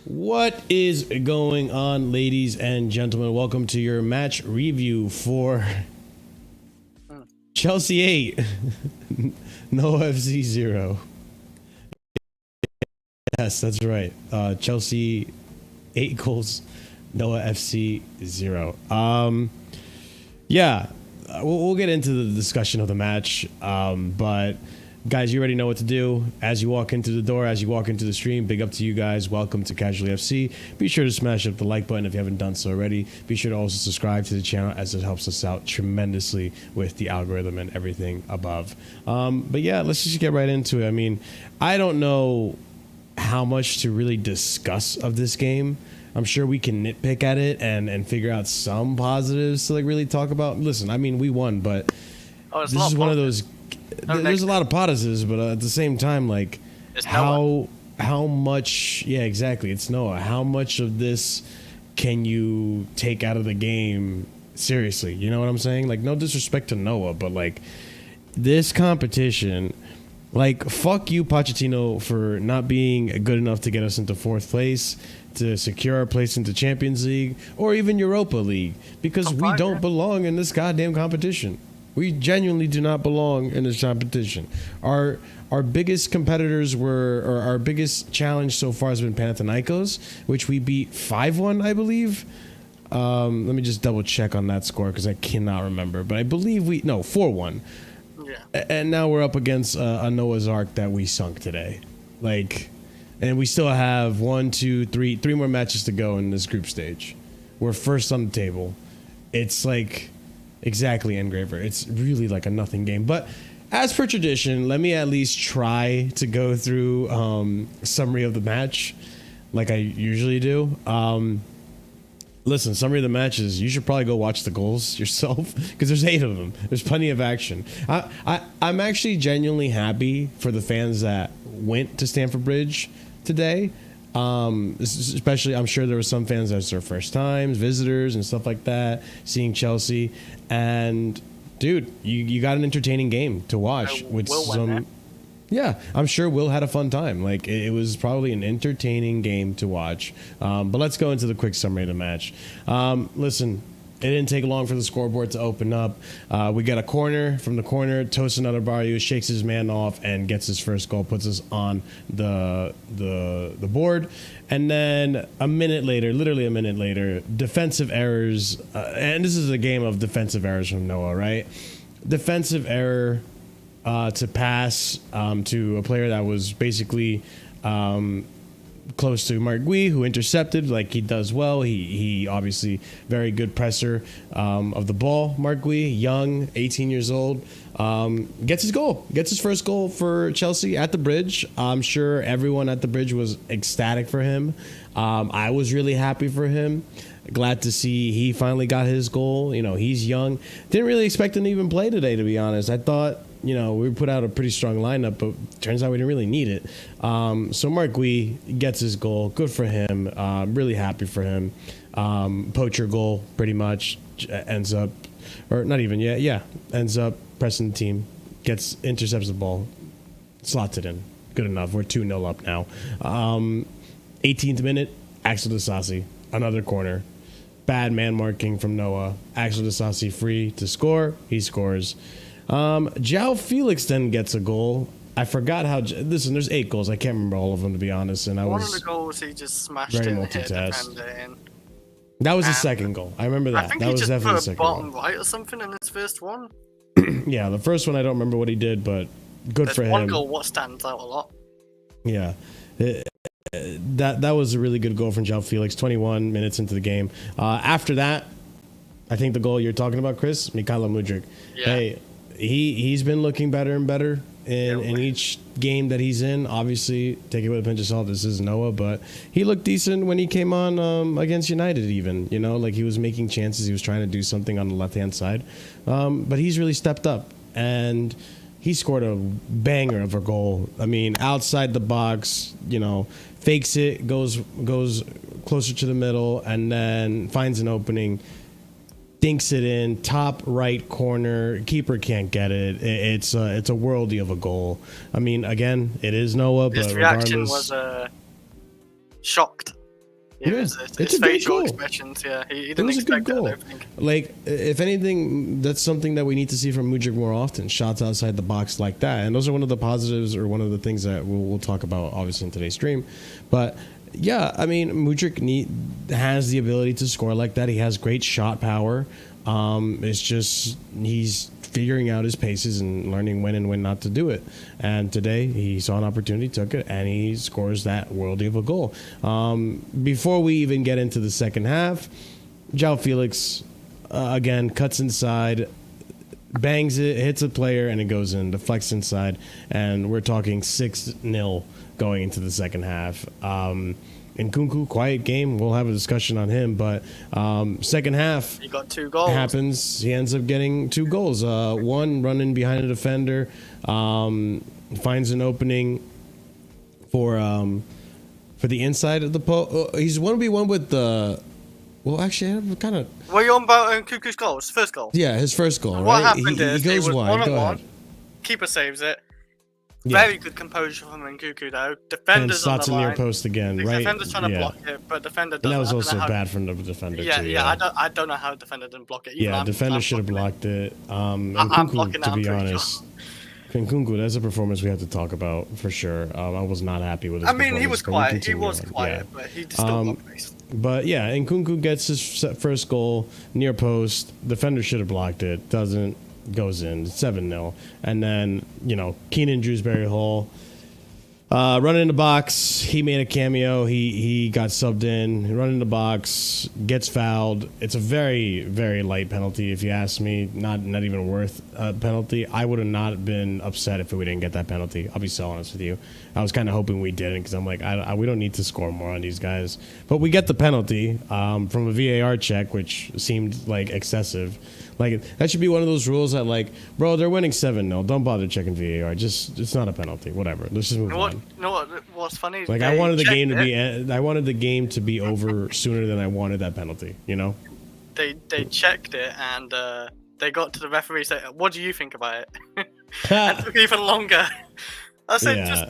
What is going on, ladies and gentlemen? Welcome to your match review for Chelsea 8, no FC 0. Yes, that's right. Chelsea 8 goals, Noah FC 0. Yeah, we'll get into the discussion of the match, but guys, you already know what to do. As you walk into the door, as you walk into the stream, big up to you guys. Welcome to Casually FC. Be sure to smash up the like button if you haven't done so already. Be sure to also subscribe to the channel, as it helps us out tremendously with the algorithm and everything above. But yeah, let's just get right into it. I mean, I don't know how much to really discuss of this game. I'm sure we can nitpick at it and figure out some positives to like really talk about. Listen, I mean, we won, but this is one of those. There's a lot of positives, but at the same time, like how much? Yeah, exactly. It's Noah. How much of this can you take out of the game seriously? You know what I'm saying? Like, no disrespect to Noah, but like this competition. Like, fuck you, Pochettino, for not being good enough to get us into 4th place, to secure our place into Champions League, or even Europa League, because we don't belong in this goddamn competition. We genuinely do not belong in this competition. Our biggest competitors or our biggest challenge so far has been Panathinaikos, which we beat 5-1, I believe. Let me just double check on that score because I cannot remember, but I believe 4-1. Yeah. And now we're up against a Noah's Ark that we sunk today. Like, and we still have three more matches to go in this group stage. We're first on the table. It's like, exactly, Engraver. It's really like a nothing game. But as per tradition, let me at least try to go through summary of the match like I usually do. Listen, summary of the matches, you should probably go watch the goals yourself because there's 8 of them. There's plenty of action. I'm actually genuinely happy for the fans that went to Stamford Bridge today. Especially, I'm sure there were some fans that's their first times, visitors and stuff like that, seeing Chelsea. And dude, you got an entertaining game to watch with some. Yeah, I'm sure Will had a fun time. Like, it was probably an entertaining game to watch. But let's go into the quick summary of the match. Listen, it didn't take long for the scoreboard to open up. We got a corner. From the corner, Tosin Adebayo shakes his man off and gets his first goal, puts us on the board. And then a minute later, literally a minute later, defensive errors. And this is a game of defensive errors from Noah, right? Defensive error. To pass to a player that was basically close to Mark Gui, who intercepted like he does well. He obviously very good presser of the ball. Mark Gui, young, 18 years old, gets his goal, gets his first goal for Chelsea at the Bridge. I'm sure everyone at the Bridge was ecstatic for him. I was really happy for him. Glad to see he finally got his goal. You know, he's young. Didn't really expect him to even play today, to be honest. I thought, you know, we put out a pretty strong lineup, but turns out we didn't really need it. So Mark Gui gets his goal. Good for him. Really happy for him. Poacher goal, pretty much. Ends up, or not even yet. Yeah, ends up pressing the team. Intercepts the ball. Slots it in. Good enough. We're 2-0 up now. 18th minute, Axel Disasi. Another corner. Bad man marking from Noah. Axel Disasi free to score. He scores. João Felix then gets a goal. I forgot how. Listen, there's 8 goals. I can't remember all of them, to be honest. And one of the goals he just smashed very in, multitask. in. That was the second goal. I remember that. I think that he was just definitely the put a second bottom goal. right or something in his first one. Yeah, the first one I don't remember what he did, but good for him. One goal what stands out a lot. Yeah. That was a really good goal from João Felix. 21 minutes into the game. After that, I think the goal you're talking about, Chris, Mykhailo Mudryk. Yeah. Hey, he's been looking better and better in each game that he's in. Obviously, take it with a pinch of salt. This is Noah, but he looked decent when he came on against United even. You know, like he was making chances. He was trying to do something on the left-hand side. But he's really stepped up. And he scored a banger of a goal. I mean, outside the box, you know, fakes it, goes closer to the middle, and then finds an opening. Dinks it in, top right corner. Keeper can't get it. It's a worldie of a goal. I mean, again, it is Noah, but his reaction regardless, was shocked. Yeah, Yeah, it's it's a great facial goal. expressions. Yeah, he It didn't was a good expect it. I goal. don't think. Like, if anything, that's something that we need to see from Mudryk more often. Shots outside the box like that, and those are one of the positives, or one of the things that we'll talk about, obviously, in today's stream. But yeah, I mean, Mudryk has the ability to score like that. He has great shot power. It's just he's figuring out his paces and learning when and when not to do it. And today he saw an opportunity, took it, and he scores that worldie of a goal. Before we even get into the second half, João Felix again cuts inside, bangs it, hits a player, and it goes in. Deflects inside, and we're talking 6-0 going into the second half. Nkunku, quiet game. We'll have a discussion on him, but second half, He got 2 goals. happens. He ends up getting 2 goals. One running behind a defender, finds an opening for the inside of the post. He's 1v1 with the. Well, actually, I'm kind of. Were you on about Nkunku's goals? First goal. Yeah, his first goal. What Right? happened is he goes it was wide. Go 1-on-1. ahead. Keeper saves it. Yeah. Very good composure from Nkunku though. And Defenders on slots the in near line. post again. The Right. defender's trying to Yeah. block it, but defender And doesn't. that was I don't also know how- bad from the defender Yeah, too. yeah. I don't know how the defender didn't block it. Even Yeah, I'm defender should have blocking it. blocked it. And I'm Nkunku, blocking it, to I'm be pretty honest, Nkunku, that's a performance we have to talk about for sure. I was not happy with his I mean, he was performance, but we quiet. He was continue on. quiet, Yeah. but he still blocked face. But yeah, Nkunku gets his first goal near post. Defender should have blocked it. Doesn't. Goes in. 7-0. And then, Keenan Drewsbury Hall. Running in the box, he made a cameo. He got subbed in. Running in the box, gets fouled. It's a very, very light penalty, if you ask me. Not even worth a penalty. I would have not been upset if we didn't get that penalty. I'll be so honest with you. I was kind of hoping we didn't, because I'm like, we don't need to score more on these guys. But we get the penalty from a VAR check, which seemed like excessive. Like, that should be one of those rules that, like, bro, they're winning 7-0. Don't bother checking VAR. It's not a penalty. Whatever. Let's just move on. What's funny? Like, I wanted the game to be. I wanted the game to be over sooner than I wanted that penalty. They checked it and they got to the referee. Said, "What do you think about it?" And it took even longer. I said, Yeah. "Just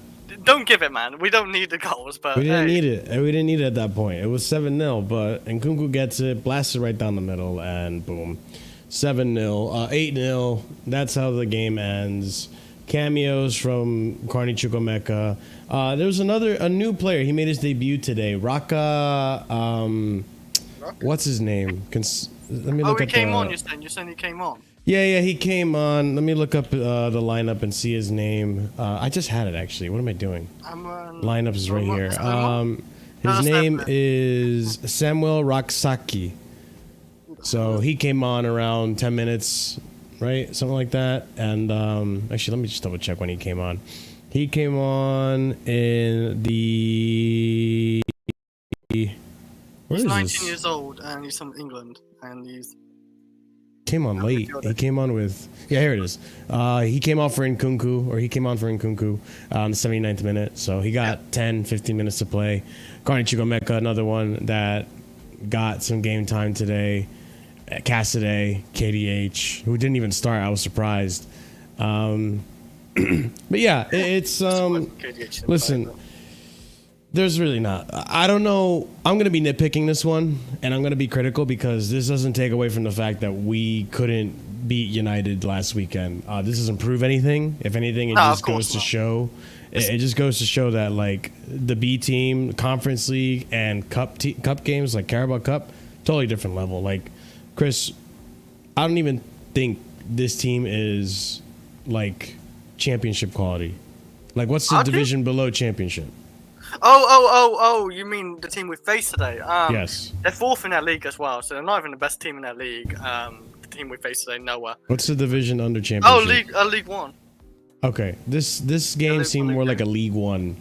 don't give it, man. We don't need the goals." But We didn't hey, need it. We didn't need it at that point. It was 7-0, but Nkunku gets it, blasts it right down the middle, and boom, 7-0, 8-0. That's how the game ends. Cameos from Carney Chukwuemeka. There's a new player. He made his debut today. Raka. What's his name? Let me Oh, look he at came the. on. You're saying he came on. Yeah, he came on. Let me look up the lineup and see his name. I just had it actually. What am I doing? Lineup is right here. His name is Samuel Raksaki. So he came on around 10 minutes, right? Something like that. And actually, let me just double check when he came on. He came on in the. Where He's is 19 this? years old and he's from England and he's. Came on late. He came on with. Yeah, here it is. He came on for Nkunku, or he came on for Nkunku on the 79th minute. So he got 10, 15 minutes to play. Carney Chukwuemeka, another one that got some game time today. Cassidy, KDH, who didn't even start. I was surprised. But yeah, it's listen, there's really not. I don't know. I'm going to be nitpicking this one, and I'm going to be critical because this doesn't take away from the fact that we couldn't beat United last weekend. This doesn't prove anything. If anything, it just goes to show. It just goes to show that, like, the B team, Conference League, and cup games like Carabao Cup, totally different level. Like, Chris, I don't even think this team is like championship quality. Like, what's the division below championship? Oh! You mean the team we faced today? Yes. They're fourth in their league as well, so they're not even the best team in their league. The team we faced today, nowhere. What's the division under championship? League One. Okay, this game seemed more like a League One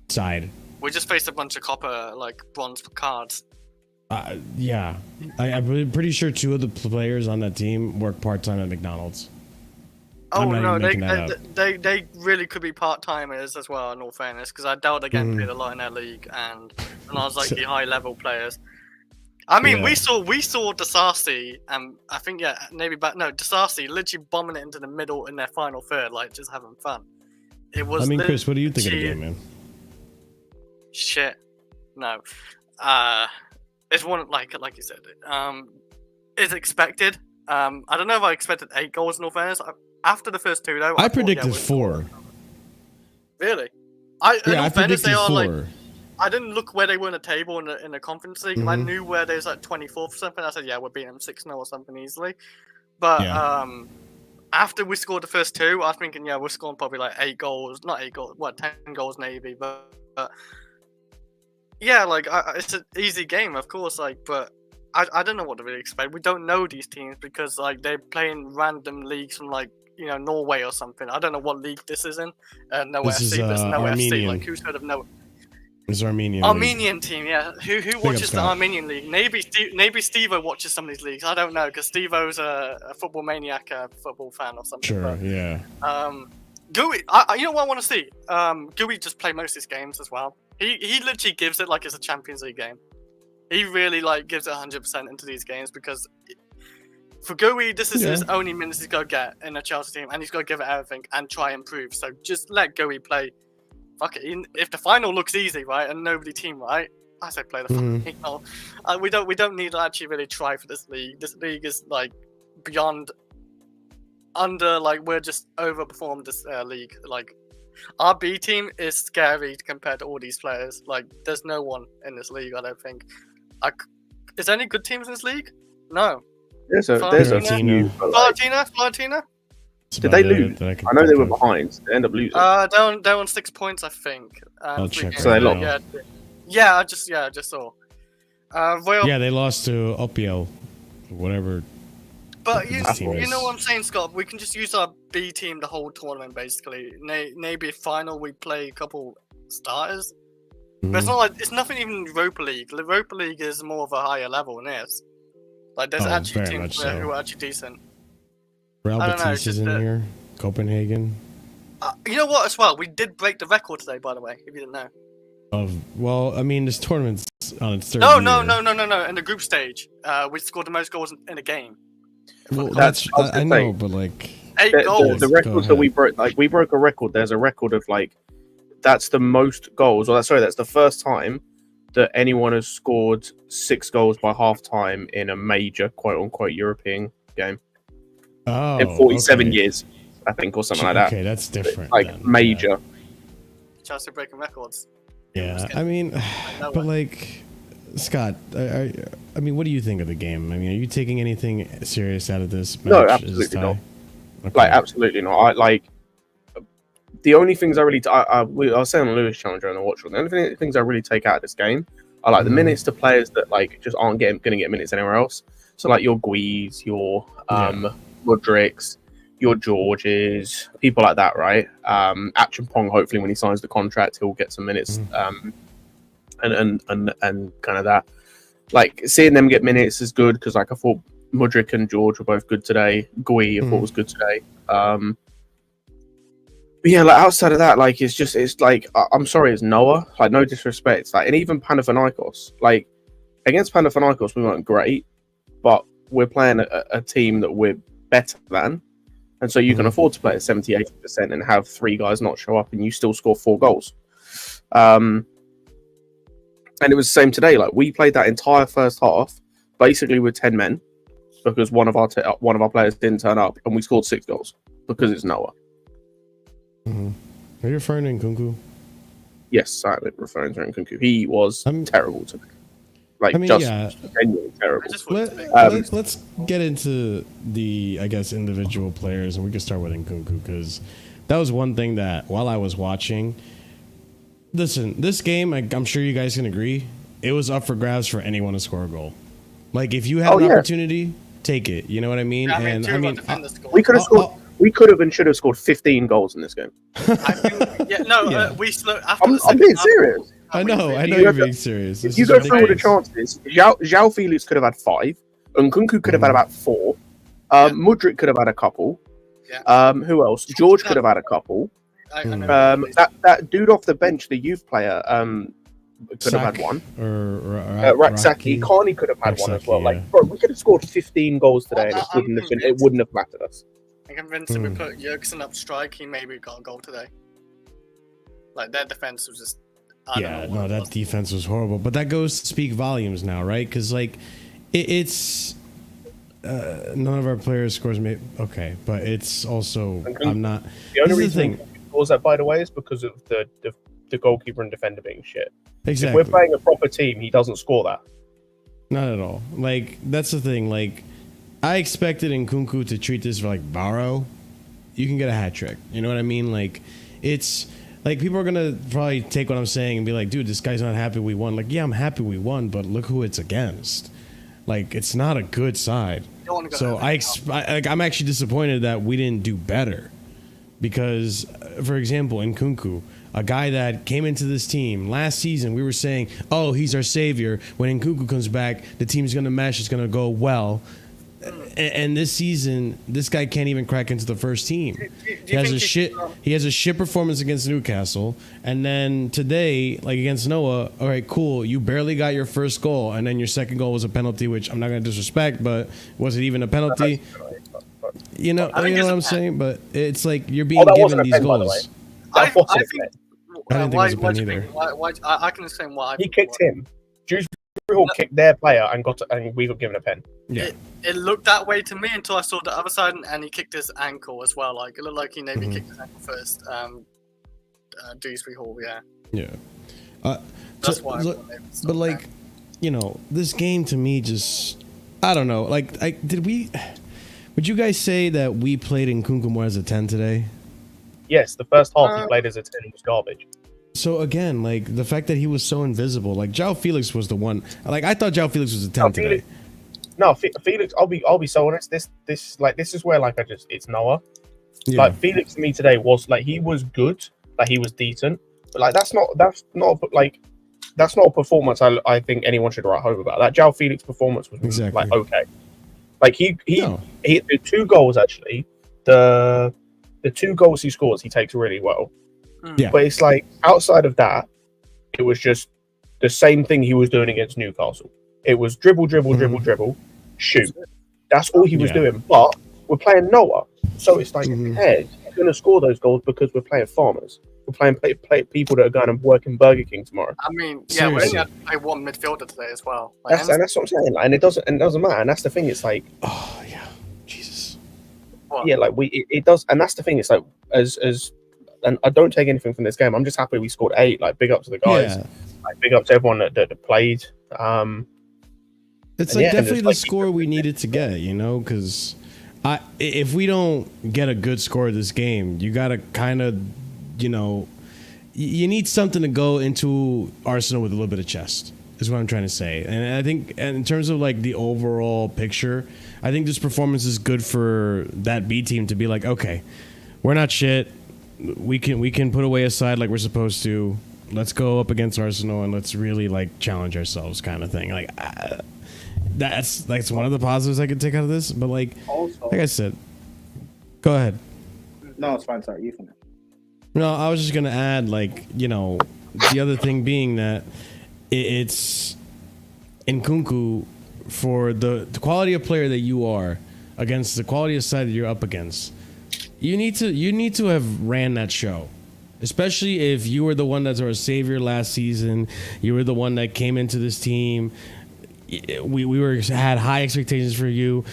side. We just faced a bunch of copper, like, bronze cards. Yeah, I'm pretty sure 2 of the players on that team work part-time at McDonald's. Oh no, they really could be part timers as well. In all fairness, because I doubt they're getting paid a lot in their league, and I was like the high level players. I mean, we saw Disasi, and I think Disasi literally bombing it into the middle in their final third, like just having fun. It was. I mean, Chris, what do you think of the game, man? Shit, no. it's one like you said, is expected. I don't know if I expected 8 goals in all fairness. After the first 2 though, I predicted 4. Really? I predicted 4. Like, I didn't look where they were in the table in the conference league. I knew where they was like 24th or something. I said, yeah, we're beating them 6-0 or something easily. But after we scored the first 2, I was thinking, yeah, we're scoring probably like 8 goals, not 8 goals, 10 goals maybe. But yeah, like it's an easy game, of course. Like, but I don't know what to really expect. We don't know these teams because like they're playing random leagues from like Norway or something. I don't know what league this is in. No FC, but it's no FC. Like who's heard of no? It's Armenian team, yeah. Who watches the Armenian league? Maybe Steve-O watches some of these leagues. I don't know because Steve-O's a football maniac, football fan or something. Sure, yeah. Gooey, you know what I want to see? Gooey just play most of his games as well. He literally gives it like it's a Champions League game. He really like gives it 100% into these games because for Gooey, this is his only minutes he's got to get in a Chelsea team, and he's got to give it everything and try and improve. So just let Gooey play. Fuck it. If the final looks easy, right, and nobody team right, I say play the final. We don't need to actually really try for this league. This league is like beyond like we're just overperformed this league. Like our B team is scary compared to all these players. Like there's no one in this league. I don't think. Is there any good teams in this league? No. There's a few. Florentina. Did they lose? I know they were behind. They end up losing. They're on 6 points, I think. I'll check. So they lost. Yeah, I just saw. They lost to Opio, whatever. But you know what I'm saying, Scott? We can just use our B team the whole tournament, basically. Maybe final we play a couple starters. But it's not like it's nothing even Europa League. The Europa League is more of a higher level than this. Like there's actually teams who are actually decent. Real Betis is in here. Copenhagen. You know what? As well, we did break the record today. By the way, if you didn't know. Well, I mean, this tournament's on its third No. In the group stage, we scored the most goals in a game. Well, I know, but like 8 goals. The records that we broke, like we broke a record. There's a record of like that's the most goals. Or that's the first time that anyone has scored 6 goals by half time in a major quote unquote European game. In 47 years, I think, or something like that. Okay, that's different. Like then. major. Chelsea breaking records. Yeah, I mean, but like, Scott, I mean, what do you think of the game? I mean, are you taking anything serious out of this match? No, absolutely not. Okay. Like, absolutely not. The only things I really, I was saying on Lewis Challenger on the watch, the only things I really take out of this game are like the minutes to players that like just aren't going to get minutes anywhere else. So like your Guis, your Rodricks, your Georges, people like that, right? Achampong, hopefully when he signs the contract, he'll get some minutes, and kind of that. Like seeing them get minutes is good because like I thought Mudryk and George were both good today. Gui I thought was good today. But yeah, like outside of that, like it's like I'm sorry, it's Noah. Like no disrespect, like and even Panathinaikos, like against Panathinaikos we weren't great, but we're playing a team that we're better than, and so you can afford to play at 70-80% and have 3 guys not show up, and you still score 4 goals. And it was the same today. Like we played that entire first half basically with 10 men because one of our players didn't turn up, and we scored 6 goals because it's Noah. Are you referring to Nkunku? Yes, I'm referring to Nkunku. He was terrible today. Like, genuinely terrible. Let's get into the, I guess, individual players, and we can start with Nkunku, because that was one thing that, while I was watching, listen, this game, I'm sure you guys can agree, it was up for grabs for anyone to score a goal. Like, if you had an opportunity, take it. You know what I mean? We could have scored. We could have and should have scored 15 goals in this game. We slow. I'm being serious. I know you're being serious. If you go through all the chances, João Felix could have had 5. Nkunku could have had about 4. Mudryk could have had a couple. Who else? George could have had a couple. That dude off the bench, the youth player, could have had one. Ratsaki, Carney could have had one as well. Like, bro, we could have scored 15 goals today, and it wouldn't have mattered us. I'm convinced if we put Jurgensen up strike, he maybe got a goal today. Like their defense was just Yeah, no, that defense was horrible. But that goes to speak volumes now, right? Because like, it's none of our players scores. Okay, but it's also I'm not. The only reason he scores that, by the way, is because of the goalkeeper and defender being shit. Exactly. If we're playing a proper team, he doesn't score that. Not at all. Like, that's the thing. Like, I expected Nkunku to treat this like Barrow. You can get a hat trick. You know what I mean? Like, it's like people are gonna probably take what I'm saying and be like, dude, this guy's not happy we won. Like, yeah, I'm happy we won, but look who it's against. Like, it's not a good side. So I'm actually disappointed that we didn't do better. Because, for example, Nkunku, a guy that came into this team last season, we were saying, oh, he's our savior. When Nkunku comes back, the team's going to mesh. It's going to go well. And this season, this guy can't even crack into the first team. He has a shit performance against Newcastle. And then today, like against Noah, all right, cool. You barely got your first goal. And then your second goal was a penalty, which I'm not going to disrespect, but was it even a penalty? You know what I'm saying? But it's like you're being given these goals. I think I didn't think it was a pen either. I can explain why. He kicked him. Hall kicked their player and we got given a pen. Yeah. It looked that way to me until I saw the other side, and he kicked his ankle as well. Like, it looked like he maybe kicked his ankle first. Dewsbury Hall, yeah. Yeah. That's why. But like, you know, this game to me just, I don't know. Like, would you guys say that we played Nkunku more as a 10 today? Yes, the first half he played as a 10 was garbage. So again, like the fact that he was so invisible, like João Felix was the one. Like I thought João Felix was a 10 today. Felix, I'll be so honest. This is where like it's Noah. Yeah. Like Felix to me today was like he was good, like he was decent, but like that's not a performance I think anyone should write home about. That João Felix performance was like okay. Like he hit the 2 goals actually. The 2 goals he scores, he takes really well. Yeah. But it's like outside of that, it was just the same thing he was doing against Newcastle. It was dribble, shoot. That's all he was doing. But we're playing Noah, so it's like, hey, we're going to score those goals because we're playing farmers. We're playing people that are going to work in Burger King tomorrow. I mean, yeah, we only had to play one midfielder today as well. Like, that's what I'm saying. Like, and it doesn't matter. And that's the thing. It's like, oh yeah, Jesus. What? Yeah, like it does. And that's the thing. It's like and I don't take anything from this game. I'm just happy we scored 8. Like, big up to the guys. Yeah. Like, big up to everyone that played. It's like definitely the score we needed to get, you know, because if we don't get a good score this game, you got to kind of, you know, you need something to go into Arsenal with a little bit of chest, is what I'm trying to say. And I think in terms of like the overall picture, I think this performance is good for that B team to be like, okay, we're not shit. We can put away a side like we're supposed to. Let's go up against Arsenal and let's really like challenge ourselves, kind of thing. Like that's one of the positives I could take out of this. But like I said, go ahead. No, it's fine. Sorry, you finish. No, I was just gonna add, like, you know, the other thing being that it's Nkunku, for the quality of player that you are against the quality of side that you're up against. You need to have ran that show, especially if you were the one that's our savior last season. You were the one that came into this team. We had high expectations for you.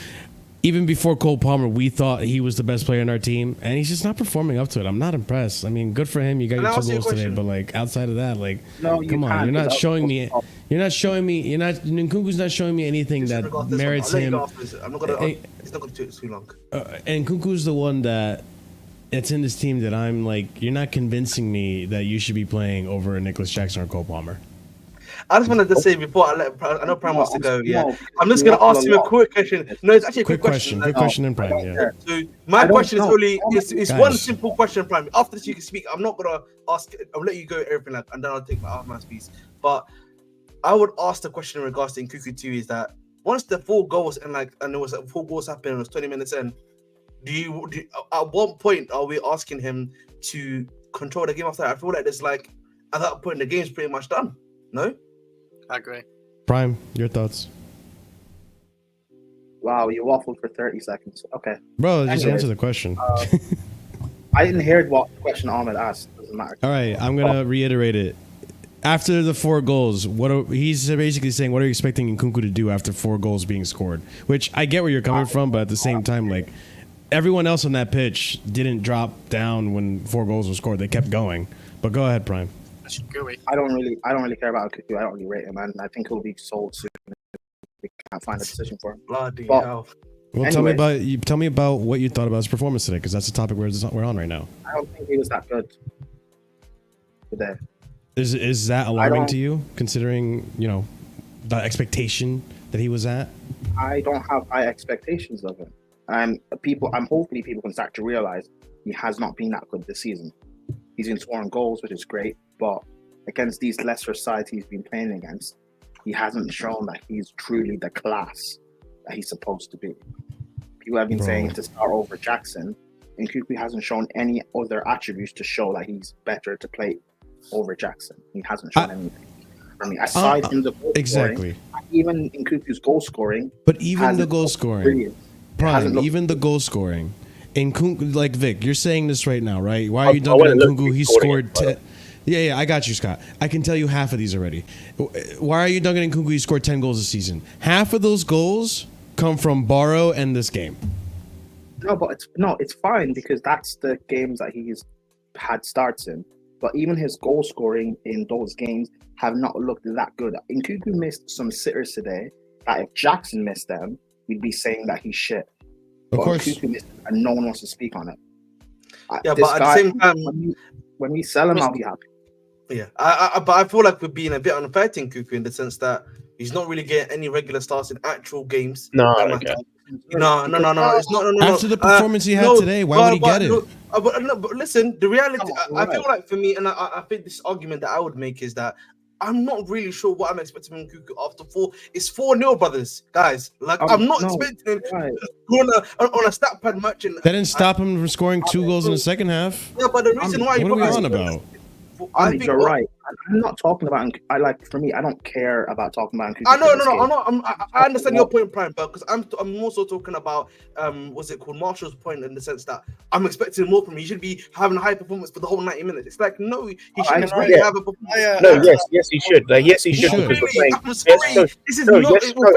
Even before Cole Palmer, we thought he was the best player in our team, and he's just not performing up to it. I'm not impressed. I mean, good for him. You got your 2 goals today, but like outside of that, like, come on, you're not showing me. Nkunku's not showing me anything that merits him. I'm not gonna. It's not gonna take too long. And Nkunku's the one that's in this team that I'm like, you're not convincing me that you should be playing over Nicholas Jackson or Cole Palmer. I just wanted to say before I know Prime wants to go. Yeah, I'm just gonna ask you a quick question. No, it's actually a quick question. Quick question in Prime. Yeah. So my question is only it's one simple question, Prime. After this, you can speak. I'm not gonna ask. I'll let you go everything, and then I'll take my piece. But I would ask the question in regards to Nkunku too. Is that once the 4 goals and there was 4 goals happening, it was 20 minutes in. Do at what point are we asking him to control the game after that? I feel like there's like at that point the game's pretty much done. No. I agree. Prime, your thoughts? Wow, you waffled for 30 seconds. Okay. Bro, just answer the question. I didn't hear what question Ahmed asked. Doesn't matter. All right, I'm going to reiterate it. after the 4 goals, he's basically saying, what are you expecting Nkunku to do after 4 goals being scored? Which I get where you're coming from, but at the same time, like, everyone else on that pitch didn't drop down when 4 goals were scored. They kept going. But go ahead, Prime. I don't really care about Nkunku. I don't really rate him, man. I think he'll be sold soon. We can't find a position for him. Bloody hell. Well, anyways, tell me about what you thought about his performance today, because that's the topic we're on right now. I don't think he was that good today. Is that alarming to you, considering the expectation that he was at? I don't have high expectations of him, and hopefully people can start to realize he has not been that good this season. He's been scoring goals, which is great, but against these lesser sides he's been playing against, he hasn't shown that he's truly the class that he's supposed to be. People have been saying to start over Jackson, and Nkunku hasn't shown any other attributes to show that he's better to play over Jackson. He hasn't shown anything. I mean, aside from the goal scoring, even Nkunku's goal scoring. But even the goal scoring, Prime, even the goal scoring, Nkunku, like Vic, you're saying this right now, right? Why are you dunking on Nkunku? He scored 10. Yeah, I got you, Scott. I can tell you half of these already. Why are you dunking on Nkunku? He scored 10 goals this season. Half of those goals come from Barrow and this game. No, but it's fine because that's the games that he's had starts in. But even his goal scoring in those games have not looked that good. Nkunku missed some sitters today that if Jackson missed them, we'd be saying that he's shit. Of course. Nkunku missed them and no one wants to speak on it. Yeah, but at the same time, when we sell him, I'll be happy. Yeah, but I feel like we're being a bit unfair to Nkunku in the sense that he's not really getting any regular starts in actual games. No. It's not. No. After the performance he had today, why would he get it? But listen, the reality, I feel like for me, and I think this argument that I would make is that I'm not really sure what I'm expecting from Nkunku after 4. It's 4-0, brothers, guys. Like I'm not expecting him to go on a stat pad match. And that didn't stop him from scoring 2 goals in the second half. Yeah, but the reason why what are we on about? I think you're right. I'm not talking about. For me, I don't care about talking about. I know. I understand your point, Prime, but because I'm also talking about what's it called, Marshall's point in the sense that I'm expecting more from him. He should be having a high performance for the whole 90 minutes. It's like no, he shouldn't really have a performance. No, yes, he should. Yes, he should. Because we're playing. This is not.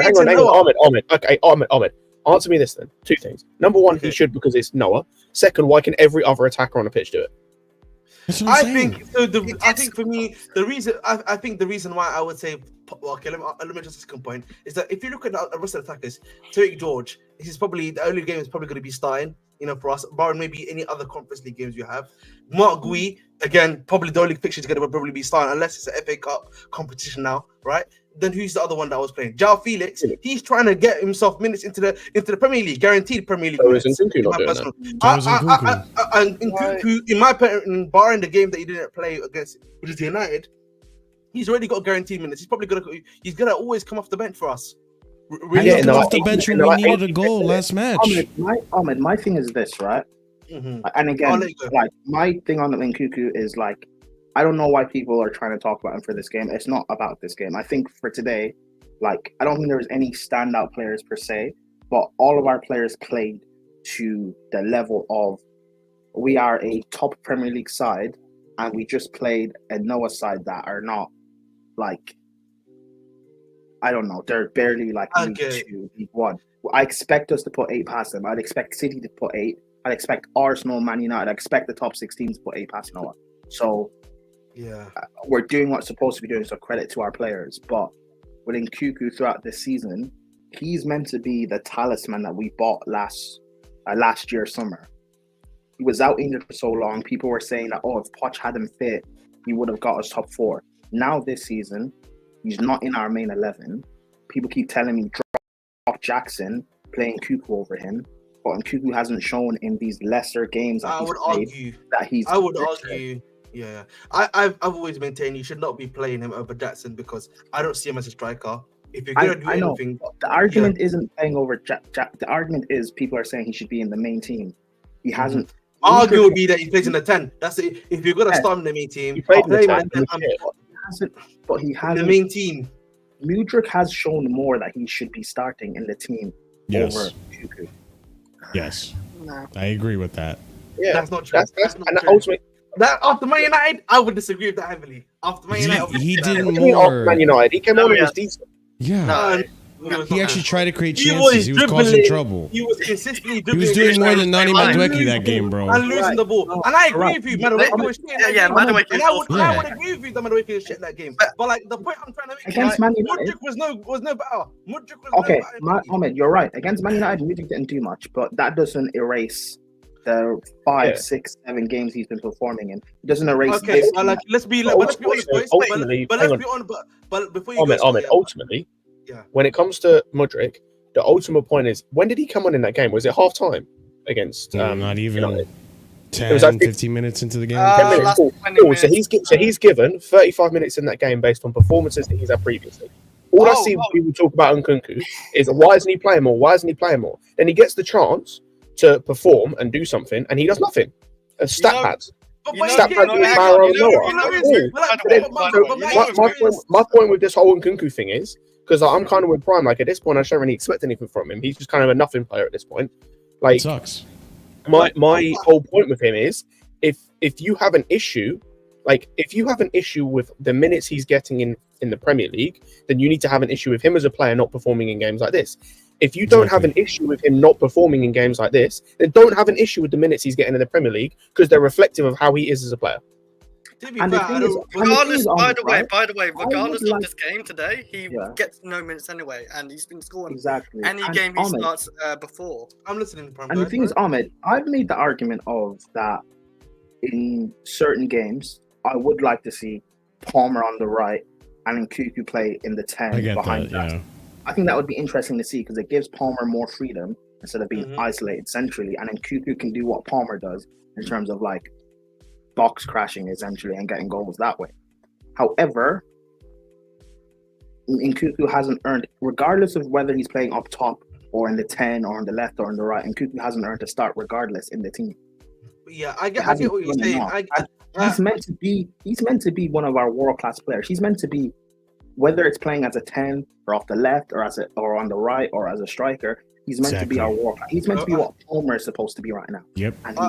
Hang on, Ahmed. Okay, Ahmed. Answer me this then. 2 things. Number 1, he should because it's Noah. Second, why can every other attacker on the pitch do it? I think for me the reason why I would say okay, let me just second point is that if you look at the rest of the attackers, Tariq George, this is probably the only game is probably going to be starting, for us, barring maybe any other Conference League games you have. Mark Gui, again, probably the only fixture is going to probably be starting unless it's an FA Cup competition now, right? Then who's the other one that was playing? Felix. He's trying to get himself minutes into the Premier League, guaranteed Premier League. So is Nkunku not doing that? And Nkunku, in my opinion, barring the game that he didn't play against, which is United, he's already got guaranteed minutes. He's gonna always come off the bench for us. Really, off the bench when we needed a goal last match. Ahmed, my thing is this, right? Mm-hmm. And again, like my thing on Nkunku is like, I don't know why people are trying to talk about him for this game. It's not about this game. I think for today, like, I don't think there was any standout players per se, but all of our players played to the level of, we are a top Premier League side, and we just played a Noah side that are not, like, I don't know, they're barely like League 2, League 1. I expect us to put 8 past them. I'd expect City to put 8. I'd expect Arsenal, Man United, I'd expect the top 16 to put 8 past Noah. So, yeah, we're doing what's supposed to be doing, so credit to our players. But with Nkunku throughout this season, he's meant to be the talisman that we bought last year summer. He was out injured for so long. People were saying that, if Poch had him fit, he would have got us top 4. Now this season, he's not in our main 11. People keep telling me drop Jackson, playing Nkunku over him. But Nkunku hasn't shown in these lesser games that I would argue. Yeah, I've always maintained you should not be playing him over Jackson because I don't see him as a striker. If you're gonna do anything, the argument isn't playing over Jack. The argument is people are saying he should be in the main team. He hasn't. Argue would be that he plays in the 10. That's it. If you're gonna start in the main team, he played in the 10. But he has the main team. Mudryk has shown more that he should be starting in the team over Nkunku. Yes, I agree with that. Yeah, that's not true. And ultimately, That after Man United, I would disagree with that heavily. After Man United, he did more. Man United, he came on and was decent. Yeah. No, he actually tried to create chances. He was causing trouble. He was consistently dribbling. He was doing more than Nani Madueke that game, bro. And losing the ball. And I agree with you, Madueke was shit. Madueke. And I would agree with you that Madueke was shit that game. But like the point I'm trying to make against Man United, Mudryk was no better. Mudryk was okay, no better. Ahmed, you're right. Against Man United, Mudryk didn't do much, but that doesn't erase the 5, 6, 7 games he's been performing in. It doesn't erase. Okay, so like let's be honest, boys. But let's be honest. But before you Ahmed, ultimately. Yeah. When it comes to Mudryk, the ultimate point is, when did he come on in that game? Was it half time against? Not even United? 10, 15 minutes into the game. 10 minutes. Cool. So he's given 35 minutes in that game based on performances that he's had previously. All I see people talk about Nkunku is why isn't he playing more? Why isn't he playing more? Then he gets the chance to perform and do something, and he does nothing. Stat pads. My point with this whole Nkunku thing is, because I'm kind of with Prime, like at this point I don't really expect anything from him. He's just kind of a nothing player at this point. Like, it sucks. My whole point with him is, if you have an issue, like if you have an issue with the minutes he's getting in the Premier League, then you need to have an issue with him as a player not performing in games like this. If you don't have an issue with him not performing in games like this, then don't have an issue with the minutes he's getting in the Premier League, because they're reflective of how he is as a player. Regardless, by the way, regardless of this game today, he gets no minutes anyway, and he's been scoring any game he starts before. I'm listening. And the thing is, Ahmed, I've made the argument of that in certain games, I would like to see Palmer on the right and Nkunku play in the 10 behind that. I think that would be interesting to see, because it gives Palmer more freedom instead of being isolated centrally, and then Nkunku can do what Palmer does in terms of like box crashing essentially and getting goals that way. However, Nkunku hasn't earned, regardless of whether he's playing up top or in the 10 or on the left or on the right, Nkunku hasn't earned a start regardless in the team. Yeah, I get what you're saying. He's meant to be one of our world-class players. He's meant to be, whether it's playing as a 10 or off the left or on the right or as a striker, he's meant to be our world-class. He's meant to be what Palmer is supposed to be right now. Yep. And he's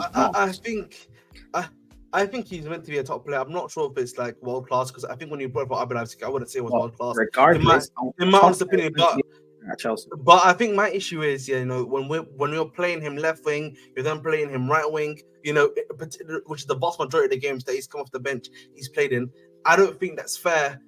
not. I think he's meant to be a top player. I'm not sure if it's like world class, because I think when you brought up Abel, I wouldn't say it was world class. Regardless, in my honest opinion, but I think my issue is, when we're playing him left wing, you're then playing him right wing, which is the vast majority of the games that he's come off the bench he's played in. I don't think that's fair,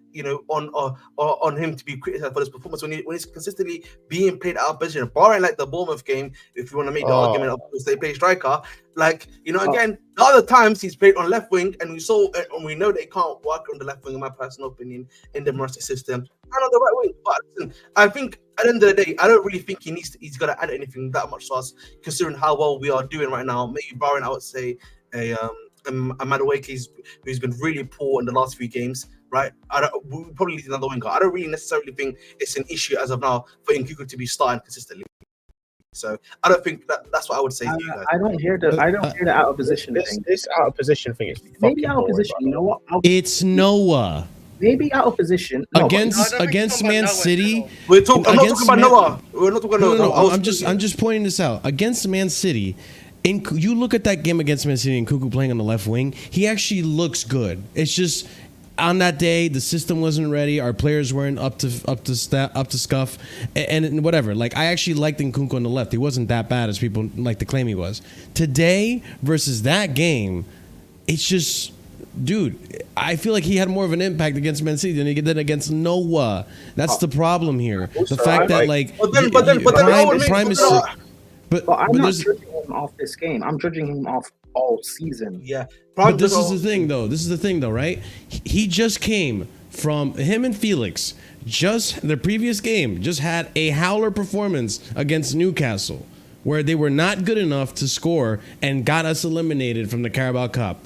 on him to be criticized for this performance when he's consistently being played out of position. Barring like the Bournemouth game, if you want to make the argument of course they play striker, again, the other times he's played on left wing, and we know they can't work on the left wing, in my personal opinion, in the Morrisey system, and on the right wing. But listen, I think at the end of the day, I don't really think he's got to add anything that much to us, considering how well we are doing right now. Maybe barring, I would say, a Madueke who's been really poor in the last few games, right? We probably need another winger. I don't really necessarily think it's an issue as of now for Nkunku to be starting consistently. So I don't think that's what I would say to you guys. I don't hear the out of position thing. This out of position thing is maybe out of position. You know what? It's Noah. Maybe out of position against Man City. I'm not talking about Noah. We're not talking about Noah. I'm just pointing this out. Against Man City, you look at that game against Man City and Nkunku playing on the left wing, he actually looks good. It's just on that day the system wasn't ready, our players weren't up to scuff, and whatever. Like, I actually liked Nkunku on the left. He wasn't that bad as people like to claim he was. Today versus that game, it's just, dude, I feel like he had more of an impact against Man City than he did against Noah. That's the problem here. The fact that Prime is. But I'm not judging him off this game. I'm judging him off all season. Yeah. But this is the thing, though, right? He just came from him and Felix. Just the previous game, just had a howler performance against Newcastle, where they were not good enough to score and got us eliminated from the Carabao Cup.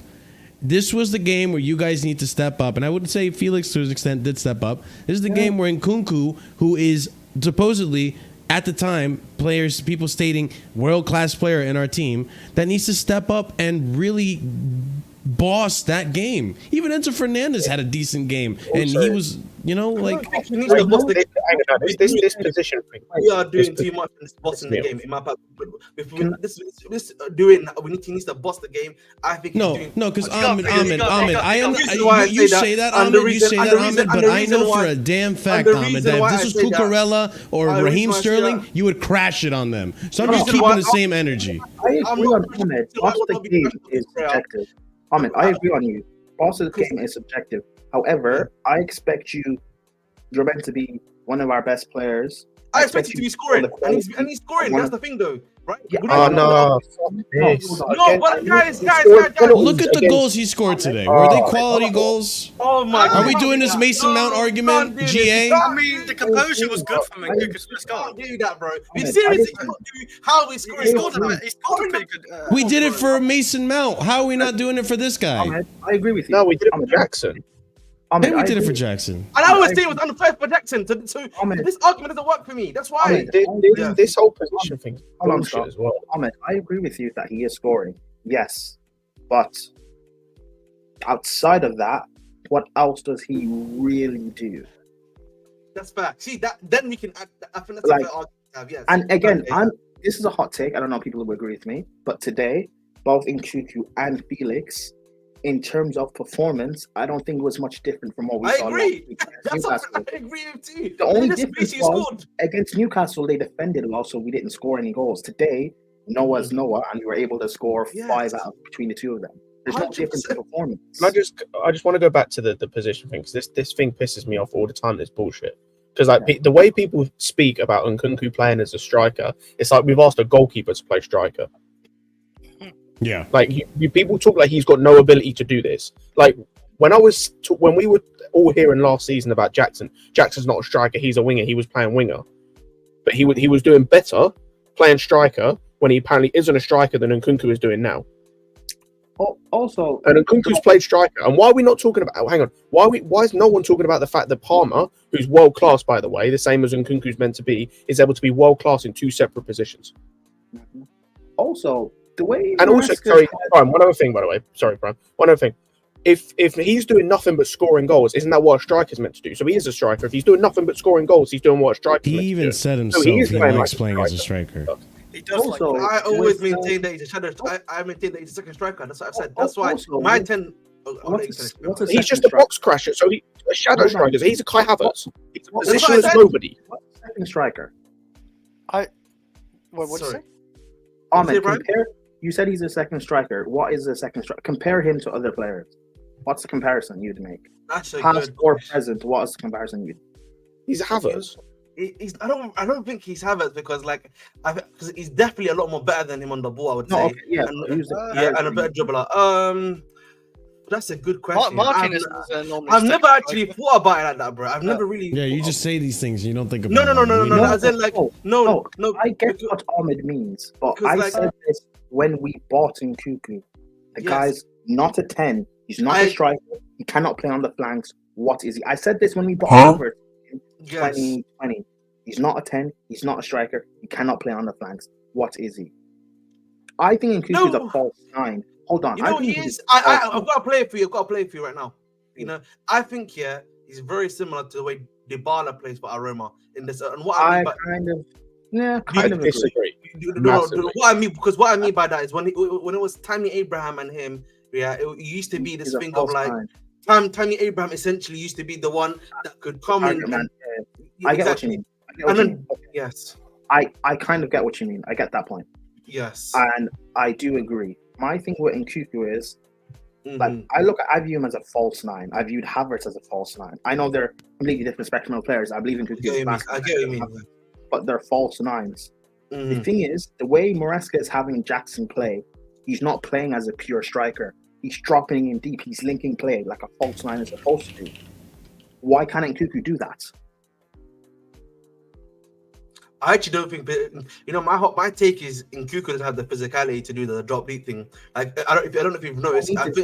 This was the game where you guys need to step up, and I would say Felix to an extent did step up. This is the game where Nkunku, who is supposedly at the time, people stating world-class player in our team, that needs to step up and really boss that game. Even Enzo Fernandez had a decent game, and he was You know, like he needs to boss the game. This position thing. We are doing too much in this bossing the game. In my we needs to boss the game. I think no, because Ahmed, you say that, Ahmed, but I know for a damn fact, Ahmed, that if this was Cucurella or Raheem Sterling, you would crash it on them. So I'm just keeping the same energy. I agree on Ahmed. Boss the game is subjective. Ahmed, I agree on you. Boss the game is subjective. However, I expect you're meant to be one of our best players. I expect you to be scoring, and he's scoring. That's the thing, though, right? Yeah. No, but guys. Look at the goals he scored today. Were they quality goals? Oh my God! Are we doing this Mason Mount argument? GA? I mean, the composure was good from Nkunku's first goal. Can't do that, bro. Be serious. You can't do how we scored. He scored a pretty good. We did it for Mason Mount. How are we not doing it for this guy? I agree with you. No, we did it for Jackson. Then we did it for Jackson. And I was saying it was unfair for Jackson. So this argument doesn't work for me. That's why. This whole position thing bullshit as well. Ahmed, I agree with you that he is scoring. Yes. But outside of that, what else does he really do? That's fact. See, then we can add, I think that's a fair argument to have, yes. And again, this is a hot take. I don't know if people will agree with me. But today, both Nkunku and Felix, in terms of performance, I don't think it was much different from what we saw. I agree. That's what I agree with too. The only difference was against Newcastle, they defended well, so we didn't score any goals. Today, Noah's Noah, and we were able to score 5 out between the two of them. There's 100%. No difference in performance. I just want to go back to the position thing, because this thing pisses me off all the time. This bullshit. Because the way people speak about Nkunku playing as a striker, it's like we've asked a goalkeeper to play striker. Yeah, like people talk like he's got no ability to do this. Like when we were all hearing last season about Jackson's not a striker, he's a winger. He was playing winger, but he was doing better playing striker when he apparently isn't a striker than Nkunku is doing now. Also, and Nkunku's played striker. And why are we not talking about? Hang on, why is no one talking about the fact that Palmer, who's world class by the way, the same as Nkunku's meant to be, is able to be world class in 2 separate positions? Also. The way and also, sorry, Prime, one other thing, by the way. Sorry, Prime. One other thing. If he's doing nothing but scoring goals, isn't that what a striker's meant to do? So he is a striker. If he's doing nothing but scoring goals, he's doing what a striker's meant to do. He even said himself he likes playing as a striker. He does also, I always maintain that he's a shadow. I maintain that he's a second striker. That's what I've said. That's why my 10. He's just a box crasher. So he's a shadow striker. So he's a Kai Havertz. He's a positionless nobody. What's a second striker? What did you say? Ahmed, you said he's a second striker. What is a second striker? Compare him to other players. What's the comparison you'd make? Past or present? What is the comparison you'd? He's Havertz. I don't think he's Havertz because he's definitely a lot more better than him on the ball. I would say. Okay, yeah, and a better dribbler. That's a good question. Martin is normally. I've never actually thought about it like that, bro. I've never really. Yeah, you just say these things. You don't think about. No. As in, no. I get what Ahmed means, but I said this when we bought Nkunku. The guy's not a 10. He's not a striker. He cannot play on the flanks. What is he? I said this when we bought him in 2020. He's not a 10. He's not a striker. He cannot play on the flanks. What is he? I think Nkunku is a false 9. Hold on. You know he is. I've got to play it for you. I've got to play it for you right now. You know, I think he's very similar to the way Dybala plays for Aroma in this. And what I mean kind of disagree. What I mean by that is when it was Tammy Abraham and him. Yeah, it used to be this thing of like Tammy Abraham essentially used to be the one that could come in. I get what you mean. Yes. I kind of get what you mean. I get that point. Yes. And I do agree. My thing with Nkunku is, I view him as a false 9. I viewed Havertz as a false 9. I know they're completely different spectrum of players. I believe Nkunku is fast. I get what you mean. But they're false 9s. The thing is, the way Maresca is having Jackson play, he's not playing as a pure striker. He's dropping in deep. He's linking play like a false 9 is supposed to do. Why can't Nkunku do that? I actually don't think, my take is Nkunku doesn't have the physicality to do the drop deep thing. Like I don't know if you've noticed. No. As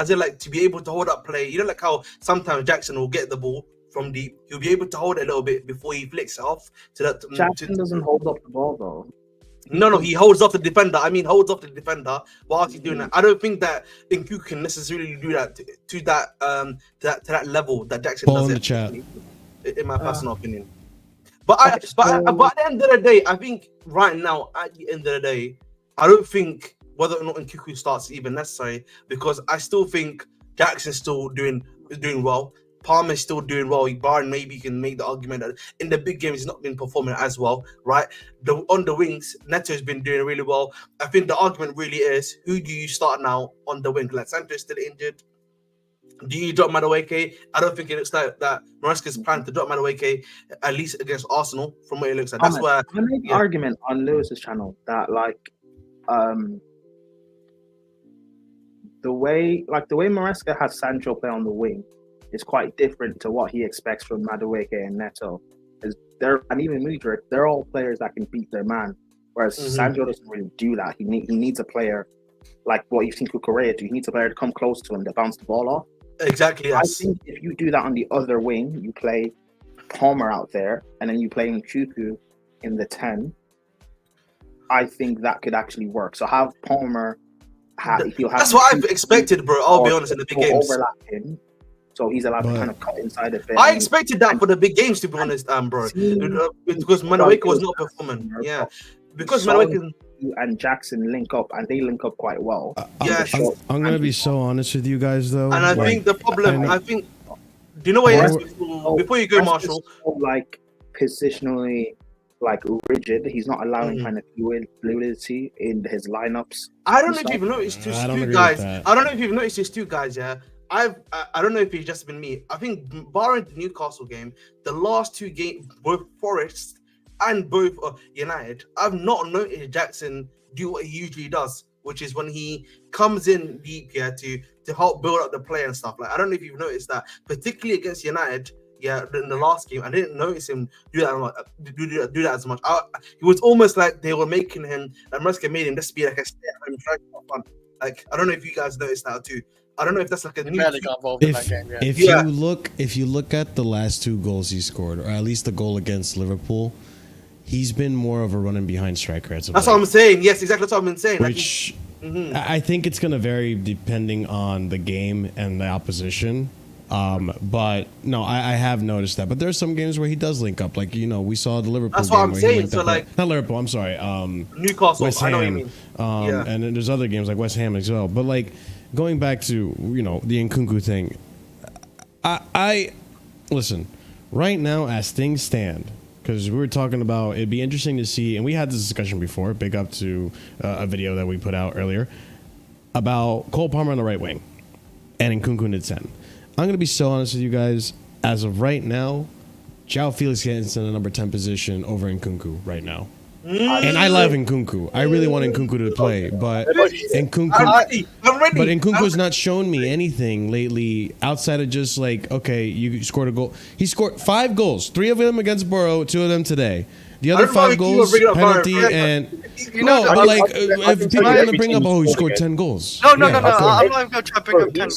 in, like, to be able to hold up play. You know, like how sometimes Jackson will get the ball from deep. He'll be able to hold it a little bit before he flicks it off to that. Jackson doesn't hold up the ball though. No, he holds off the defender. I mean, holds off the defender whilst he's doing that. I don't think that Nkunku can necessarily do that to that level that Jackson does it. Chat. In my personal opinion. But at the end of the day, I think right now, at the end of the day, I don't think whether or not Nkunku starts is even necessary, because I still think Jackson's still doing well. Palmer's still doing well. Barron maybe can make the argument that in the big games he's not been performing as well, right? On the wings, Neto's been doing really well. I think the argument really is, who do you start now on the wing? Like, Sancho's still injured. Do you drop Madueke? I don't think it looks like that Maresca's plan to drop Madueke, at least against Arsenal, from what it looks like. That's where I made the argument on Lewis's channel that the way Maresca has Sancho play on the wing is quite different to what he expects from Madueke and Neto. And even Mudryk, they're all players that can beat their man, whereas Sancho doesn't really do that. He needs a player like what you've seen Kukurea do. He needs a player to come close to him to bounce the ball off. Exactly. Yes. I think if you do that on the other wing, you play Palmer out there, and then you play Nkunku in the 10. I think that could actually work. So have Palmer. That's what I've expected, bro. I'll be honest, in the big games. Overlap him, so he's allowed to kind of cut inside a bit. I expected that for the big games, to be honest, bro. Because Madueke was not performing. Yeah, because Madueke and Jackson link up, and they link up quite well. I'm gonna be so honest with you guys, though. And I think the problem, do you know what it is? Before you go, Marshall, like positionally, like rigid. He's not allowing kind of fluidity in his lineups. I don't know if you've noticed these two guys. I don't know if you've noticed these two guys. Yeah, I don't know if it's just been me. I think barring the Newcastle game, the last two games, both Forest and both United, I've not noticed Jackson do what he usually does, which is when he comes in deep here to help build up the play and stuff. Like, I don't know if you've noticed that, particularly against United. Yeah, in the last game, I didn't notice him do that as much. It was almost like they were making him, and Maresca made him just be like a stay-at-home striker for fun. Like, I don't know if you guys noticed that too. I don't know if that's like a new. Barely got involved in that game. Yeah. If you look at the last two goals he scored, or at least the goal against Liverpool, he's been more of a running behind striker. That's what I'm saying. Yes, exactly. That's what I've been saying. Which I think it's going to vary depending on the game and the opposition. But no, I have noticed that. But there's some games where he does link up, like we saw the Liverpool. That's what game I'm saying. So not Liverpool. I'm sorry. Newcastle. West Ham. I know what you mean. And then there's other games like West Ham as well. But like going back to the Nkunku thing, I listen right now as things stand. Because we were talking about, it'd be interesting to see, and we had this discussion before. Big up to a video that we put out earlier about Cole Palmer on the right wing and Nkunku in the 10. I'm going to be so honest with you guys. As of right now, João Felix gets in the number 10 position over Nkunku right now. And I love Nkunku. I really want Nkunku to play, but Nkunku's not shown me anything lately outside of just like, okay, you scored a goal. He scored 5 goals, 3 of them against Borough, 2 of them today. The other 5 goals, penalty, and if people want to bring up, he scored 10 goals. No. I'm not even going to try to bring up 10.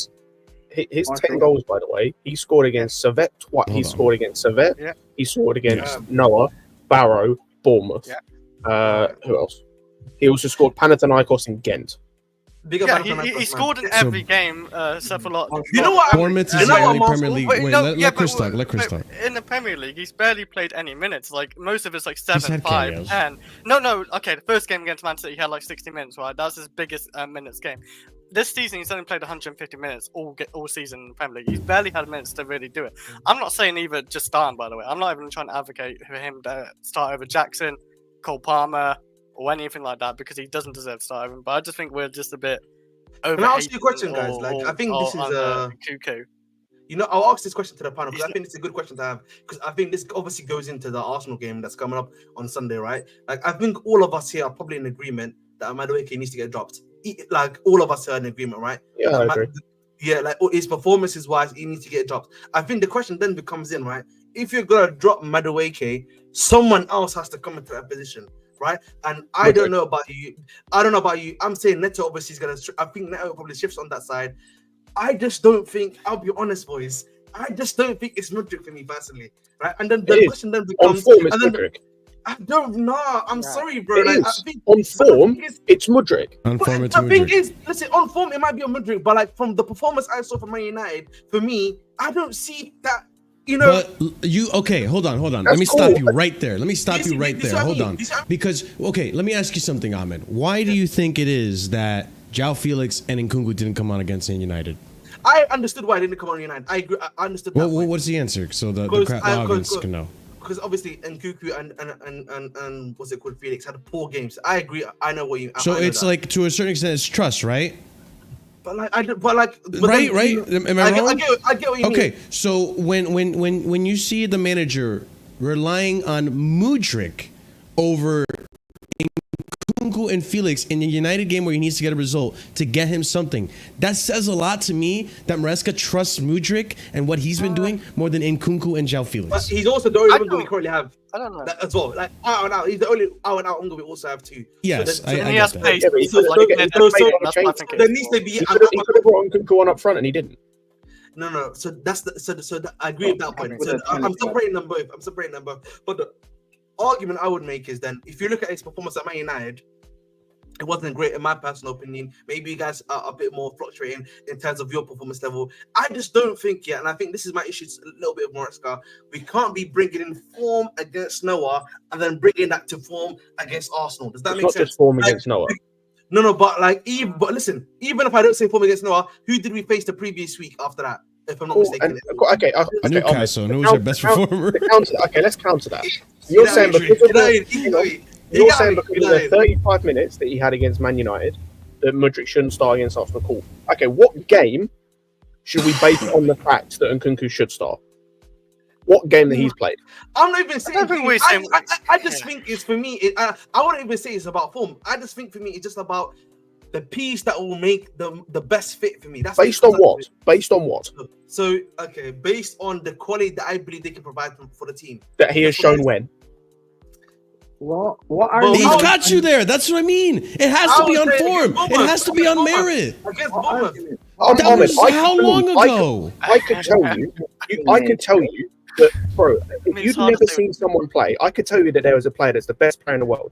His 10 goals, by the way, he scored against Servette twice. He scored against Servette. Yeah. He scored against Noah, Barrow, Bournemouth. Yeah. Who else? He also scored Panathinaikos and Ghent. He scored in every game, except for a lot. You know what? Bournemouth is the only Premier League. Let Chris talk. In the Premier League, he's barely played any minutes. Like most of it's like 7, 5, 10. No. Okay, the first game against Man City, he had like 60 minutes. Right, that's his biggest minutes game. This season, he's only played 150 minutes all season in the Premier League. He's barely had minutes to really do it. I'm not saying either just start him, by the way. I'm not even trying to advocate for him to start over Jackson, Cole Palmer, or anything like that, because he doesn't deserve to start over him. But I just think we're just a bit over. Can I ask you a question, guys? I think this is cuckoo. I'll ask this question to the panel because I think it's a good question to have, because I think this obviously goes into the Arsenal game that's coming up on Sunday, right? Like, I think all of us here are probably in agreement that Madueke needs to get dropped. Like, all of us are in agreement, right? Yeah, I agree. Yeah, like his performances wise, he needs to get dropped. I think the question then becomes right? If you're gonna drop Madueke, someone else has to come into that position, right? And I don't know about you. I'm saying Neto obviously is gonna. I think Neto probably shifts on that side. I just don't think. I'll be honest, boys. I just don't think it's Mudryk for me personally, right? And then the question then becomes. I don't know. I'm sorry, bro. It Like, is. On form, it's Mudryk. On form, it's the thing Mudryk. is, listen, on form, it might be a Mudryk, but like from the performance I saw from Man United, for me, I don't see that. You know, but okay, hold on. That's Let me cool. stop you right there. Let me stop you right there. Hold on. You see what I mean? Because, okay, let me ask you something, Ahmed. Why do you think it is that João Felix and Nkunku didn't come on against Man United? I understood why I didn't come on United. I agree. I understood that. What's the answer? So the audience can know. Because obviously Nkunku and what's it called, Felix had poor games. I agree. I know what you. So I know it's that. like, to a certain extent, it's trust, right? But right. Am I wrong? I get what you mean. Okay, so when you see the manager relying on Mudryk over Nkunku and Felix in a United game where he needs to get a result to get him something, that says a lot to me that Maresca trusts Mudryk and what he's been doing more than Nkunku and João Felix. But he's also the only one we currently have. I don't know. As well, like out and out, he's the only out and out we also have two. Yes, so I And he get has that. pace. Yeah, but he So, could like, have that's my thinking. there needs to be. He could have brought Nkunku on up front, and he didn't. No. So that's I agree with that point. So I'm separating them both. But the argument I would make is then, if you look at his performance at Man United, it wasn't great in my personal opinion. Maybe you guys are a bit more fluctuating in terms of your performance level. I just don't think yet, and I think this is my issue a little bit of Maresca. We can't be bringing in form against Noah and then bringing that to form against Arsenal. Does that make Not sense? just form against Noah. No, but listen, even if I don't say form against Noah, who did we face the previous week after that? If I'm not mistaken. Okay, Newcastle, who was their best performer? Okay, let's counter that. You're saying because of the 35 minutes that he had against Man United, that Mudryk shouldn't start against Arsenal. Cool. Okay, what game should we base on the fact that Nkunku should start? What game that he's played? I'm not even saying. I just think it's for me. I wouldn't even say it's about form. I just think for me it's just about the piece that will make the best fit for me. That's based on what? Based on what? So okay, based on the quality that I believe they can provide for the team. That he has shown when. What are He's got you there. That's what I mean. It has to be on form. It has to be on merit. Against Bournemouth. That was how long ago? I could tell you. I could tell you that, bro. If you've never seen someone play, I could tell you that there was a player that's the best player in the world,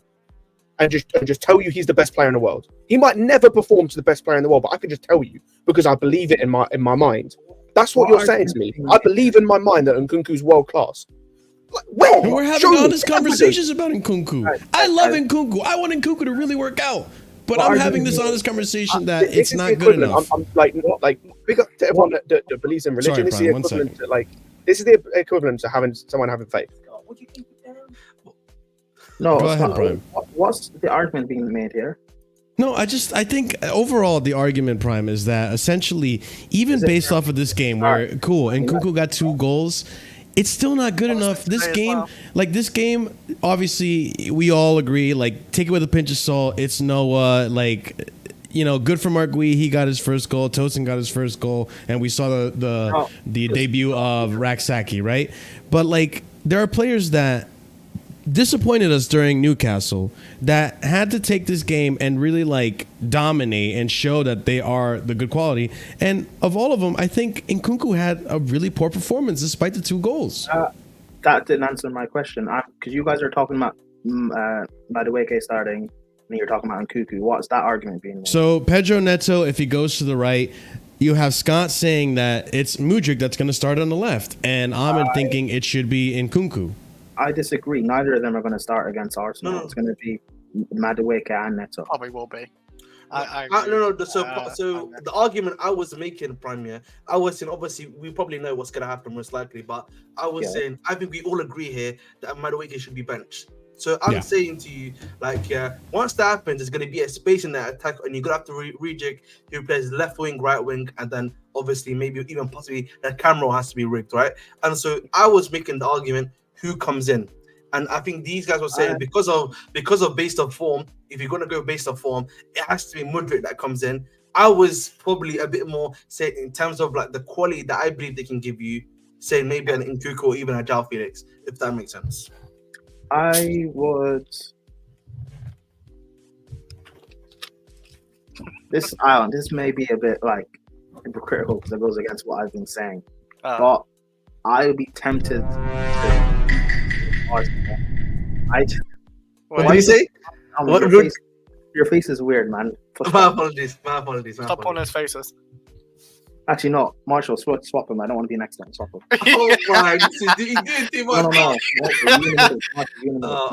and just tell you he's the best player in the world. He might never perform to the best player in the world, but I could just tell you because I believe it in my mind. That's what you're saying to me. I believe in my mind that Nkunku's world class. Like, and we're having honest conversations about Nkunku. I love Nkunku. I want Nkunku to really work out. But I'm having this honest conversation that it's not good enough. I'm not big up to everyone that believes in religion. This is the equivalent to this is the equivalent to having someone having faith. No, go ahead, Prime. What's the argument being made here? No, I think overall the argument, Prime, is that essentially, even based off of this game where Nkunku got 2 goals, it's still not good enough. This game, obviously we all agree, take it with a pinch of salt. It's Noah, good for Mark Gui. He got his first goal. Tosin got his first goal, and we saw the debut of Raksaki, right? But there are players that disappointed us during Newcastle that had to take this game and really dominate and show that they are the good quality. And of all of them, I think Nkunku had a really poor performance despite the 2 goals. That didn't answer my question because you guys are talking about Madueke starting and you're talking about Nkunku. What's that argument being made? So Pedro Neto, if he goes to the right, you have Scott saying that it's Mudryk that's going to start on the left, and Ahmed thinking it should be Nkunku. I disagree. Neither of them are going to start against Arsenal. No. It's going to be Madueke and Neto. Probably will be. So the argument I was making, Premier, I was saying obviously we probably know what's going to happen most likely, but I was saying I think we all agree here that Madueke should be benched. So I'm saying to you, once that happens, there's going to be a space in that attack, and you're going to have to rejig who plays left wing, right wing, and then obviously maybe even possibly the camera has to be rigged, right? And so I was making the argument. Who comes in? And I think these guys were saying because of based on form, if you're gonna go based on form, it has to be Mudryk that comes in. I was probably a bit more say in terms of the quality that I believe they can give you, say maybe an Nkunku or even a João Felix, if that makes sense. I would. This may be a bit hypocritical because it goes against what I've been saying, but I would be tempted to Arsenal What do you say? Your face is weird, man. My apologies. Stop on his faces. Actually, no. Marshall, swap him. I don't want to be next time. Swap him. Oh my! You doing too much.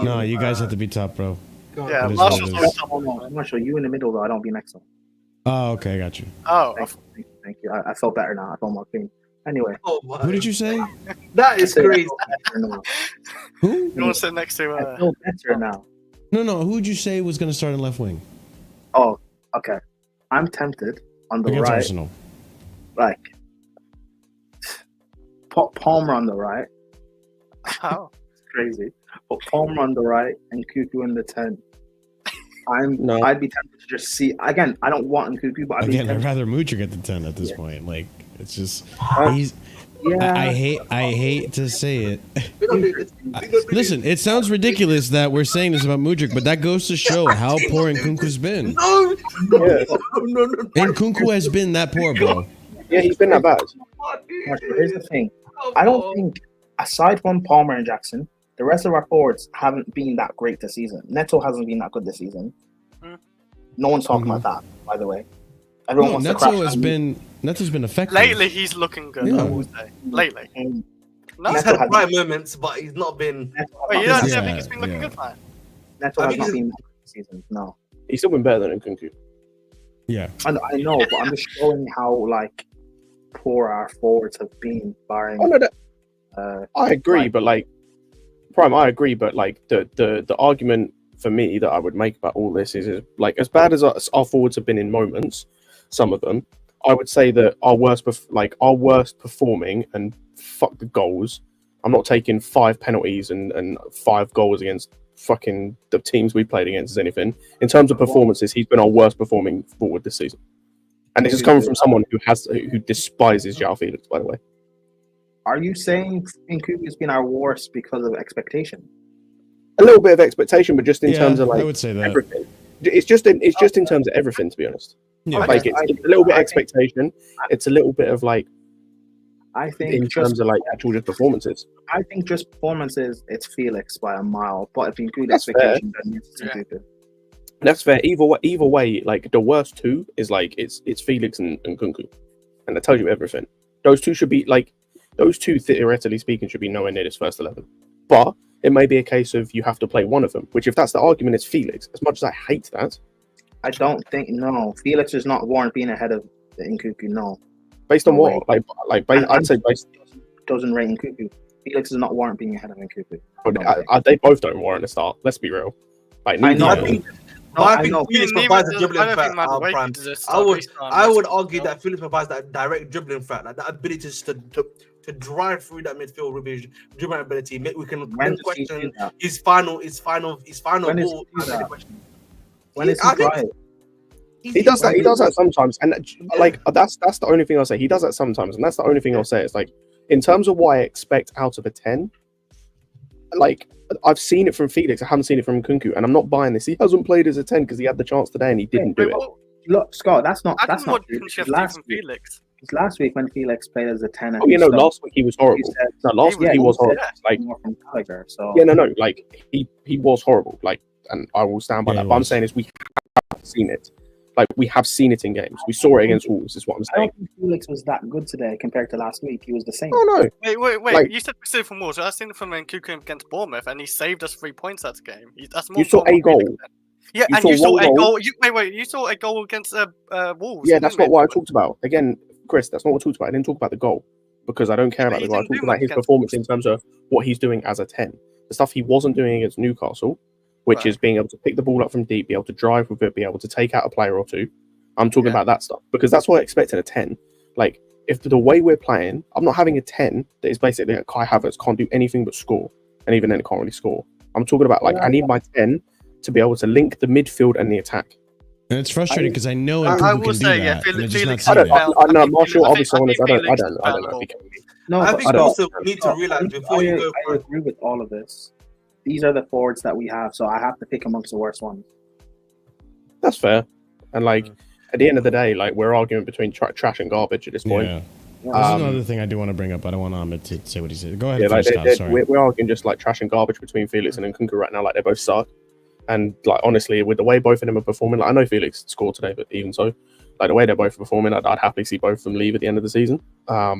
No, you guys have to be top, bro. Yeah, Marshall, you in the middle though. I don't be next time. Oh, okay, I got you. Oh, thank you. I felt better now. I felt more clean. Anyway, who did you say? That is crazy. Who? You want to sit next to? I feel better now. No. Who would you say was going to start in left wing? Oh, okay. I'm tempted on the Against right. Arsenal. Like Palmer on the right. Oh, It's crazy. But Palmer on the right and Nkunku in the 10. I'd be tempted to just see again. I don't want Nkunku, but I'd rather Mudryk at the 10 at this point. Like it's just he's. Yeah. I hate to say it. Listen, it sounds ridiculous that we're saying this about Mudryk, but that goes to show how poor Nkunku's been. No. Nkunku has been that poor, bro. Yeah, he's been that bad. Here's the thing. I don't think, aside from Palmer and Jackson, the rest of our forwards haven't been that great this season. Neto hasn't been that good this season. No one's talking about that, by the way. Everyone wants to crash. Neto's been effective. lately he's looking good. Yeah. I would say. Lately, no, He's had bright moments, but he's not been. Wait, you don't think he's been looking good, man? Neto has not been this season. No. He's still been better than Nkunku. Yeah. I know, but I'm just showing how poor our forwards have been, barring. Oh no, I agree, but Prime, I agree, but the argument for me that I would make about all this is as bad as our forwards have been in moments, some of them, I would say that our worst performing and fuck the goals. I'm not taking 5 penalties and 5 goals against fucking the teams we played against as anything. In terms of performances, he's been our worst performing forward this season. And this is coming from someone who despises João Felix, by the way. Are you saying Nkunku has been our worst because of expectation? A little bit of expectation, but just in terms of I would say that. everything. It's just in terms of everything, to be honest. Yeah. It's a little bit of expectation. It's a little bit of I think in terms of actual just performances. I think just performances, it's Felix by a mile. But if you include That's expectation, then it's Nkunku. That's fair. Either way, the worst two is it's Felix and Nkunku, and that tells you everything. Those two should be those two, theoretically speaking, should be nowhere near this first 11. But it may be a case of you have to play one of them. Which, if that's the argument, it's Felix. As much as I hate that, I don't think Felix is not warrant being ahead of Nkunku. No. Based on what? I'd say based. Doesn't rate Nkunku. Felix is not warrant being ahead of Nkunku. But they both don't warrant a start. Let's be real. I think Felix provides a dribbling threat. I would argue that Felix provides that direct dribbling threat, that ability to drive through that midfield with his dribbling ability. We can question his final ball. When is he right? He does that. He does that sometimes, and that's the only thing I'll say. He does that sometimes, and that's the only thing I'll say. It's in terms of what I expect out of a 10. I've seen it from Felix. I haven't seen it from Nkunku, and I'm not buying this. He hasn't played as a 10 because he had the chance today and he didn't do it. Look, Scott, that's not true. Felix. Last week when Felix played as a 10. Last week he was horrible. Last week he was horrible. He was horrible. And I will stand by that. But I'm saying is we have seen it. We have seen it in games. We saw it against Wolves, is what I'm saying. I don't think Felix was that good today compared to last week. He was the same. Oh, no. Wait. You said we saw it from Wolves. I've seen it from Nkunku against Bournemouth, and he saved us 3 points that game. That's more. You saw a goal. Yeah, and you saw a goal. You saw a goal against Wolves. Yeah, that's not what I talked about. Again, Chris, that's not what I talked about. I didn't talk about the goal because I don't care about the goal. I talked about his performance in terms of what he's doing as a 10. The stuff he wasn't doing against Newcastle, which is being able to pick the ball up from deep, be able to drive with it, be able to take out a player or two. I'm talking about that stuff because that's what I expected a 10. If the way we're playing, I'm not having a 10 that is basically Kai Havertz can't do anything but score, and even then it can't really score. I'm talking about I need my 10 to be able to link the midfield and the attack. And it's frustrating because I know Nkunku I will can say, do yeah, that. Felix. I know, Marshall. I'll be so honest. I don't know. No, I think also we need to realize before you go. I agree with all of this. These are the forwards that we have, so I have to pick amongst the worst ones. That's fair. And at the end of the day, we're arguing between trash and garbage at this point. There's another thing I do want to bring up. I don't want Ahmed to say what he said. Go ahead. Yeah, Like we're arguing just like trash and garbage between Felix and Nkunku right now. Like they both suck. And like honestly, with the way both of them are performing, like I know Felix scored today, but even so, like the way they're both performing, I'd happily see both of them leave at the end of the season. But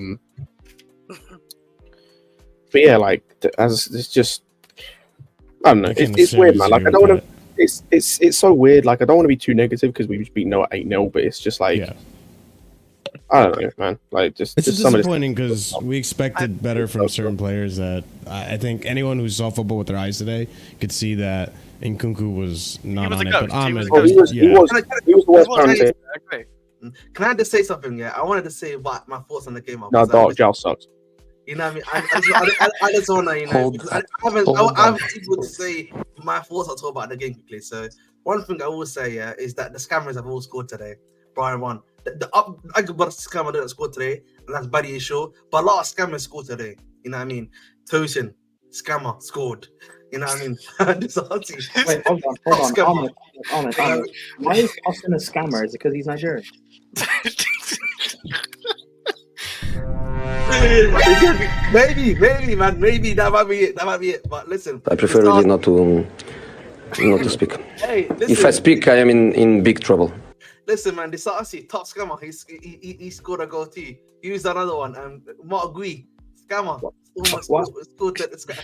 yeah, like as it's just, I don't know. It's weird, man. Like I don't want to. It's so weird. Like I don't want to be too negative because we just beat Noah 8-0, but it's just like. Yeah. I don't know, man. Like, it's just disappointing because we expected better from certain players. That I think anyone who saw football with their eyes today could see that Nkunku was not on it. But Ahmed, he was the worst player. Can I just say something? Yeah, I wanted to say what my thoughts on the game. No, Dark Jowl sucks. You know what I mean? I just want to, you know, because I haven't able to say my thoughts at all about the game quickly. So one thing I will say, yeah, is that the scammers have all scored today. Brian won. I could but scammer didn't score today, and that's Buddy Show. But a lot of scammers scored today. You know what I mean? Tosin, scammer, scored. You know what I mean? Wait, hold on. Ahmed. Why is Austin a scammer? Is it because he's Nigerian? Maybe, man. Maybe that might be it. But listen, I prefer really not to speak. Hey, listen. If I speak, I am in big trouble. Listen, man, the Sarcasm top scammer. He scored a goal too. He used another one. Mark Gui, scammer. Scored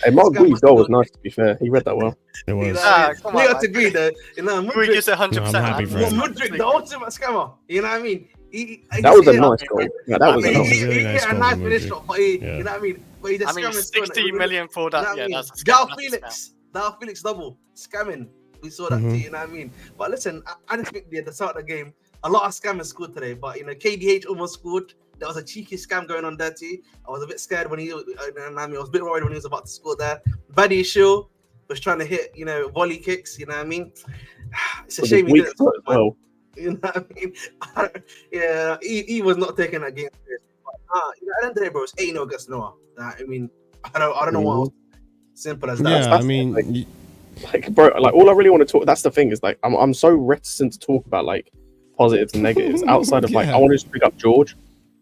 hey, Mark Gui's goal was nice. To be fair, he read that well. It was. Come on, to agree though. You know, Gui gives it 100%. Mudryk, the ultimate scammer. You know what I mean? That was a nice goal. Yeah, that was a nice goal. A nice finish shot, but you know what I mean? But he just 60 million for that. Yeah, that's a scam. Gal Felix double scamming. We saw that too, you know what I mean? But listen, I just think at the start of the game, a lot of scammers scored today. But you know, KDH almost scored. There was a cheeky scam going on there too. I was a bit scared when I was a bit worried when he was about to score there. Buddy Show was trying to hit, you know, volley kicks. You know what I mean? It's a shame he didn't score. Well. You know what I mean? Yeah, he was not taking that game seriously. But, you know, at the end of the day, bro, it's 8-0 against Noah. I mean, I don't know what else. Simple as that. Yeah, I mean, like, bro, like all I really want to talk. That's the thing is like I'm so reticent to talk about like positives and negatives outside of like I want to just pick up George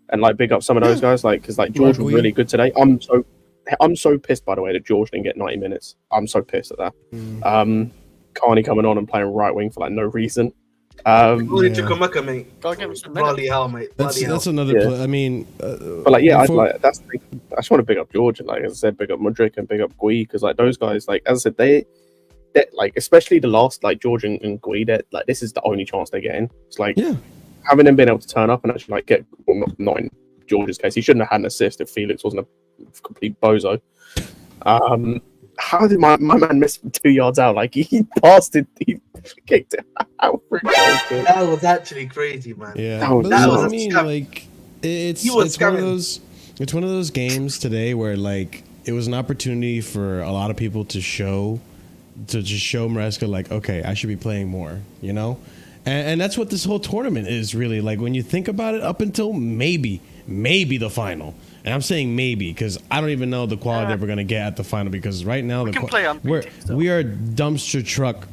and like big up some of those guys like because like George was really good today. I'm so pissed by the way that George didn't get 90 minutes. I'm so pissed at that. Carney coming on and playing right wing for like no reason. Chukwamaka, mate. Bloody hell, mate. That's another. I mean, but like yeah, that's the thing. I just want to big up George and like as I said, big up Mudryk and big up Gui because like those guys, like as I said, they like especially the last like George and Gui, that like this is the only chance they get in. It's like having them been able to turn up and actually like get not in George's case, he shouldn't have had an assist if Felix wasn't a complete bozo. How did my man miss 2 yards out? Like he passed it, he kicked it out. That was actually crazy, man. Yeah, that was I mean, like it's one of those. It's one of those games today where like it was an opportunity for a lot of people to show Maresca like, okay, I should be playing more, you know, and that's what this whole tournament is really like when you think about it. Up until maybe the final. And I'm saying maybe because I don't even know the quality that we're gonna get at the final because right now we are dumpster truck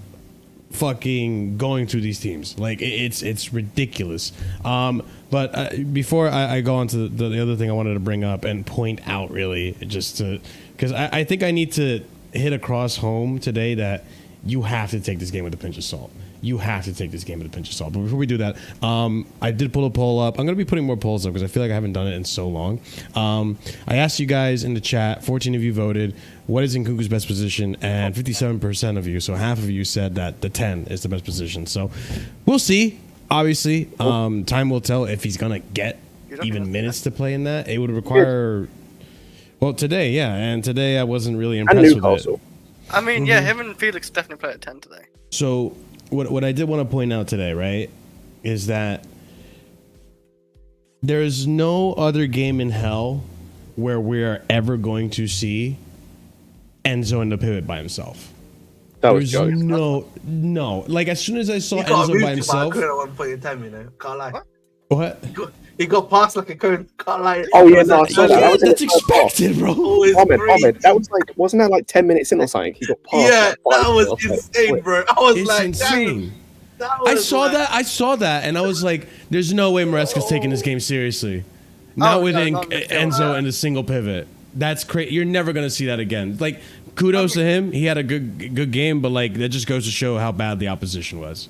fucking going through these teams like it's ridiculous. But before I go on to the other thing I wanted to bring up and point out really just to because I think I need to hit across home today that you have to take this game with a pinch of salt. You have to take this game with a pinch of salt. But before we do that, I did pull a poll up. I'm going to be putting more polls up because I feel like I haven't done it in so long. I asked you guys in the chat, 14 of you voted, what is Nkunku's best position? And 57% of you, so half of you said that the 10 is the best position. So we'll see. Obviously, time will tell if he's going to get even minutes to play in that. It would require... Well, today, yeah. And today I wasn't really impressed with it. I mean, yeah, him and Felix definitely played at 10 today. So... What I did want to point out today, right, is that there is no other game in hell where we are ever going to see Enzo in the pivot by himself. There's no. Like as soon as I saw Enzo by himself, at one point in time, you know, can't lie. What? He got passed like a cone. Can't lie. Oh yeah, no, I saw that. That's expected, bro. Ahmed, that was like, wasn't that like 10 minutes in or something? He got passed. Yeah, that was insane, bro. I was it's like, insane. I saw that, and I was like, "There's no way Maresca's taking this game seriously." not with Enzo and a single pivot. That's crazy. You're never gonna see that again. Like, kudos to him. He had a good game, but like that just goes to show how bad the opposition was.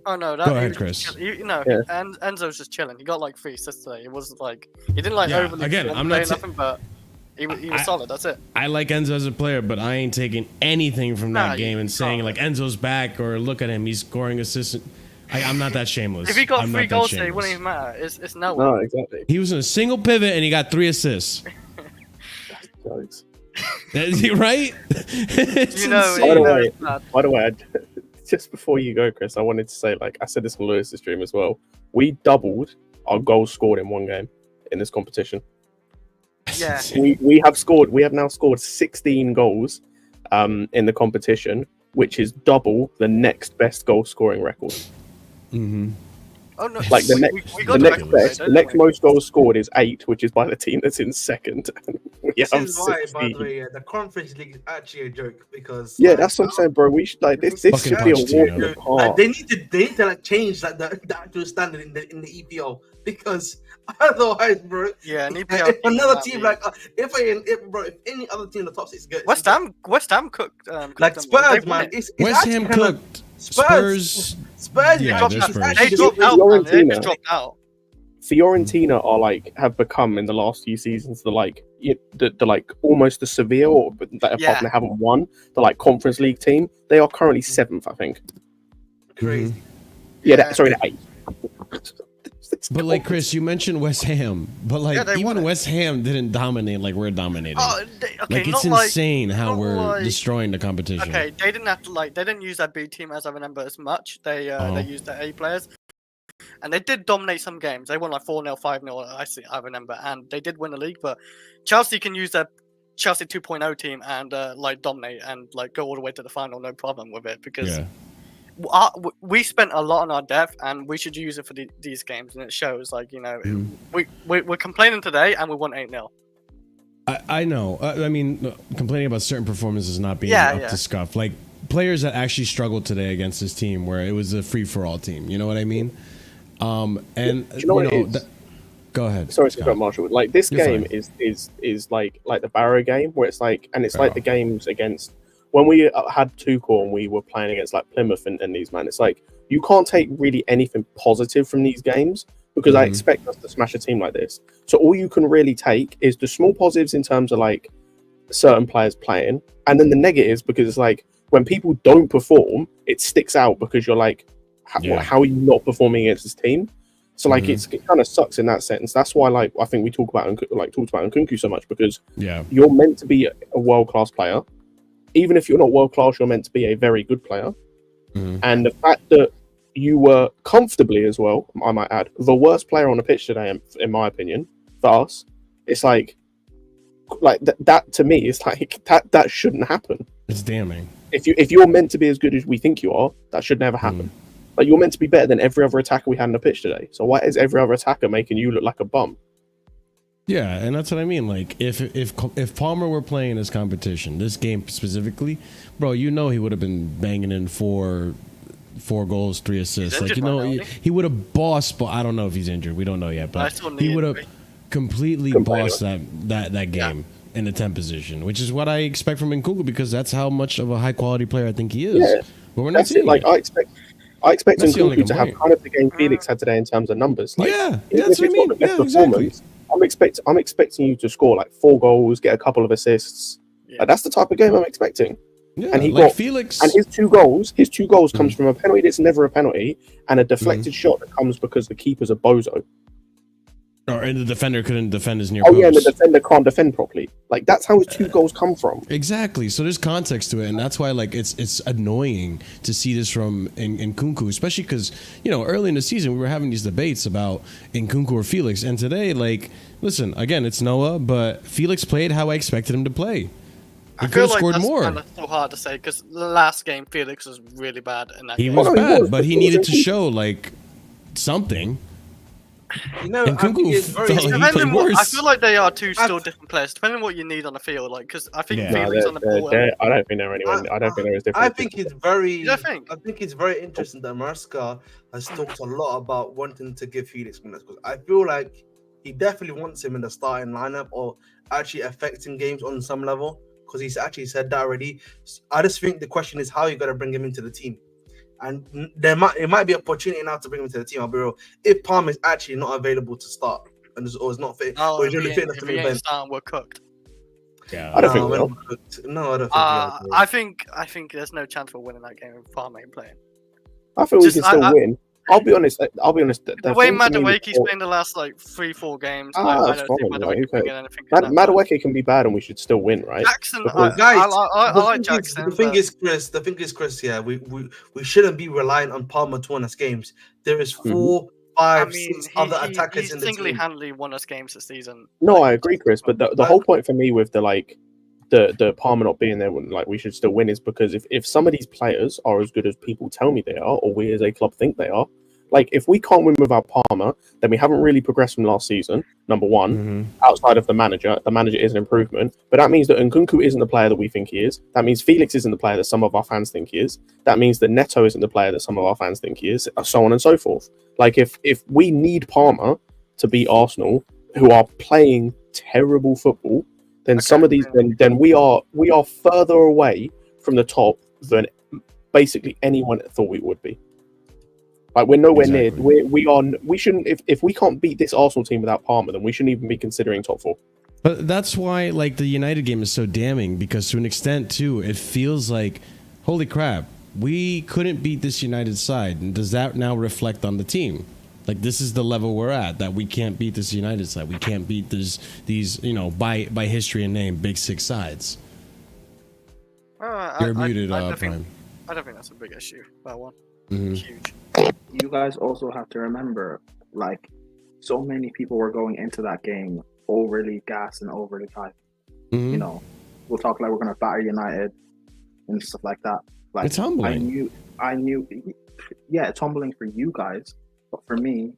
Oh no! Go ahead, Chris. And Enzo's just chilling. He got like 3 assists today. It was like he didn't like overly. Again, I'm not nothing, but he was solid. That's it. I like Enzo as a player, but I ain't taking anything from that game and saying like Enzo's back or look at him, he's scoring assists. I'm not that shameless. If he got 3 goals today, it wouldn't even matter. It's no. No, exactly. He was in a single pivot and he got 3 assists. Is he right? By the way, just before you go, Chris, I wanted to say, like I said this on Lewis's stream as well. We doubled our goals scored in one game in this competition. Yeah, we have now scored 16 goals in the competition, which is double the next best goal scoring record. Mm-hmm. Oh no! Like the next most goals scored is 8, which is by the team that's in second. This is why, by the way, the Conference League is actually a joke because that's what I'm saying, bro. We should like this should be a walk. They need to like change like the actual standard in the EPL because otherwise, bro. Yeah, if another team like if any other team in the top 6 gets West Ham cooked like Spurs, man. West Ham cooked. Spurs. Yeah, they dropped out. Fiorentina are like have become in the last few seasons the like almost the Sevilla, but apart from they haven't won the like Conference League team. They are currently 7th, I think. Crazy. Yeah, sorry, 8th. But like Chris, you mentioned West Ham, but like even West Ham didn't dominate like we're dominating. Like it's insane how we're destroying the competition. Okay, they didn't have to they didn't use their B team as I remember as much. They used their A players, and they did dominate some games. They won like 4-0, 5-0. I remember, and they did win the league. But Chelsea can use their Chelsea 2.0 team and like dominate and like go all the way to the final, no problem with it because. We spent a lot on our depth, and we should use it for these games, and it shows. Like we're complaining today, and we won 8-0. I know. I mean, complaining about certain performances not being up to scuff. Like players that actually struggled today against this team, where it was a free for all team. You know what I mean? And go ahead. Sorry to cut Marshall. Like this game is like the Barrow game, where it's like, and it's like the games against. When we had Tuchel and we were playing against like Plymouth and these, man, it's like you can't take really anything positive from these games because I expect us to smash a team like this. So all you can really take is the small positives in terms of like certain players playing, and then the negatives because it's like when people don't perform, it sticks out because you're like, how are you not performing against this team? So like it kind of sucks in that sense. That's why like I think we talked about Nkunku so much because you're meant to be a world-class player. Even if you're not world-class, you're meant to be a very good player. And the fact that you were comfortably as well, I might add, the worst player on the pitch today, in my opinion, for us, it's like that to me, it's like that shouldn't happen. It's damning. If you're meant to be as good as we think you are, that should never happen. Like you're meant to be better than every other attacker we had on the pitch today. So why is every other attacker making you look like a bum? Yeah, and that's what I mean. Like, if Palmer were playing in this competition, this game specifically, bro, you know he would have been banging in four goals, 3 assists. Like, you know, he would have bossed. But I don't know if he's injured. We don't know yet. But he would have completely bossed that game in the 10 position, which is what I expect from Nkunku because that's how much of a high quality player I think he is. Yeah, but we're not seeing it. Like I expect Nkunku to have kind of the game Felix had today in terms of numbers. Like, that's what I mean. Yeah, exactly. I'm expecting you to score like 4 goals, get a couple of assists. Like, that's the type of game I'm expecting. Yeah, and he like got Felix, and his two goals comes from a penalty that's never a penalty and a deflected shot that comes because the keeper's a bozo. And the defender couldn't defend his near post. Oh yeah, and the defender can't defend properly. Like that's how his 2 goals come from. Exactly. So there's context to it, and that's why like it's annoying to see this from Nkunku, especially because early in the season we were having these debates about Nkunku or Felix, and today listen again, it's Noah, but Felix played how I expected him to play. I feel like that's kind of so hard to say because the last game Felix was really bad in that game. He was bad, but he needed to show like something. Nkunku I feel like they are still different players, depending on what you need on the field. Like, because I think Felix on the ball. I don't think they're anyone. I don't think there is different. I think it's very. I think it's very interesting that Maresca has talked a lot about wanting to give Felix minutes because I feel like he definitely wants him in the starting lineup or actually affecting games on some level, because he's actually said that already. I just think the question is how you got to bring him into the team. And it might be an opportunity now to bring him to the team. I'll be real. If Palmer is actually not available to start or is not fit, or is really fit enough to be bench, we're cooked. Yeah, I don't think we are. No, I don't think we are. I think there's no chance for winning that game if Palmer ain't playing. I think we can still win. I'll be honest. The way Madueke's playing the last like 3-4 games, I don't think Madueke can get anything. Madueke can be bad and we should still win, right? Jackson, I like Jackson. The thing is, Chris. Yeah, we shouldn't be relying on Palmer to win us games. There is 4, 5, 6 other attackers in the team. Single-handedly won us games this season. No, I agree, Chris. But the whole point for me with the Palmer not being there when we should still win is because if some of these players are as good as people tell me they are, or we as a club think they are, like if we can't win without Palmer, then we haven't really progressed from last season. Number one, outside of the manager is an improvement, but that means that Nkunku isn't the player that we think he is. That means Felix isn't the player that some of our fans think he is. That means that Neto isn't the player that some of our fans think he is, so on and so forth. Like if we need Palmer to beat Arsenal, who are playing terrible football, then some of these, then we are further away from the top than basically anyone thought we would be. Like we're nowhere near. We shouldn't. If we can't beat this Arsenal team without Palmer, then we shouldn't even be considering top 4. But that's why, like, the United game is so damning, because to an extent too, it feels like, holy crap, we couldn't beat this United side, and does that now reflect on the team? Like, this is the level we're at, that we can't beat this United side. We can't beat these by history and name, big 6 sides. You're muted, Prime. I don't think that's a big issue, that one. Huge. You guys also have to remember, like, so many people were going into that game overly gassed and overly hyped. You know, we'll talk like we're going to batter United and stuff like that. Like, it's humbling. I knew, yeah, it's humbling for you guys. But for me,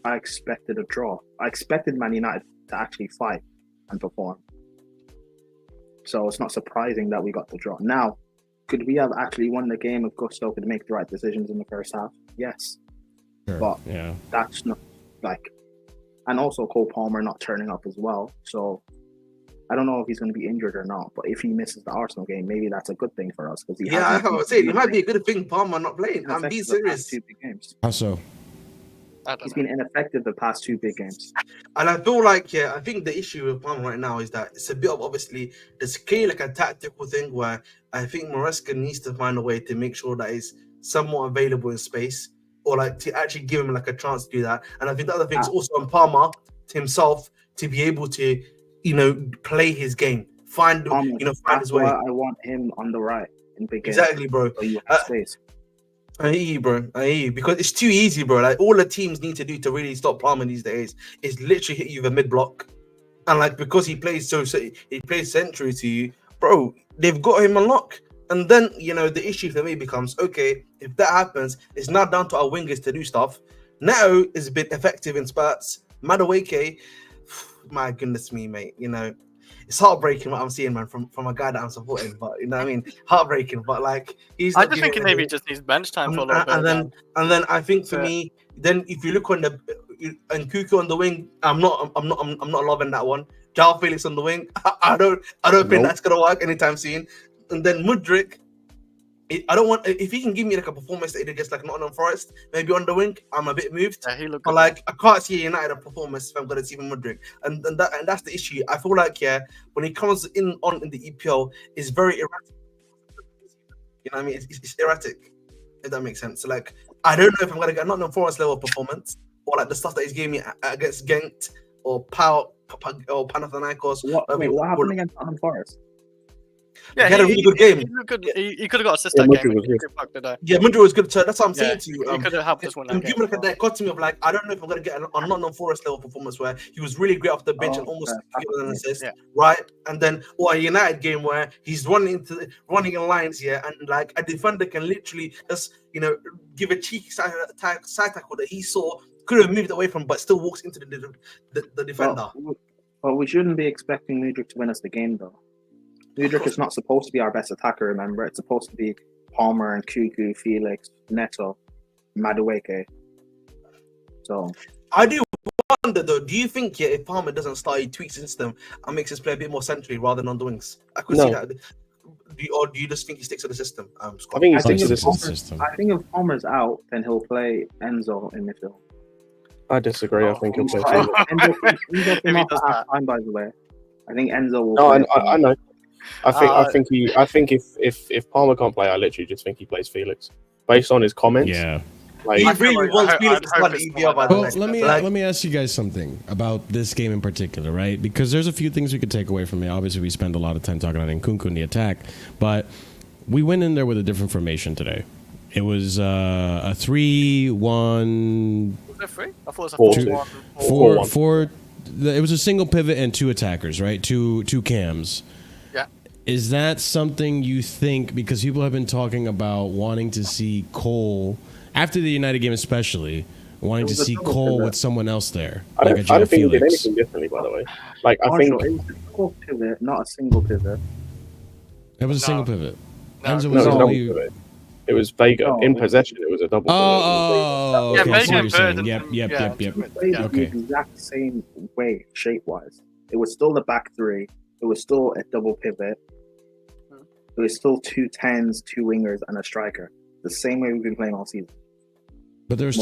I expected a draw. I expected Man United to actually fight and perform. So it's not surprising that we got the draw. Now, could we have actually won the game if Gusto could make the right decisions in the first half? Yes. Sure. But yeah, that's not like... And also Cole Palmer not turning up as well. So I don't know if he's going to be injured or not. But if he misses the Arsenal game, maybe that's a good thing for us. I would say it might be a good thing Palmer not playing. I'm being serious. 2 big games. How so? He's been ineffective the past 2 big games. And I feel like, I think the issue with Palmer right now is that it's a bit of, obviously, there's clearly like a tactical thing where I think Maresca needs to find a way to make sure that he's somewhat available in space, or like to actually give him like a chance to do that. And I think the other thing is also on Palmer himself to be able to, play his game, find his way. I want him on the right in big games. Exactly, bro. So you have space. I hear you, bro. I hear you, because it's too easy, bro. Like all the teams need to do to really stop Palmer these days is literally hit you with a mid block, and like because he plays centrally to you, bro. They've got him on lock, and then the issue for me becomes, okay, if that happens, it's now down to our wingers to do stuff. Neto is a bit effective in spurts. Madueke, my goodness me, mate. It's heartbreaking what I'm seeing, man, from a guy that I'm supporting. But you know what I mean, heartbreaking. But like, I just think maybe he just needs bench time for a little bit. And then I think for me, then if you look on the Nkunku on the wing, I'm not loving that one. João Felix on the wing, I don't think that's gonna work anytime soon. And then Mudryk, I don't want, if he can give me like a performance that he did against like Nottingham Forest, maybe on the wing, I'm a bit moved. Yeah, he looked but like I can't see United a performance if I'm gonna see Mudryk, and that's the issue. I feel like when he comes in the EPL, it's very erratic. You know what I mean? It's erratic. If that makes sense. So like I don't know if I'm gonna get Nottingham Forest level performance or like the stuff that he's giving me against Genk or or Panathinaikos. What happened against Nottingham Forest? Yeah, he had a really good game. He could have got assist that game. Mudryk was good. So that's what I'm saying to you. He could have helped us win that game. Give me like a dichotomy of like, I don't know if I'm going to get a Nottingham Forest level performance where he was really great off the bench and almost given an assist, right? And then or a United game where he's running in lines, and like a defender can literally just give a cheeky side tackle that he saw, could have moved away from, but still walks into the defender. But we shouldn't be expecting Mudryk to win us the game though. Mudryk is not supposed to be our best attacker, remember? It's supposed to be Palmer and Nkunku, Felix, Neto, Madueke. So I do wonder though, do you think if Palmer doesn't start, he tweaks his system and makes his play a bit more centrally rather than on the wings? I could see that. Or do you just think he sticks to the system? Scott? I think he think sticks to the if system. I think if Palmer's out, then he'll play Enzo in midfield. I disagree. I think he'll play. Enzo came off at half time, by the way. I think Enzo will. No, I know. I think if Palmer can't play, I literally just think he plays Felix based on his comments. Yeah. Like, he really wants Felix to run EBR, by the way. Let me ask you guys something about this game in particular, right? Because there's a few things we could take away from it. Obviously, we spend a lot of time talking about Nkunku in the attack, but we went in there with a different formation today. It was a 3-1. Was it 3? I thought it was a 4-1. 4. It was a single pivot and 2 attackers, right? Two cams. Yeah. Is that something you think? Because people have been talking about wanting to see Cole after the United game, especially wanting to see Cole with someone else there. I don't think he did anything differently, by the way. Like I think it was a double pivot, not a single pivot. It was a single pivot. No, it was a double pivot. It was Vega in possession. It was a double pivot. Oh, yeah, okay. Vega and Bird. Yep. It played the exact same way, shape-wise. It was still the back three. It was still a double pivot. It was still 2 10s, 2 wingers, and a striker. The same way we've been playing all season. But there was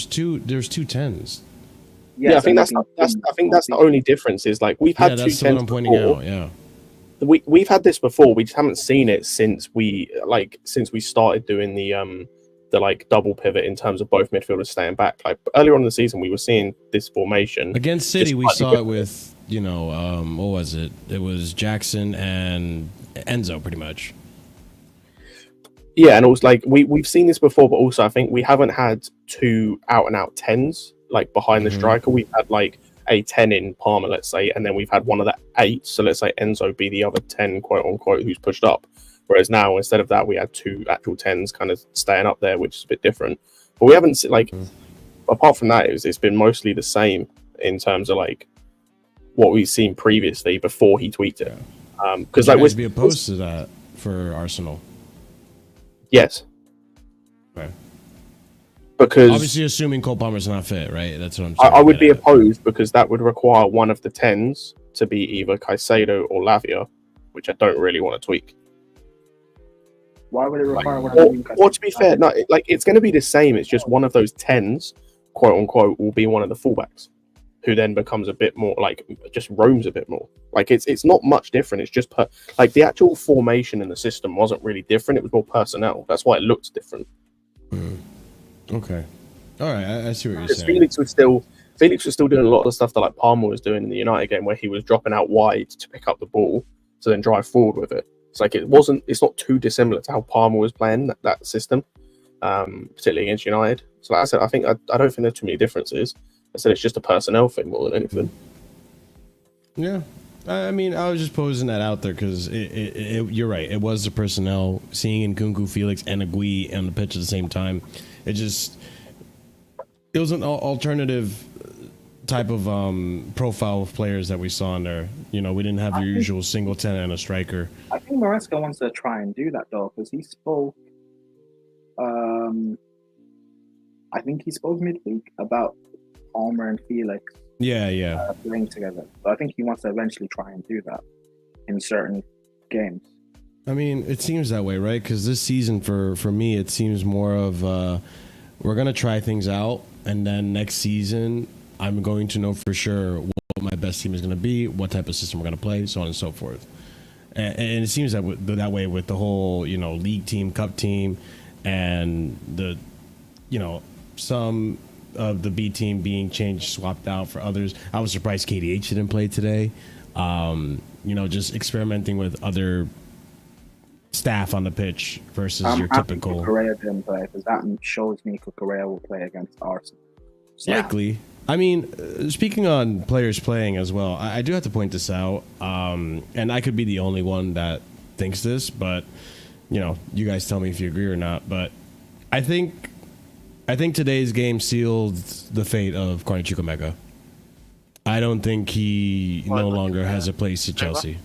two 10s. Yeah, I think that's the only difference. Is like we've had 2 10s. What I'm pointing out. Yeah. We've had this before. We just haven't seen it since we started doing the like double pivot in terms of both midfielders staying back. Like earlier on in the season, we were seeing this formation against City. We saw it with what was it? It was Jackson and Enzo, pretty much. Yeah, and it was like we've seen this before, but also I think we haven't had 2 out and out 10s like behind the striker. We've had like a 10 in Palmer, let's say, and then we've had one of the 8. So let's say Enzo be the other 10, quote unquote, who's pushed up. Whereas now, instead of that, we had 2 actual 10s kind of staying up there, which is a bit different. But we haven't apart from that, it's been mostly the same in terms of like what we've seen previously before he tweaked it. Because like we'd be opposed to that for Arsenal. Yes. Okay. Because obviously, assuming Cole Palmer's not fit, right? That's what I'm saying. I would be opposed because that would require one of the 10s to be either Caicedo or Lavia, which I don't really want to tweak. Why would it require one of them? Or to be fair, no, like it's going to be the same. It's just one of those 10s, quote unquote, will be one of the fullbacks, who then becomes a bit more like just roams a bit more. Like it's not much different. It's just like the actual formation in the system wasn't really different. It was more personnel. That's why it looked different. Okay, all right. I see what you're saying. Felix was still doing a lot of the stuff that like Palmer was doing in the United game, where he was dropping out wide to pick up the ball to then drive forward with it. It's like it's not too dissimilar to how Palmer was playing that system, particularly against United. So like I said, I don't think there's too many differences. I said it's just a personnel thing more than anything. Yeah, I mean, I was just posing that out there because you're right. It was the personnel. Seeing Nkunku, Felix, and Agui on the pitch at the same time, it was an alternative type of profile of players that we saw in there. We didn't have your usual single 10 and a striker. I think Maresca wants to try and do that though, because he spoke. I think he spoke midweek about Palmer and Felix. Playing together. So I think he wants to eventually try and do that in certain games. I mean, it seems that way, right? Because this season, for me, it seems more of we're gonna try things out, and then next season, I'm going to know for sure what my best team is going to be, what type of system we're going to play, so on and so forth. And it seems that way with the whole, league team, cup team, and the, some of the B team being changed, swapped out for others. I was surprised KDH didn't play today. Just experimenting with other staff on the pitch versus your typical. Correa didn't play because that shows me Correa will play against Arsenal. Likely. I mean, speaking on players playing as well, I do have to point this out, and I could be the only one that thinks this, but you guys tell me if you agree or not. But I think today's game sealed the fate of Corey Chukwuemeka. I don't think he no longer has a place at Chelsea.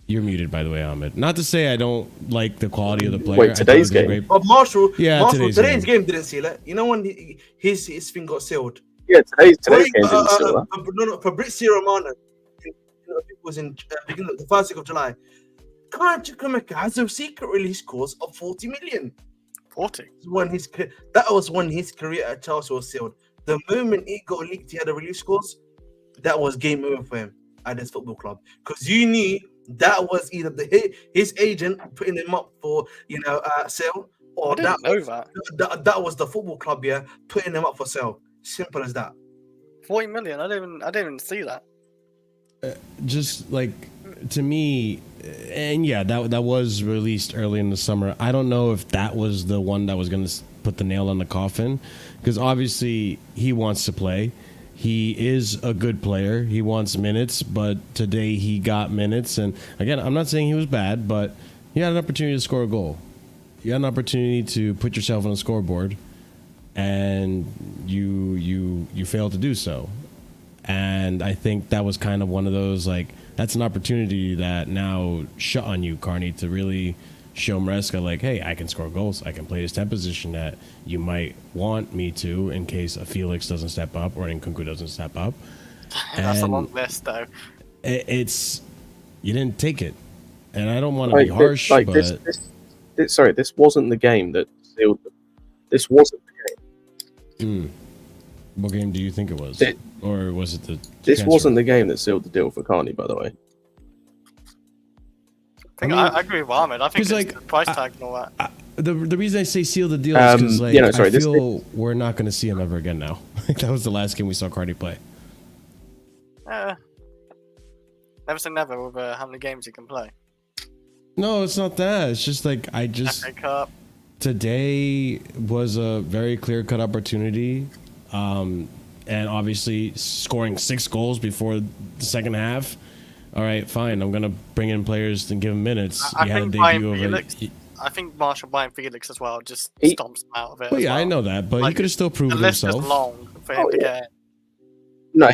You're muted, by the way, Ahmed. Not to say I don't like the quality of the player. Wait, today's game? But Marshall, today's game didn't seal it. You know when his thing got sealed? Yeah, today's game didn't steal that. No, Fabrizio Romano. It was in beginning of the first week of July. Can't you come has a secret release course of 40 million? 40. That was when his career at Chelsea was sealed. The moment he got leaked, he had a release course. That was game over for him at his football club, because you knew that was either his agent putting him up for sale, or that was the football club putting him up for sale. Simple as that. 40 million. I didn't even see that. Just like, to me, and yeah, that was released early in the summer. I don't know if that was the one that was going to put the nail on the coffin, because obviously he wants to play. He is a good player. He wants minutes, but today he got minutes. And again, I'm not saying he was bad, but he had an opportunity to score a goal. You had an opportunity to put yourself on the scoreboard, and you failed to do so. And I think that was kind of one of those, like, that's an opportunity that now shut on you, Carney, to really show Maresca, like, hey, I can score goals. I can play this 10 position that you might want me to in case a Felix doesn't step up or Nkunku doesn't step up. That's a long list, though. It's you didn't take it, and I don't want to be harsh, but this wasn't the game that sealed them. This wasn't the game. What game do you think it was? Or was it the... This wasn't the game that sealed the deal for Carney, by the way. I agree with Ahmed. I think it's like the price tag and all that. The reason I say seal the deal is because I feel we're not going to see him ever again now. That was the last game we saw Carney play. Never say never with how many games he can play. No, it's not that. It's just like FA Cup. Today was a very clear-cut opportunity. And obviously scoring 6 goals before the second half. All right, fine. I'm gonna bring in players and give them minutes. I think Marshall buying Felix as well just stomps him out of it. Well, I know that, but he could have still proved himself. The list is long for him to get. No,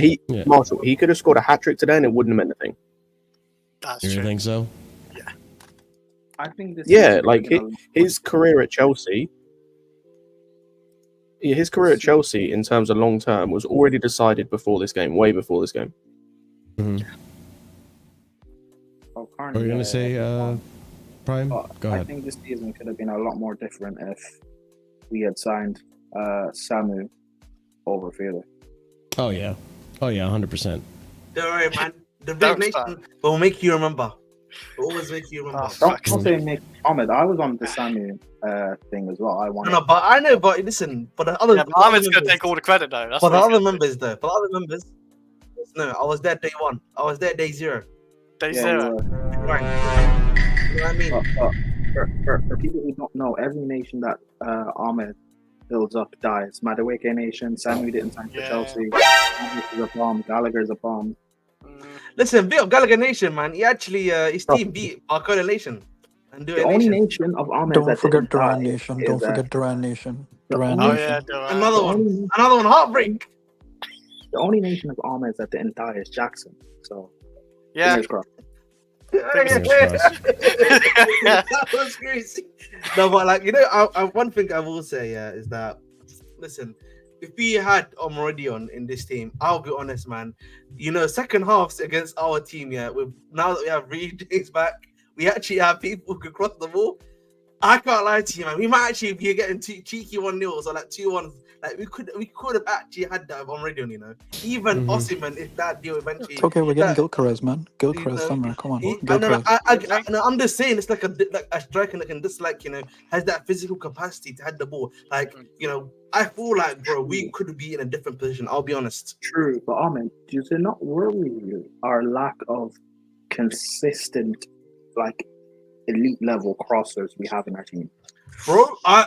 Marshall, he could have scored a hat-trick today and it wouldn't have meant anything. That's true. You think so? Yeah. I think this. Yeah, like his career at Chelsea. His career at Chelsea, in terms of long term, was already decided before this game, way before this game. Mm-hmm. What are you going to say, Prime? Go ahead. I think this season could have been a lot more different if we had signed Samu over Felix. Oh, yeah. 100%. Don't worry, man. The big nation will make you remember. Will always make you remember. Don't say Nick Ahmed. I was on the Samu thing as well. I know, but listen, for the other, Ahmed's gonna take all the credit though. That's for the other members, though. For the other members, no, I was there day 1. I was there day 0. Day 0. Right. You know what I mean? For people who don't know, every nation that Ahmed builds up dies. Madueke Nation, Samu didn't sign for Chelsea. Is a bomb. Gallagher's a bomb. Listen, bit of Gallagher Nation, man. He actually his team beat Barcode Nation. And the only nation of Ahmed. Don't forget Duran Nation. Don't forget Duran Nation. Duran Nation. Another one, heartbreak. The only nation of Ahmed that didn't die is Jackson. So fingers crossed. That was crazy. No, but like one thing I will say is that listen. If we had Omrodion in this team, I'll be honest, man. Second halves against our team, with now that we have Reed James back, we actually have people who can cross the ball. I can't lie to you, man. We might actually be getting cheeky 1-0s or like 2-1s. Like we could have actually had that on radio, Even Osimhen, if that deal eventually. It's okay, we're getting Gilchrist, man. Gilchrist somewhere. Come on. I'm just saying, it's like a striker that can just has that physical capacity to head the ball. Like I feel like, bro, we could be in a different position. I'll be honest. True, but Ahmed, does it not worry you our lack of consistent, like elite level crossers we have in our team? Bro, I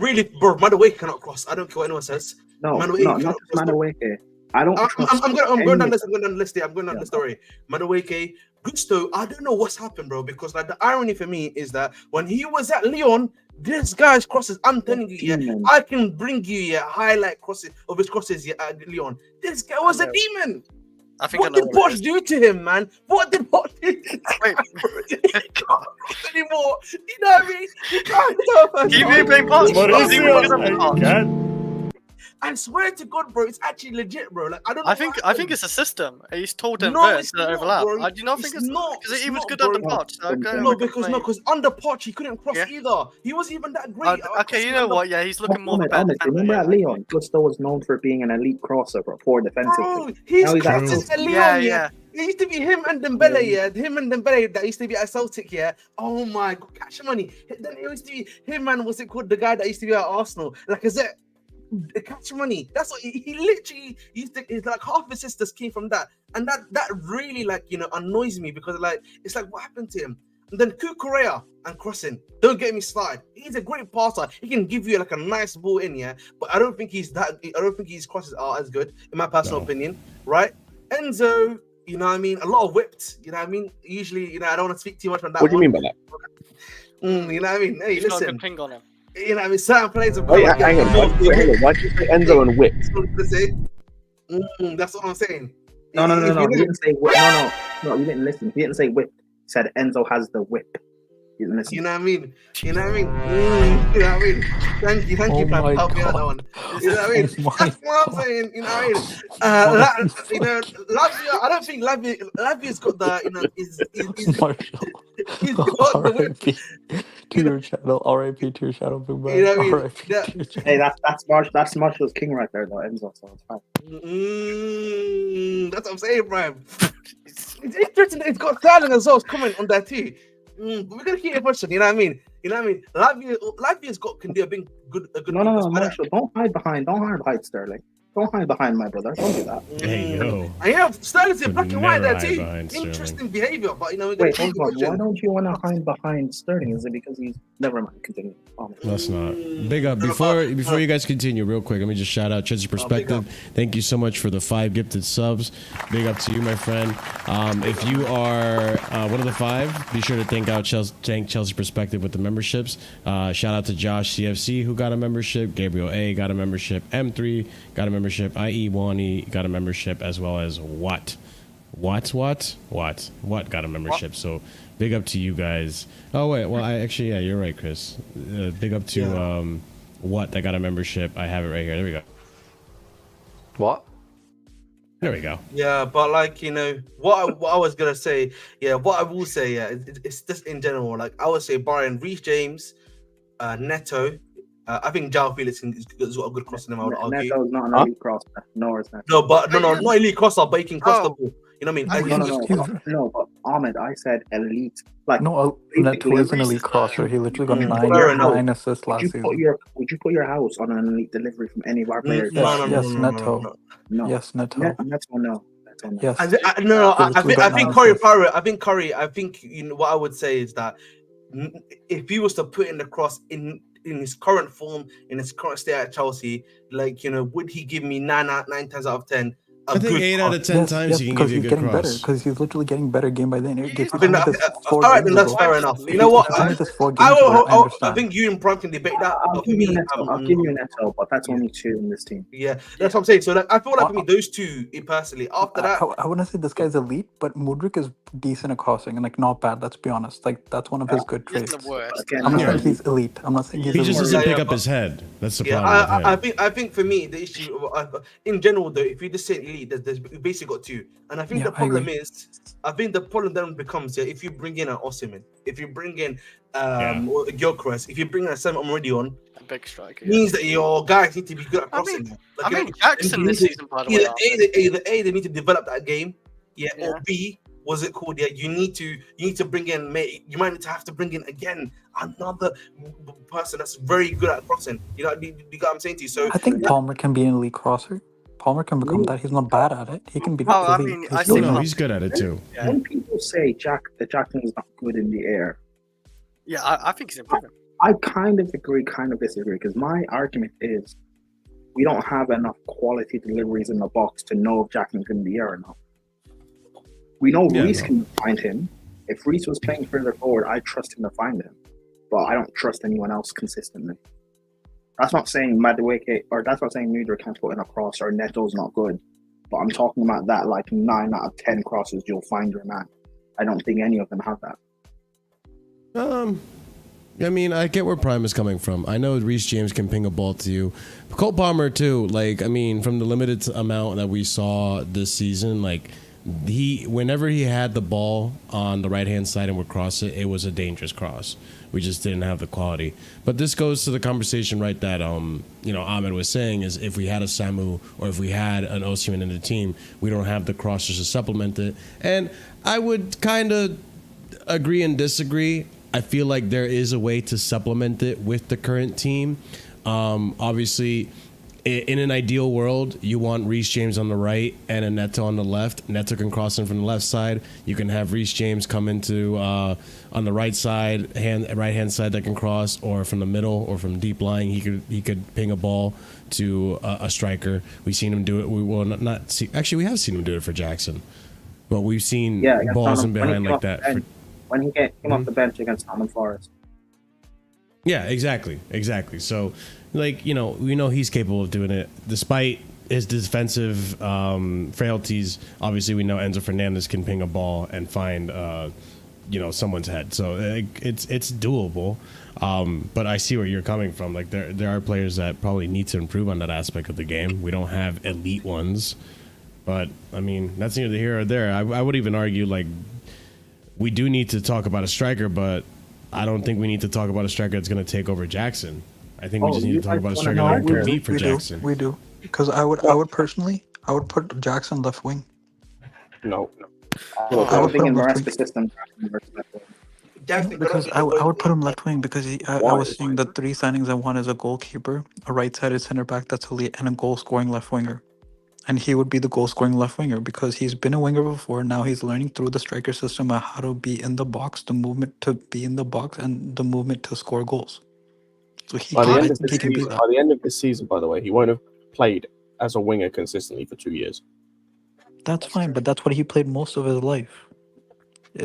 really, bro, Madueke cannot cross. I don't care what anyone says. No, not Madueke. I don't. I'm going down this. I'm going down the list. I'm going down the story. Madueke, Gusto. I don't know what's happened, bro. Because like the irony for me is that when he was at Lyon, this guy's crosses. I'm telling you, I can bring you highlight crosses of his crosses at Lyon. This guy was a demon. What did Poch do to him, man? What did Poch do? He can't cross anymore. You know what I mean? He can't. Keep playing pass. I swear to God, bro, it's actually legit, bro. Like I don't know. I think it's a system. He's told him No, this it's not, overlap. bro. I do not think it's not. because he was good bro. under Poch. So No, because under Poch he couldn't cross either. He wasn't even that great. Okay, you know what? Yeah, he's looking more better. Remember at Leon, Gusto was known for being an elite crosser, but poor defensively. Bro, he's crosses at Leon, yeah. It used to be him and Dembele, yeah. Him and Dembele that used to be at Celtic, yeah. Oh my God, catch money. Then it used to be him and what's it called? The guy that used to be at Arsenal. Like, is it catch money? That's what he literally used to. It's like half his sisters came from that, and that really like annoys me because like it's like what happened to him. And then Kukurea and crossing. Don't get me started. He's a great passer. He can give you like a nice ball in, yeah. But I don't think his crosses are as good, in my personal opinion, right? Enzo. You know what I mean? A lot of whipped. You know what I mean? Usually, I don't want to speak too much on that. What do you mean by that? You know what I mean? Hey, he's listen. got a good ping on him. You know what I mean? Certain players are. Hang on. Why did you say Enzo and whip? That's what I'm saying. No. He didn't say whip. No. You didn't listen. He didn't say whip. He said Enzo has the whip. You know what I mean? You know what I mean? You know what I mean? Thank you, Pam. Help me out that one. You know what I mean? That's what I'm saying. You know what I mean? Lavia. I don't think Lavia's got the. He's got the whip. To your channel, R.I.P. to your channel, big man. You know what I mean? Hey, that's Marshall's king right there, though. Enzo, so it's fine. That's what I'm saying, Brian. It's interesting that it's got Sterling as well comment on that too. But we're gonna keep a question, you know what I mean? Lavia's can do a good. No, Marshall, don't hide behind Sterling. Don't hide behind my brother. Don't do that. Hey, yo. And yeah, Sterling's in black and white there too. Interesting behavior, but wait, hold on. Why don't you want to hide behind Sterling? Is it because he's never mind? Continue. That's not big up. Before you guys continue, real quick, let me just shout out Chelsea Perspective. Thank you so much for the 5 gifted subs. Big up to you, my friend. If you are one of the 5, be sure to thank Chelsea Perspective with the memberships. Shout out to Josh CFC who got a membership. Gabriel A got a membership. M3 got a membership. IE Wani got a membership, as well as What got a membership. So big up to you guys. Oh wait, well you're right, Chris. Big up to What that got a membership. I have it right here. There we go. What? There we go. Yeah, but like what I was gonna say, what I will say, it's just in general. Like I would say, Brian, Reece James, Neto. I think João Felix has got a good crossing. I would argue. Neto's not an elite crosser. No, it's not. No, not elite crosser, but he can cross the ball. You know what I mean? No, but Ahmed, I said elite. Like Neto is an elite crosser. He literally got 9 assists last season. Would you put your house on an elite delivery from any of our players? Yes, Neto. Yes, Neto. Neto, no. Yes. I think Curry Pirate. I think what I would say is that if he was to put in the cross in his current form, in his current state at Chelsea, would he give me 9 times out of 10? I think 8 out of 10 times he can give you a good cross. Because he's literally getting better game by then. All right, then that's fair enough. You know what? I think you and Prime can debate that. I'll give you Neto, but that's only 2 in this team. Yeah, that's what I'm saying. So I feel like those 2 personally. After that, I wouldn't say this guy's elite, but Mudryk is decent at crossing and not bad. Let's be honest. That's one of his good traits. I'm not saying he's elite. I'm not saying he's elite. He just doesn't pick up his head. That's the problem. I think for me the issue in general though, if you just say elite, there's basically got 2, and I think the problem then becomes if you bring in an Osimhen, if you bring in Gyökeres, if you bring in a Sam already on, a big striker, means that your guys need to be good at crossing. Jackson this season, by the way, either A, they need to develop that game, or B, what's it called? You need to bring in. You might need to have to bring in again another person that's very good at crossing. You know what I'm saying to you? So I think Palmer can be an elite crosser. Palmer can become that. He's not bad at it. He can be. He's good at it too. When people say that Jackson is not good in the air, I think he's improving. I kind of agree, kind of disagree, because my argument is we don't have enough quality deliveries in the box to know if Jackson's in the air or not. We know Reece can find him. If Reece was playing further forward, I trust him to find him, but I don't trust anyone else consistently. That's not saying Madueke, or that's not saying Mudryk can't put in a cross or Neto's not good. But I'm talking about that 9 out of 10 crosses you'll find your man. I don't think any of them have that. I mean, I get where Prime is coming from. I know Reece James can ping a ball to you. Cole Palmer too. Like, I mean, from the limited amount that we saw this season, like whenever he had the ball on the right hand side and would cross it, it was a dangerous cross. We just didn't have the quality. But this goes to the conversation, right, that Ahmed was saying, is if we had a Samu or if we had an Osimhen in the team, we don't have the crossers to supplement it. And I would kind of agree and disagree. I feel like there is a way to supplement it with the current team. Obviously, in an ideal world, you want Reece James on the right and a Neto on the left. Neto can cross in from the left side. You can have Reece James come into on the right side, right hand side that can cross, or from the middle or from deep lying. He could ping a ball to a striker. We've seen him do it. We will not see. Actually, we have seen him do it for Jackson, but we've seen balls in behind like that. When he came off the bench against Nottingham Forest. Yeah, exactly. So, like, we know he's capable of doing it. Despite his defensive frailties, obviously we know Enzo Fernandez can ping a ball and find, someone's head. So it's doable. But I see where you're coming from. Like, there are players that probably need to improve on that aspect of the game. We don't have elite ones. But, I mean, that's neither here or there. I would even argue, like, we do need to talk about a striker, but I don't think we need to talk about a striker that's going to take over Jackson. I think we just need to talk about a striker that can compete for Jackson. We do. Because I would personally put Jackson left wing. No. I would think in Maresca's system. Because I would put him left wing because I was seeing the 3 signings I want is a goalkeeper, a right-sided center back that's elite, and a goal-scoring left winger. And he would be the goal-scoring left winger because he's been a winger before. Now he's learning through the striker system how to be in the box, the movement to be in the box, and the movement to score goals. So by the end of this season, by the way, he won't have played as a winger consistently for 2 years. That's fine, but that's what he played most of his life.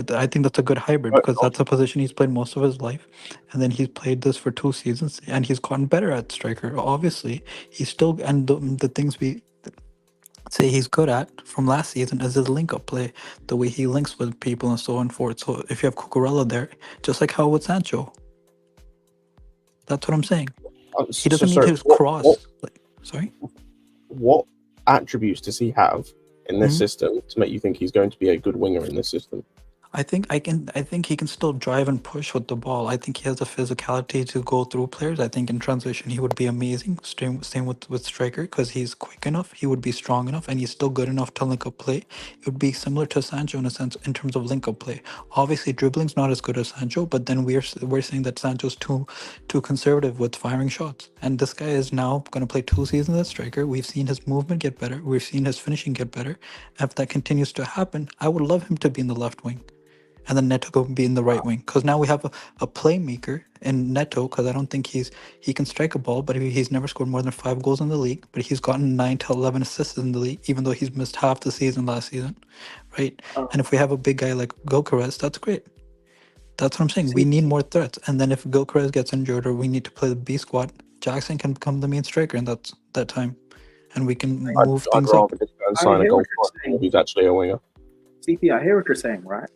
I think that's a good hybrid because that's a position he's played most of his life. And then he's played this for 2 seasons and he's gotten better at striker. Obviously, he's still, and the things we say he's good at from last season is his link-up play, the way he links with people and so on and forth. So if you have Cucurella there, just like how with Sancho, that's what I'm saying. He doesn't need his cross. Sorry? What attributes does he have in this system to make you think he's going to be a good winger in this system? I think he can still drive and push with the ball. I think he has the physicality to go through players. I think in transition he would be amazing. Same with striker because he's quick enough. He would be strong enough, and he's still good enough to link up play. It would be similar to Sancho in a sense in terms of link up play. Obviously, dribbling's not as good as Sancho, but then we're saying that Sancho's too conservative with firing shots. And this guy is now going to play 2 seasons as striker. We've seen his movement get better. We've seen his finishing get better. If that continues to happen, I would love him to be in the left wing. And then Neto go be in the right wing because now we have a playmaker in Neto because I don't think he can strike a ball, but he's never scored more than 5 goals in the league. But he's gotten 9 to 11 assists in the league, even though he's missed half the season last season, right? And if we have a big guy like Gyökeres, that's great. That's what I'm saying. We need more threats. And then if Gyökeres gets injured or we need to play the B squad, Jackson can become the main striker in that time, and we can move things up. Sign a goal who's actually a winger. CP, I hear what you're saying, right?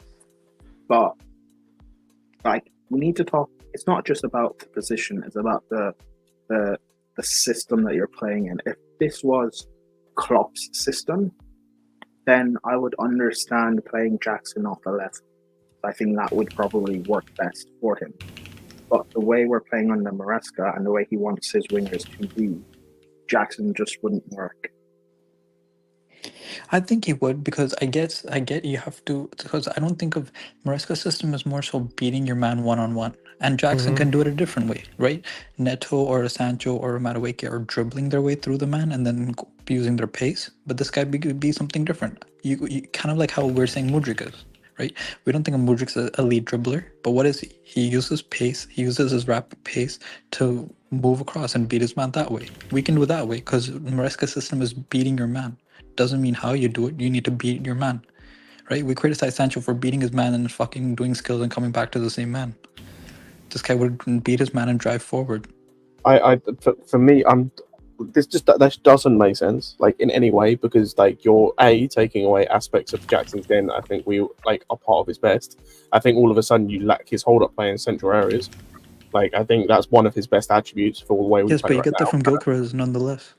But like we need to talk. It's not just about the position; it's about the system that you're playing in. If this was Klopp's system, then I would understand playing Jackson off the left. I think that would probably work best for him. But the way we're playing under Maresca and the way he wants his wingers to be, Jackson just wouldn't work. I think he would because I get you have to because I don't think of Maresca's system as more so beating your man one-on-one, and Jackson can do it a different way, right? Neto or Sancho or Madueke are dribbling their way through the man and then using their pace, but this guy could be something different. You kind of like how we're saying Mudryk is, right? We don't think of Mudryk's a lead dribbler, but what is he? He uses pace. He uses his rapid pace to move across and beat his man that way. We can do it that way because Maresca's system is beating your man. Doesn't mean how you do it. You need to beat your man, right? We criticize Sancho for beating his man and fucking doing skills and coming back to the same man. This guy would beat his man and drive forward. For me, that doesn't make sense, like in any way, because like you're taking away aspects of Jackson's game that I think we like are part of his best. I think all of a sudden you lack his hold up play in central areas. Like, I think that's one of his best attributes for the way we Yes, play but you right get that now. from Gyökeres nonetheless.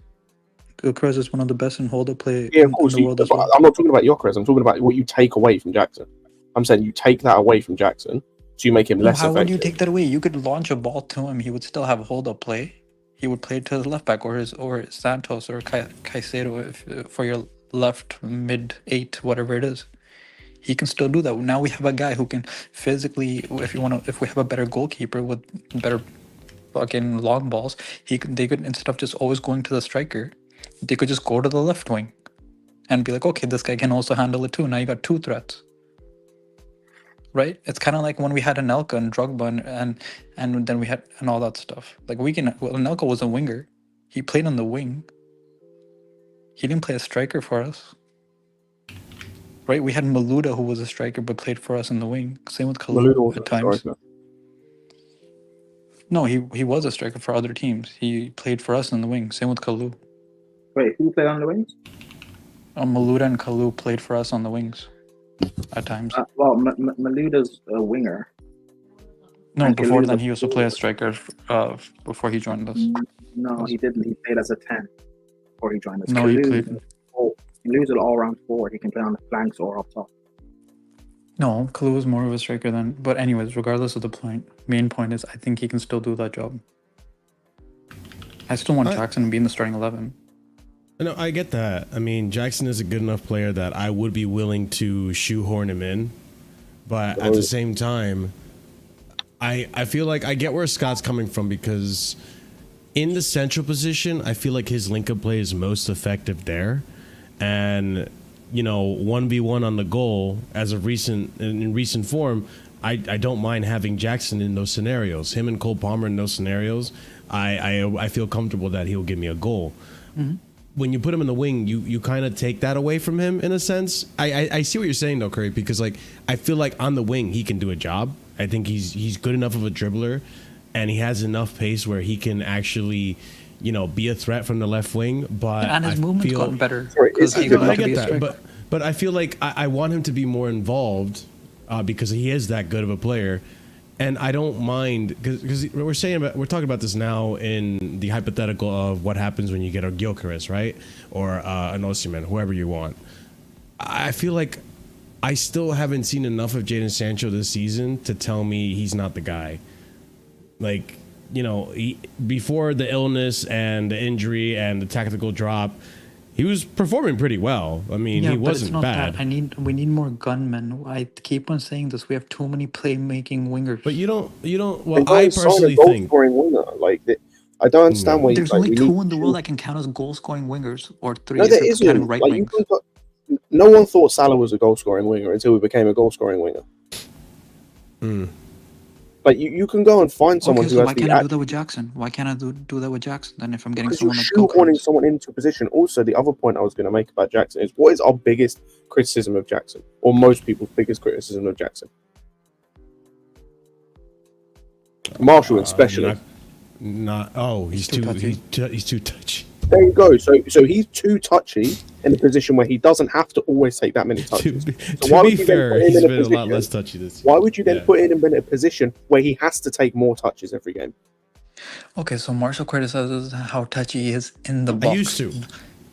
Gyökeres is one of the best in hold-up play Yeah, in of course. the world as well. I'm not talking about Gyökeres. I'm talking about what you take away from Jackson. I'm saying you take that away from Jackson, so you make him less How effective. would you take that away? You could launch a ball to him. He would still have hold-up play. He would play to his left back or Santos or Caicedo for your left mid 8, whatever it is. He can still do that. Now we have a guy who can physically, if we have a better goalkeeper with better fucking long balls, they could, instead of just always going to the striker, they could just go to the left wing and be like, okay, this guy can also handle it too. Now you got 2 threats. Right? It's kind of like when we had Anelka and Drogba and then we had and all that stuff. Like Anelka was a winger. He played on the wing. He didn't play a striker for us. Right? We had Maluda, who was a striker but played for us in the wing. Same with Kalou at times. No, he was a striker for other teams. He played for us in the wing. Same with Kalou. Wait, who played on the wings? Maluda and Kalou played for us on the wings at times. Well, Maluda's a winger. No, and before Kalou's then he used to play as striker before he joined us. No, he didn't. He played as a 10 before he joined us. No, he played. Kalou's an all-round forward. He can play on the flanks or up top. No, Kalou was more of a striker than. But anyways, regardless of the point, main point is I think he can still do that job. I still want Jackson to be in the starting 11. No, I get that. I mean, Jackson is a good enough player that I would be willing to shoehorn him in. But at the same time, I feel like I get where Scott's coming from, because in the central position, I feel like his link-up play is most effective there. And, 1v1 on the goal in recent form, I don't mind having Jackson in those scenarios. Him and Cole Palmer in those scenarios, I feel comfortable that he'll give me a goal. Mm-hmm. When you put him in the wing, you kind of take that away from him in a sense. I see what you're saying though, Curry, because like I feel like on the wing he can do a job. I think he's good enough of a dribbler, and he has enough pace where he can actually, be a threat from the left wing. But and his movement's gotten better. I get that, but I feel like I want him to be more involved because he is that good of a player. And I don't mind, because we're talking about this now in the hypothetical of what happens when you get a Gyökeres, right? Or an Osimhen, whoever you want. I feel like I still haven't seen enough of Jadon Sancho this season to tell me he's not the guy. Like, before the illness and the injury and the tactical drop, he was performing pretty well. I mean, he wasn't bad. We need more gunmen. I keep on saying this. We have too many playmaking wingers. But you don't. Well, I personally think winger. Like, I don't understand why. There's only 2 in the world that can count as goal-scoring wingers, or 3 no, there isn't. counting right wings. No one thought Salah was a goal-scoring winger until he became a goal-scoring winger. Like, you can go and find someone who why can't I do that with Jackson? Why can't I do that with Jackson? Then if I'm getting someone like shoehorning someone into a position. Also, the other point I was going to make about Jackson is, what is our biggest criticism of Jackson, or most people's biggest criticism of Jackson? Marshall especially. He's too touchy. There you go. So he's too touchy in a position where he doesn't have to always take that many touches. To be fair, he's been a lot less touchy this year. Why would you then put him in a position where he has to take more touches every game? Okay, so Marshall criticizes how touchy he is in the box. I used to.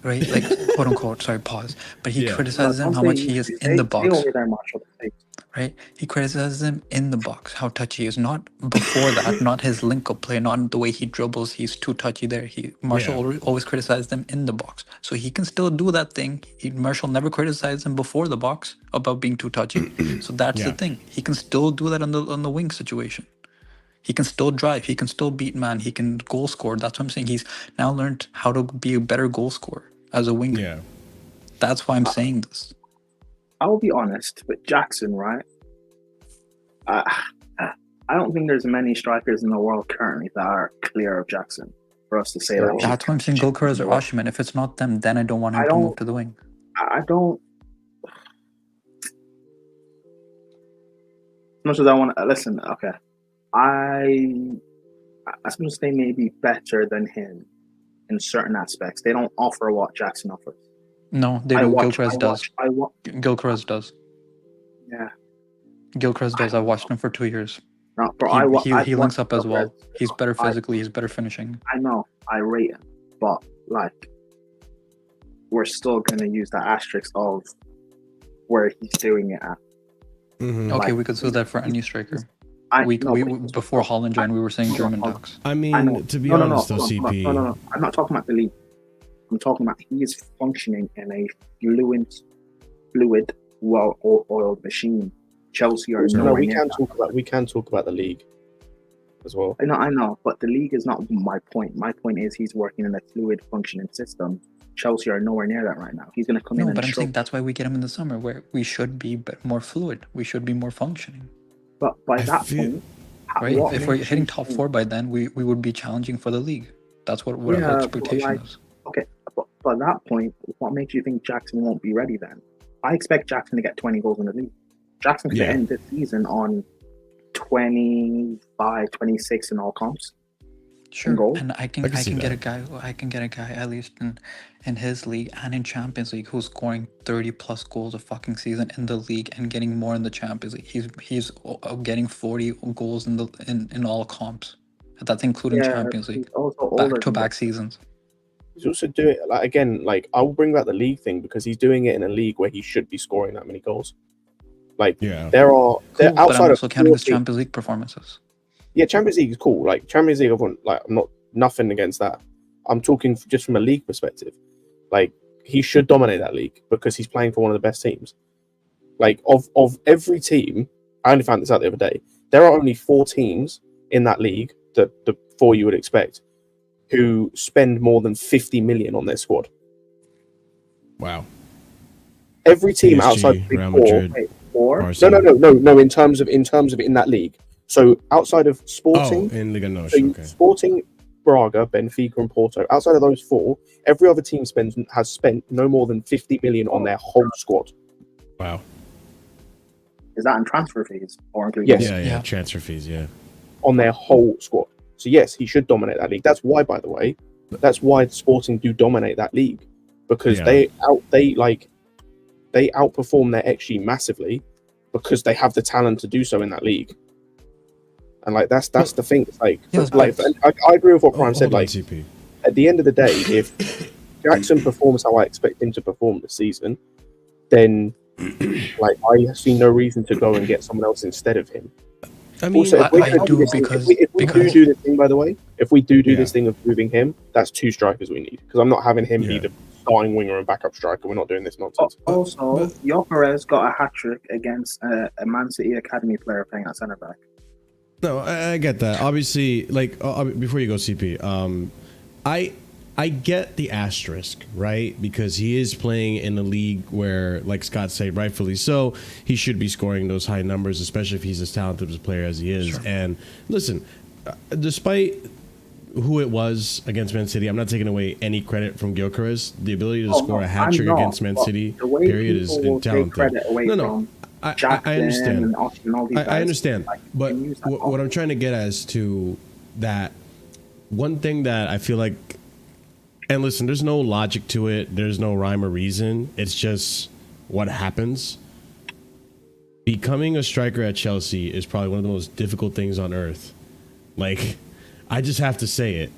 Right? Like, quote unquote, sorry, pause. But he criticizes him how much he is in the box. Right? He criticizes him in the box, how touchy he is. Not before that, not his link-up play, not the way he dribbles. He's too touchy there. Marshall always criticized him in the box. So he can still do that thing. Marshall never criticized him before the box about being too touchy. So that's the thing. He can still do that on the wing situation. He can still drive. He can still beat man. He can goal score. That's what I'm saying. He's now learned how to be a better goal scorer as a winger. Yeah. That's why I'm saying this. I'll be honest with Jackson, right? I don't think there's many strikers in the world currently that are clear of Jackson for us to say that. That's why I'm saying Gyökeres or Osimhen. If it's not them, then I don't want him to move to the wing. I don't. As much as I want to listen, okay. I suppose they may be better than him in certain aspects. They don't offer what Jackson offers. No, they do. Gyökeres does. Gyökeres does. Yeah. Gyökeres does. I watched him for 2 years. No, bro, he links up as well. He's better physically. He's better finishing. I know. I rate him, but like, we're still gonna use that asterisk of where he's doing it at. Mm-hmm. Okay, we could say that for any striker. Before Holland joined, we were saying German ducks. I mean, to be honest, though, CP. No. I'm not talking about the league. I'm talking about he is functioning in a fluid, well-oiled machine. Chelsea are no. We can talk about the league as well. I know, but the league is not my point. My point is he's working in a fluid, functioning system. Chelsea are nowhere near that right now. He's going to come in. No, but I'm saying that's why we get him in the summer, where we should be more fluid. We should be more functioning. But by that point, right? If we're hitting top 4 by then, we would be challenging for the league. That's what our expectation is. Okay, but by that point, what makes you think Jackson won't be ready then? I expect Jackson to get 20 goals in the league. Jackson could end this season on 25, 26 in all comps. Sure, and I can get a guy at least in his league and in Champions League who's scoring 30 plus goals a fucking season in the league and getting more in the Champions League. He's getting 40 goals in all comps. That's including Champions League. Back-to-back seasons. He's also doing I will bring back the league thing because he's doing it in a league where he should be scoring that many goals. Outside but I'm also counting his Champions League performances. Yeah, Champions League is cool. Champions League, I'm not nothing against that. I'm talking just from a league perspective. He should dominate that league because he's playing for one of the best teams. Of every team, I only found this out the other day. There are only 4 teams in that league, the 4 you would expect, who spend more than 50 million on their squad. Wow. Every team PSG, outside the big Real four. Madrid, No. In terms of in that league. So outside of Sporting, in Liga NOS, okay. Sporting, Braga, Benfica, and Porto. Outside of those 4, every other team has spent no more than 50 million on their whole squad. Wow. Is that in transfer fees or including? Yes. Yeah, transfer fees. Yeah. On their whole squad. So yes, he should dominate that league. That's why, by the way, Sporting do dominate that league because they outperform their XG massively because they have the talent to do so in that league. And that's the thing. I agree with what Prime said. At the end of the day, if Jackson performs how I expect him to perform this season, then I see no reason to go and get someone else instead of him. I mean, also, if we do this thing, by the way, if we do this thing of moving him, that's 2 strikers we need because I'm not having him be the starting winger and backup striker. We're not doing this nonsense. Also, Gyökeres got a hat-trick against a Man City academy player playing at centre back. No, I get that. Obviously, before you go, CP, I get the asterisk, right? Because he is playing in a league where, like Scott said, rightfully so, he should be scoring those high numbers, especially if he's as talented a player as he is. Sure. And listen, despite who it was against Man City, I'm not taking away any credit from Gyökeres. The ability to score a hat-trick against Man City, period, is talented. No. I understand. I understand. But what I'm trying to get as to that, one thing that I feel like, and listen, there's no logic to it. There's no rhyme or reason. It's just what happens. Becoming a striker at Chelsea is probably one of the most difficult things on earth. I just have to say it.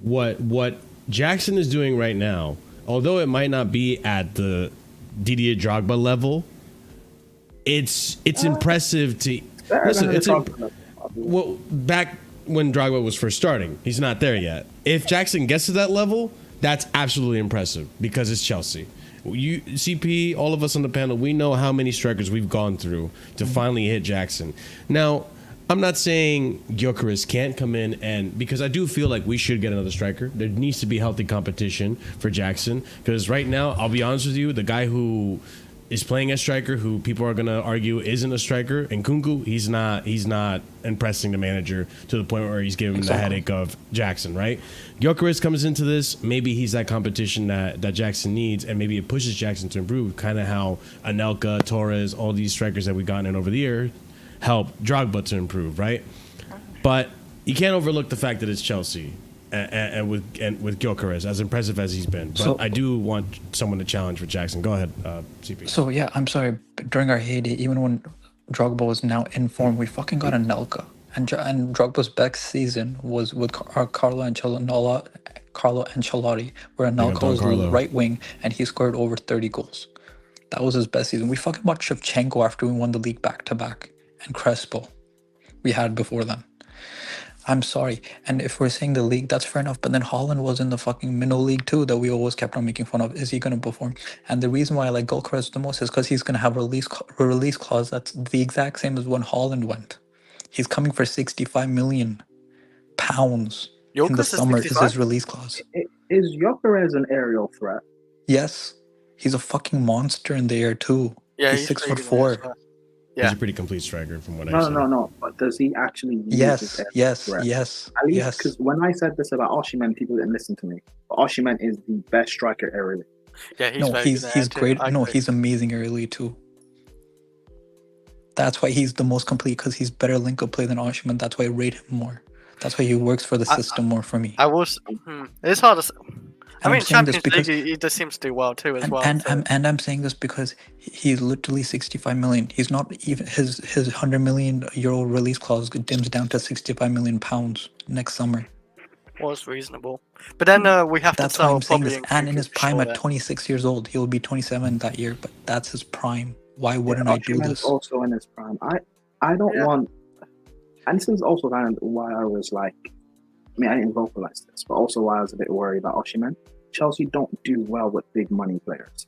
What Jackson is doing right now, although it might not be at the Didier Drogba level, it's impressive to listen. Well, back when Drogba was first starting, he's not there yet. If Jackson gets to that level, that's absolutely impressive because it's Chelsea. You, CP, all of us on the panel, we know how many strikers we've gone through to finally hit Jackson. Now, I'm not saying Gyökeres can't come in because I do feel like we should get another striker. There needs to be healthy competition for Jackson because right now, I'll be honest with you, the guy who is playing as striker, who people are going to argue isn't a striker, Nkunku, he's not impressing the manager to the point where he's giving him the headache of Jackson, right? Gyökeres comes into this, maybe he's that competition that Jackson needs, and maybe it pushes Jackson to improve, kind of how Anelka, Torres, all these strikers that we've gotten in over the year help Drogba to improve, right? But you can't overlook the fact that it's Chelsea. And with Gyökeres, as impressive as he's been, but I do want someone to challenge for Jackson. Go ahead, CP. So yeah, I'm sorry. During our heyday, even when Drogba was now in form, we fucking got Anelka. And Drogba's best season was with Carlo Ancelotti, where Anelka was right wing, and he scored over 30 goals. That was his best season. We fucking bought Shevchenko after we won the league back to back, and Crespo we had before then. I'm sorry. And if we're saying the league, that's fair enough. But then Holland was in the fucking minnow league too that we always kept on making fun of. Is he going to perform? And the reason why I like Gyökeres the most is because he's going to have a release clause that's the exact same as when Holland went. He's coming for 65 million pounds in the summer is his release clause. Is Gyökeres an aerial threat? Yes. He's a fucking monster in the air too. Yeah, he's 6'4". Yeah. He's a pretty complete striker from what I've seen. No. But does he actually use yes. At least because when I said this about Osimhen, people didn't listen to me. But Osimhen is the best striker aerially. Yeah, he's great. No, he's amazing aerially too. That's why he's the most complete, because he's better link-up play than Osimhen. That's why I rate him more. That's why he works for the system more for me. It's hard to say. I mean, Champions League, he just seems to do well too as well. And I'm saying this because he's literally 65 million. He's not even his 100 million euro release clause dims down to 65 million pounds next summer. Was reasonable, but then we have that's to sell. That's why I'm saying this. And in his prime at 26 years old, he'll be 27 that year. But that's his prime. Why wouldn't I do this? Also in his prime. I don't want. And this is also kind of why I was like. I mean, I didn't vocalize this, but also why I was a bit worried about Osimhen. Chelsea don't do well with big money players.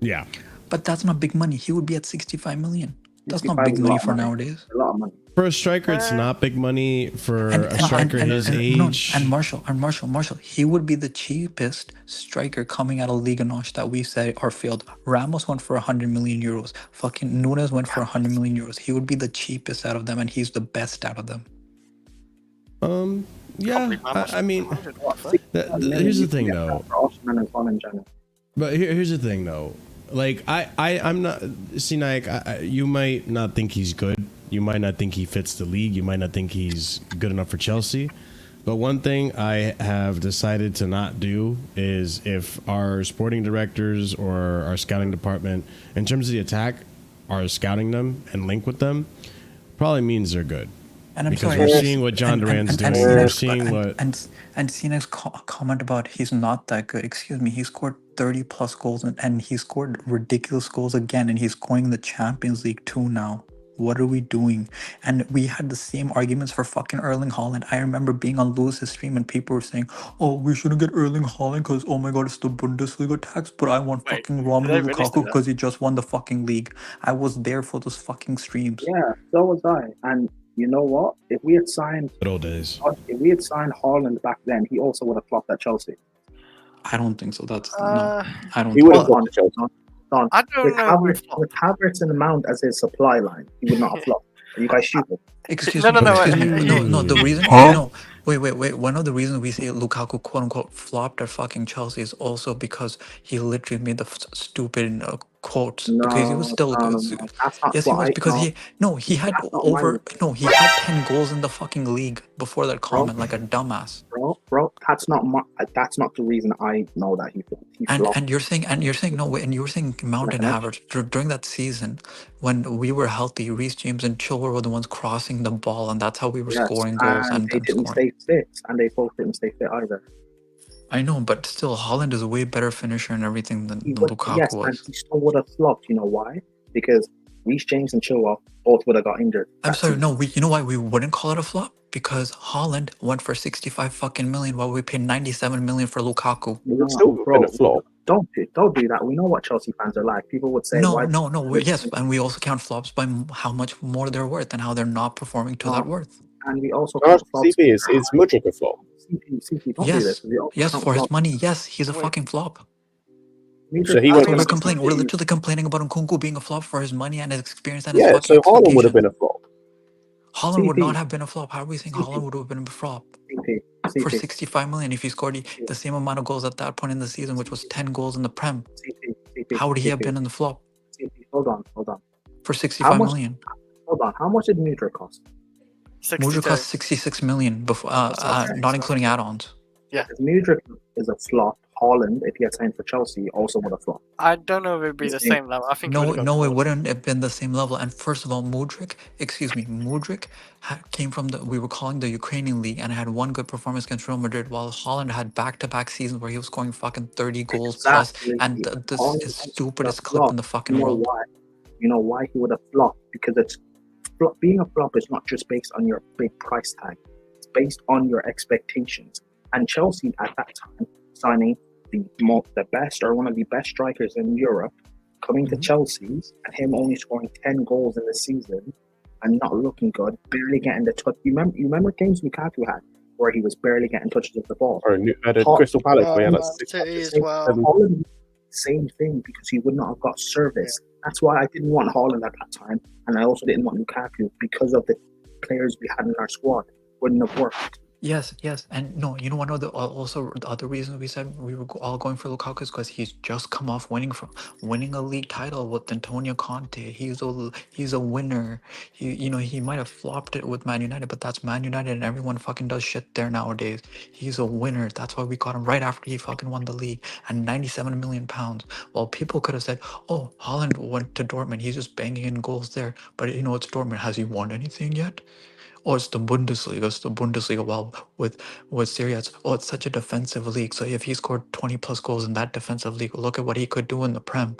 Yeah. But that's not big money. He would be at 65 million. That's not big money for nowadays. A lot of money. For a striker, it's not big money. For a striker his age. And Marshall, he would be the cheapest striker coming out of Liga NOS that we say are failed. Ramos went for 100 million euros. Fucking Nunes went for 100 million euros. He would be the cheapest out of them, and he's the best out of them. Yeah, I mean, here's the thing though. But here's the thing though. Like I'm not. See, Nike, you might not think he's good. You might not think he fits the league. You might not think he's good enough for Chelsea. But one thing I have decided to not do is if our sporting directors or our scouting department, in terms of the attack, are scouting them and link with them, probably means they're good. And I'm because sorry, we're seeing what John Duran's doing. We're seeing what and Sinek's comment about he's not that good. Excuse me, he scored 30 plus goals and he scored ridiculous goals again, and he's going the Champions League too now. What are we doing? And we had the same arguments for fucking Erling Haaland. I remember being on Lewis's stream and people were saying, "Oh, we shouldn't get Erling Haaland because oh my god, it's the Bundesliga tax." But I want fucking Romelu Lukaku because he just won the fucking league. I was there for those fucking streams. Yeah, so was I. And you know what? If we had signed Haaland back then, he also would have flopped at Chelsea. I don't think so. That's no. I don't. He would have flopped at Chelsea. I don't know. With Havertz and Mount as his supply line, he would not have flopped. Are you guys stupid? Excuse me. No. The reason. No. Wait. One of the reasons we say Lukaku quote unquote flopped at fucking Chelsea is also because he literally made the stupid quotes because he was still. Yes, he was because he had he had 10 goals in the fucking league before that comment, like a dumbass. Bro, that's not the reason I know that he flopped. And you're saying no wait, and you were saying Mount and Havertz during that season when we were healthy, Reece James and Chilwell were the ones crossing the ball, and that's how we were scoring goals and they didn't stay fit, and they both didn't stay fit either. I know, but still, Haaland is a way better finisher and everything than Lukaku was. And he still would have flopped. You know why? Because Reece James and Chilwell both would have got injured. I'm sorry, no. You know why we wouldn't call it a flop? Because Haaland went for 65 fucking million while we paid 97 million for Lukaku. It still been a flop. Don't do that. We know what Chelsea fans are like. People would say, no. Yes, and we also count flops by how much more they're worth and how they're not performing to that worth. And we also CP is much of a flop. CP, don't do this. Yes, for his money. Yes, he's a fucking flop. So we're complaining. We're literally complaining about Nkunku being a flop for his money and his experience and his so Haaland would have been a flop. Haaland would not have been a flop. How are we saying Haaland would have been a flop? For 65 million, if he scored the same amount of goals at that point in the season, which was 10 goals in the Prem, how would he have been in the flop? Hold on. For 65 million. Hold on. How much did Mudryk cost? Mudryk cost 66 million, before, not including add-ons. Yeah. Mudryk is a flop. Haaland, if he had signed for Chelsea, also would have flopped. I don't know if it'd be the same level. I think No, it wouldn't have been the same level. And first of all, Mudryk came from we were calling the Ukrainian league and had one good performance against Real Madrid, while Holland had back-to-back seasons where he was scoring fucking 30 goals plus, and this is stupidest clip in the fucking world. You know why he would have flopped? Because being a flop is not just based on your big price tag. It's based on your expectations. And Chelsea at that time signing the best or one of the best strikers in Europe, coming to Chelsea's and him only scoring 10 goals in the season and not looking good, barely getting the touch. You remember games Lukaku had where he was barely getting touches of the ball? Or at Crystal Palace, where he had City as well. Same thing, because he would not have got service. That's why I didn't want Haaland at that time, and I also didn't want Lukaku because of the players we had in our squad. Wouldn't have worked. Yes, and no, you know what? Also, the other reason we said we were all going for Lukaku is because he's just come off winning a league title with Antonio Conte. He's a winner. He might have flopped it with Man United, but that's Man United, and everyone fucking does shit there nowadays. He's a winner. That's why we got him right after he fucking won the league and 97 million pounds. Well, people could have said, "Oh, Haaland went to Dortmund. He's just banging in goals there." But it's Dortmund. Has he won anything yet? Oh, it's the Bundesliga. It's the Bundesliga. Well, with Syria, it's such a defensive league. So if he scored 20 plus goals in that defensive league, look at what he could do in the Prem.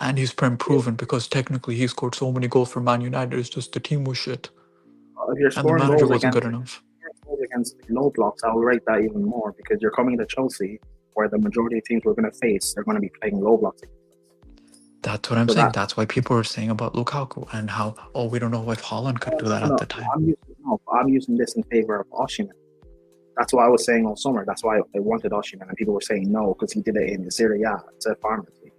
And he's Prem proven because technically he scored so many goals for Man United. It's just the team was shit. And the manager wasn't good enough. Against low blocks, I'll rate that even more because you're coming to Chelsea, where the majority of teams we're going to face, they're going to be playing low blocks. That's what I'm saying. That's why people are saying about Lukaku and how, we don't know if Haaland could do that at the time. I'm using this in favor of Osimhen. That's why I was saying all summer. That's why I wanted Osimhen, and people were saying no because he did it in the Serie A. It's a farmers league.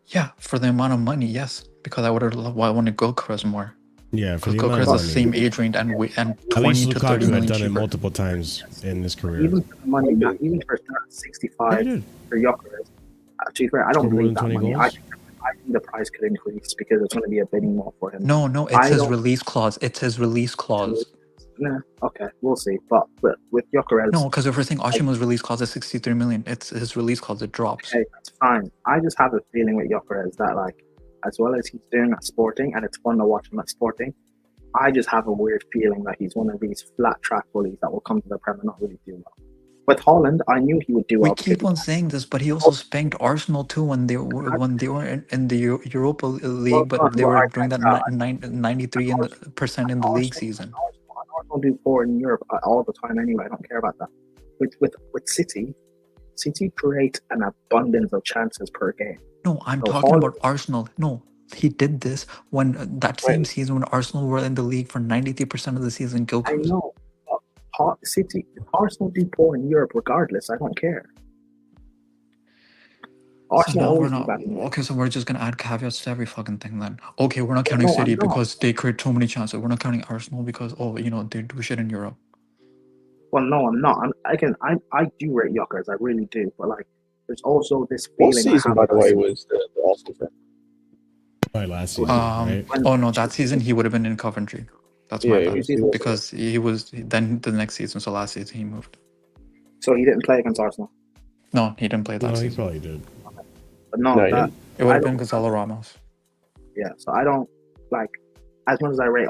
Yeah, for the amount of money, yes. Because I wanted Gyökeres more. Yeah, for the Gyökeres is the same age range and 20 at least to 30 Lukaku million had done cheaper. it multiple times in his career. Even for the money, even for 65 for Gyökeres. To be fair, I don't believe that money. I think the price could increase because it's going to be a bidding war for him. No, it's his release clause. It's his release clause. Nah, okay, we'll see. But with Gyökeres... No, because if we're saying Osimhen's release clause is 63 million, it's his release clause, it drops. Okay, that's fine. I just have a feeling with Gyökeres that, as well as he's doing at Sporting, and it's fun to watch him at Sporting, I just have a weird feeling that he's one of these flat track bullies that will come to the Prem and not really do well. With Haaland, I knew he would do well. We keep on saying this, but he also spanked Arsenal too when they were in the Europa League, but they were doing that 93% in the league season. Arsenal do poor in Europe all the time anyway. I don't care about that. With City create an abundance of chances per game. No, I'm talking about Arsenal. No, he did this when same season when Arsenal were in the league for 93% of the season. I know. Arsenal do poor in Europe regardless. I don't care. Arsenal so we're just gonna add caveats to every fucking thing then. Okay, we're not counting City because they create so many chances. We're not counting Arsenal because they do shit in Europe. Well, no, I'm not. I do rate Gyökeres. I really do. But there's also this feeling. What season, by the way, was the Arsenal thing? Probably last season, right? Oh no, that season he would have been in Coventry. That's my bad. Because he was then the next season, so last season he moved. So he didn't play against Arsenal? No, he didn't play that season. He probably did. But it would have been Gonzalo Ramos. Yeah, so I don't as much as I rate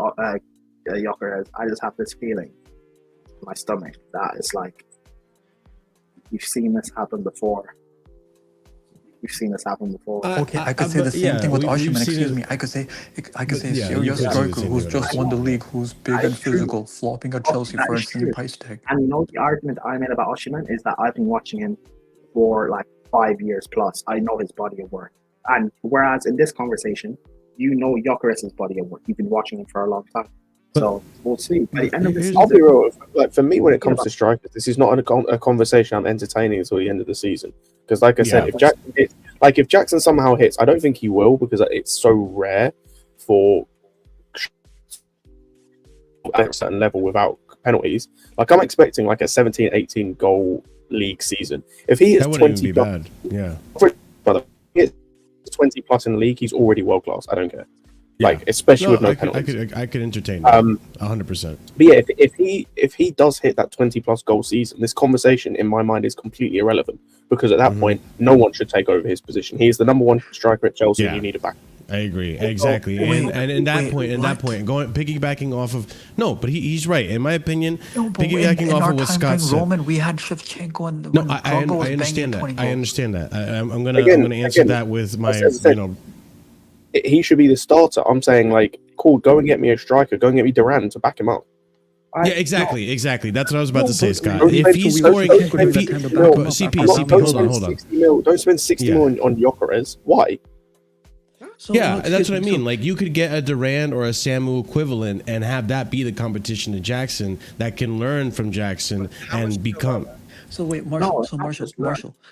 Gyökeres, I just have this feeling in my stomach that it's you've seen this happen before. Okay, I could say the same thing with Osimhen. Excuse me. I could say serious striker who's just won the league, who's big and physical, flopping at Chelsea for a insane price tag. And the argument I made about Osimhen is that I've been watching him for 5 years plus. I know his body of work, and whereas in this conversation, Gyökeres' body of work. You've been watching him for a long time. So we'll see. By the end of the season, I'll be real. For me, when it comes to strikers, this is not a conversation I'm entertaining until the end of the season. Because, like I said, if Jackson hits, if Jackson somehow hits, I don't think he will because it's so rare for at a certain level without penalties. I'm expecting a 17, 18 goal league season. If he hits 20 plus, 20 plus in the league, he's already world class. I don't care. like especially with no penalties. I could entertain that 100%. But yeah, if he does hit that 20+ goal season, this conversation in my mind is completely irrelevant because at that point, no one should take over his position. He is the number one striker at Chelsea. And you need a back. I agree exactly, and in that point, piggybacking off of but he's right in my opinion. Piggybacking off of what Scott said. Roman, we had Shevchenko and I understand that. I understand that. I'm gonna answer that with my He should be the starter. I'm saying like, cool, go and get me a striker. Go and get me Duran to back him up. Exactly. That's what I was about to say, Scott. If he's scoring, CP, hold on. Don't spend 60 mil on Gyökeres. Why? So, that's what I mean. Like, you could get a Durant or a Samu equivalent and have that be the competition to Jackson that can learn from Jackson and become. So wait, Marshall.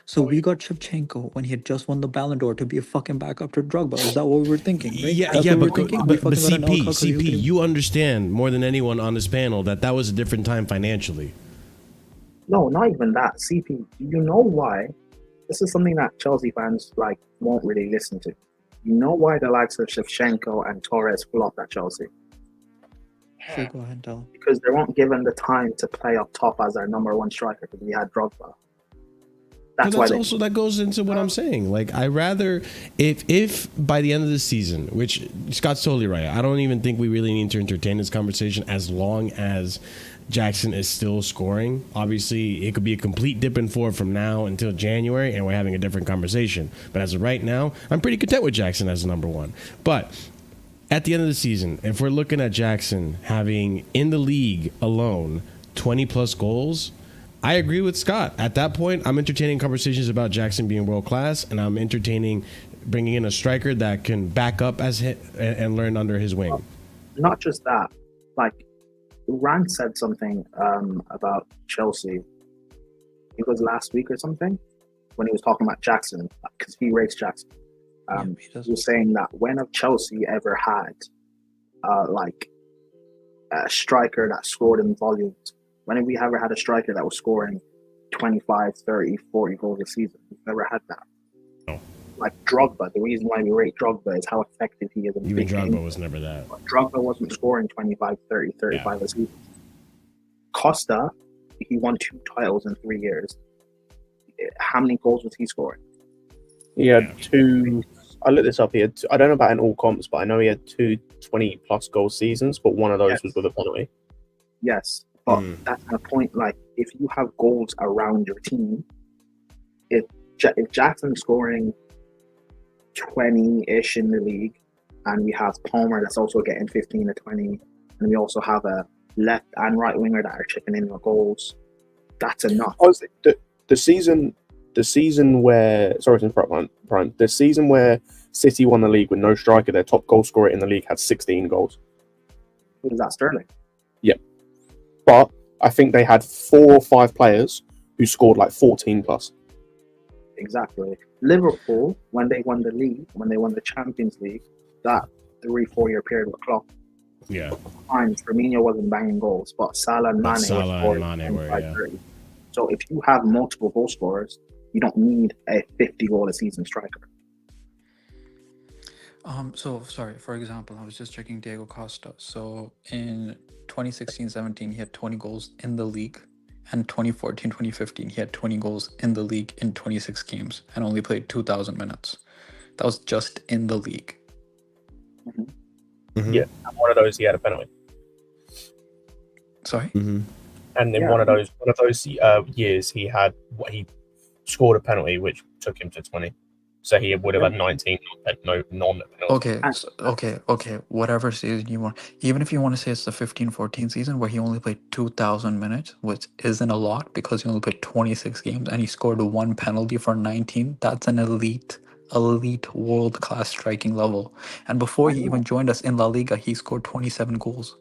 So we got Shevchenko when he had just won the Ballon d'Or to be a fucking backup to Drogba. Is that what we were thinking? Right? But CP, you understand more than anyone on this panel that was a different time financially. No, not even that. CP, you know why? This is something that Chelsea fans like won't really listen to. You know why the likes of Shevchenko and Torres flopped at Chelsea? Sure, go ahead and tell. Because they weren't given the time to play up top as our number one striker because we had Drogba. That goes into what I'm saying. Like, I rather if by the end of the season, which Scott's totally right, I don't even think we really need to entertain this conversation as long as Jackson is still scoring. Obviously, it could be a complete dip in form from now until January, and we're having a different conversation. But as of right now, I'm pretty content with Jackson as number one. But at the end of the season, if we're looking at Jackson having in the league alone 20+ goals, I agree with Scott. At that point, I'm entertaining conversations about Jackson being world class, and I'm entertaining bringing in a striker that can back up and learn under his wing. Not just that, like Rand said something about Chelsea. It was last week or something when he was talking about Jackson because he rates Jackson. He was saying that when have Chelsea ever had like a striker that scored in volumes? When have we ever had a striker that was scoring 25, 30, 40 goals a season? We've never had that. No. Like Drogba, the reason why we rate Drogba is how effective he is. Even Drogba was never that. But Drogba wasn't scoring 25, 30, 35 a season. Costa, he won 2 titles in 3 years. How many goals was he scoring? He had 2. I looked this up. He had. I don't know about in all comps, but I know he had 2 20+ goal seasons. But one of those was with a penalty. Yes, but that's the point. Like, if you have goals around your team, if Jackson's scoring 20-ish in the league, and we have Palmer that's also getting 15 to 20, and we also have a left and right winger that are chipping in your goals, that's enough. The season where the season where City won the league with no striker, their top goal scorer in the league had 16 goals. Who was that, Sterling? Yeah, but I think they had 4 or 5 players who scored like 14+. Exactly. Liverpool, when they won the league, when they won the Champions League, that 3-4 year period with Klopp. Yeah. Times Firmino wasn't banging goals, but Salah and Mane were. So if you have multiple goal scorers, you don't need a 50 goal a season striker. So sorry, for example, I was just checking Diego Costa. So in 2016-17, he had 20 goals in the league. And 2014-2015, he had 20 goals in the league in 26 games and only played 2,000 minutes. That was just in the league. Mm-hmm. Yeah, and one of those he had a penalty. Sorry. Mm-hmm. And in one of those years, he scored a penalty which took him to 20. So he would have had 19 non-penalty. Okay. Whatever season you want. Even if you want to say it's the 15-14 season where he only played 2,000 minutes, which isn't a lot because he only played 26 games and he scored 1 penalty for 19. That's an elite world-class striking level. And before he even joined us in La Liga, he scored 27 goals.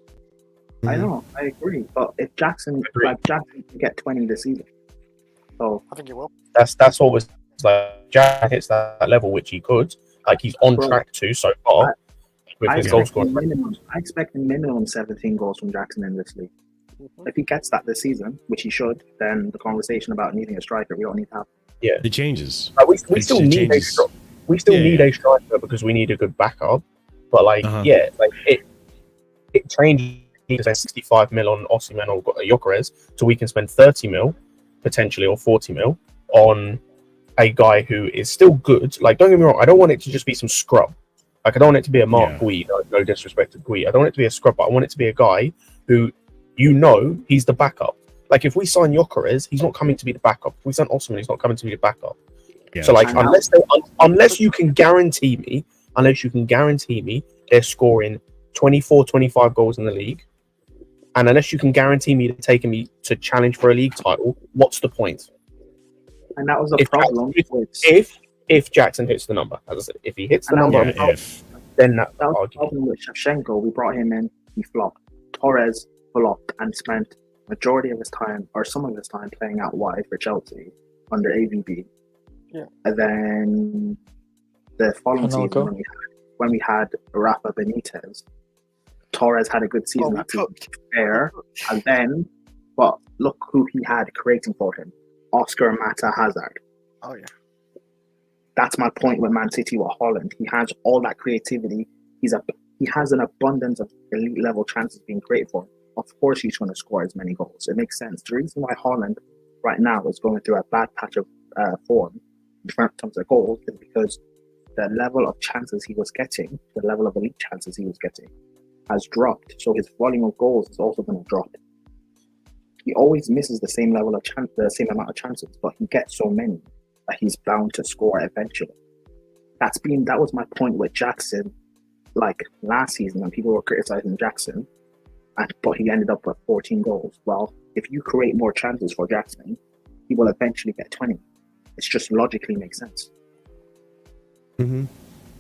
I know, I agree. But if Jackson can get 20 this season. So I think he will. That's what was like Jack hits that level, which he could. Like he's on track to so far with his goal scoring. I expect a minimum 17 goals from Jackson in this league. If he gets that this season, which he should, then the conversation about needing a striker we don't need to have. Yeah, it changes. We still need a striker because we need a good backup. But like, yeah, like it changes. To spend 65 mil on Osimhen or Gyökeres, so we can spend 30 mil potentially or 40 mil on a guy who is still good. Like, don't get me wrong, I don't want it to just be some scrub. Like, I don't want it to be a Mark Gui. No disrespect to Gui. I don't want it to be a scrub, but I want it to be a guy who, he's the backup. Like, if we sign Gyökeres, he's not coming to be the backup. If we sign Osimhen, he's not coming to be the backup. Yeah. So, like, unless you can guarantee me they're scoring 24, 25 goals in the league, and unless you can guarantee me they're taking me to challenge for a league title, what's the point? And that was a problem. If Jackson hits the number, as I said, if he hits the number, then that was the problem with Shevchenko. We brought him in, he flopped. Torres flopped and spent majority of his time, or some of his time, playing out wide for Chelsea under AVB. Yeah. And then the following season, when we had Rafa Benitez, Torres had a good season at fair, and then, but look who he had creating for him: Oscar Mata Hazard. Oh yeah, that's my point with Man City with Holland. He has all that creativity. He has an abundance of elite level chances being created for him. Of course, he's going to score as many goals. It makes sense. The reason why Holland right now is going through a bad patch of form in terms of goals is because the level of chances he was getting, the level of elite chances he was getting, has dropped. So his volume of goals is also going to drop. He always misses the same level of the same amount of chances, but he gets so many that he's bound to score eventually. That was my point with Jackson, like last season when people were criticizing Jackson, but he ended up with 14 goals. Well, if you create more chances for Jackson, he will eventually get 20. It's just logically makes sense. Mm-hmm.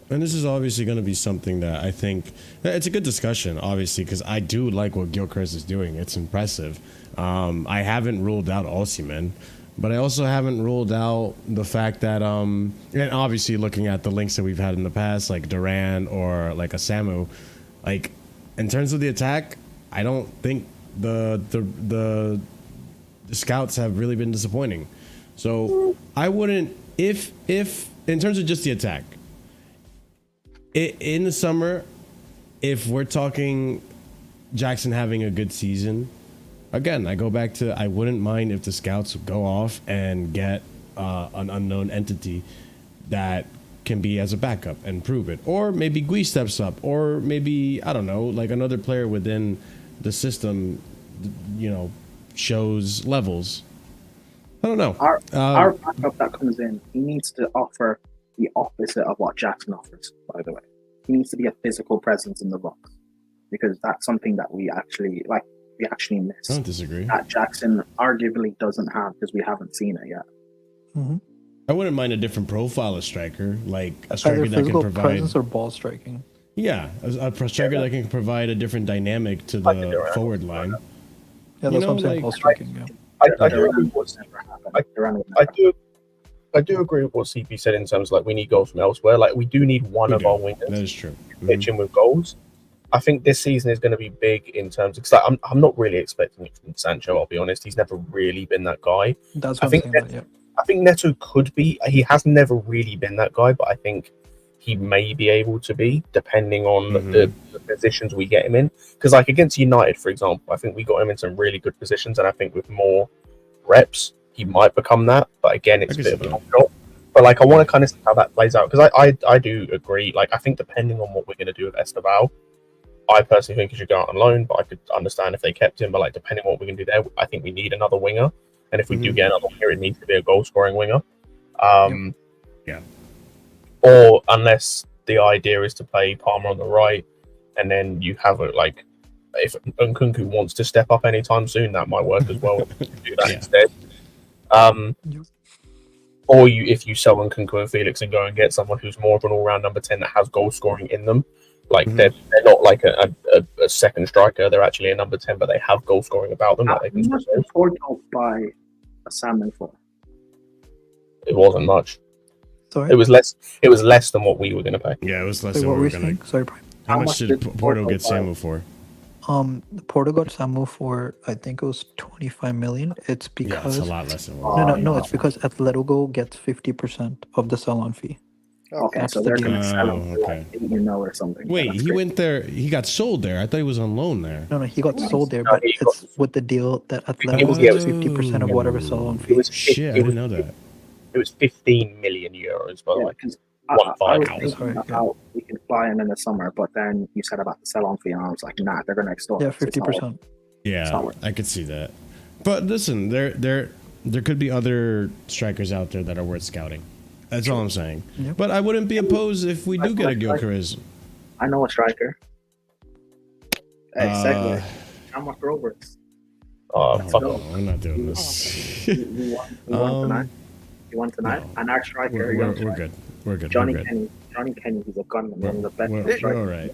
And this is obviously going to be something that I think it's a good discussion, obviously, because I do like what Gyökeres is doing. It's impressive. I haven't ruled out Osimhen, but I also haven't ruled out the fact that, and obviously looking at the links that we've had in the past, like Duran or like a Samu, like in terms of the attack, I don't think the scouts have really been disappointing. So I wouldn't, if in terms of just the attack, in the summer, if we're talking Jackson having a good season, again, I go back to I wouldn't mind if the scouts go off and get an unknown entity that can be as a backup and prove it. Or maybe Gui steps up, or maybe, I don't know, like another player within the system, shows levels. I don't know. Our backup that comes in, he needs to offer the opposite of what Jackson offers, by the way. He needs to be a physical presence in the box, because that's something that we actually miss. I don't disagree. That Jackson arguably doesn't have, because we haven't seen it yet. Mm-hmm. I wouldn't mind a different profile of striker, like a striker that can provide presence or ball striking. Yeah, a striker that can provide a different dynamic to the forward line. Yeah, that's what I'm saying. Ball striking. Yeah. I do agree with what CP said in terms of, like, we need goals from elsewhere. Like, we do need one of our wingers. That is true. Pitching with goals. I think this season is going to be big in terms of, because I'm not really expecting it from Sancho. I'll be honest. He's never really been that guy. That's what I'm saying. I think Neto could be. He has never really been that guy, but I think he may be able to be, depending on the positions we get him in. Because, like, against United, for example, I think we got him in some really good positions, and I think with more reps, he might become that. But again, it's a bit of a long shot. But, like, I want to kind of see how that plays out, because I do agree. Like, I think depending on what we're going to do with Esteval, I personally think he should go out on loan, but I could understand if they kept him. But, like, depending on what we can do there, I think we need another winger. And if we do get another winger, it needs to be a goal-scoring winger. Yeah. Or unless the idea is to play Palmer on the right, and then you have like, if Nkunku wants to step up anytime soon, that might work as well. Do that instead. Or if you sell Nkunku and Felix and go and get someone who's more of an all-round number 10 that has goal scoring in them, like they're not like a second striker, they're actually a number 10, but they have goal scoring about them. That they can by a salmon for. It wasn't much. Sorry? It was less than what we were going to pay. Yeah, it was less than what we were going to. Sorry, Brian. How much did Porto get Samu for? Porto got Samu for, I think it was 25 million. It's because it's a lot less than what no. It's because Atletico gets 50% of the sell-on fee. Okay, That's so the they're deal. going to sell him for like 8 or something. Wait, That's he great. went there. He got sold there. I thought he was on loan there. No, he got Nice. sold there, No, but he it's with the deal that Atletico yeah, gets 50% of whatever sell-on It fee. was Shit, I didn't know that. It was 15 million euros, by the Yeah, way. because 1-5. I was Wow. thinking Sorry, yeah. about we can fly him in the summer, but then you said about the sell-on fee, and I was like, nah, they're going to extort Yeah, us. It's not worth 50%. Yeah, solid. I could see that. But listen, there could be other strikers out there that are worth scouting. That's all I'm saying. Yep. But I wouldn't be opposed if we do get a Gyökeres. I know a striker. Hey, segue. How Roberts. Oh, No, fuck no, off. we're not doing this. You won tonight. You won tonight. no. And our striker, We're young good. striker, We're good. Johnny we're good. Kenny. Johnny Kenny, he's a gunman. One of the best We're strikers. all right.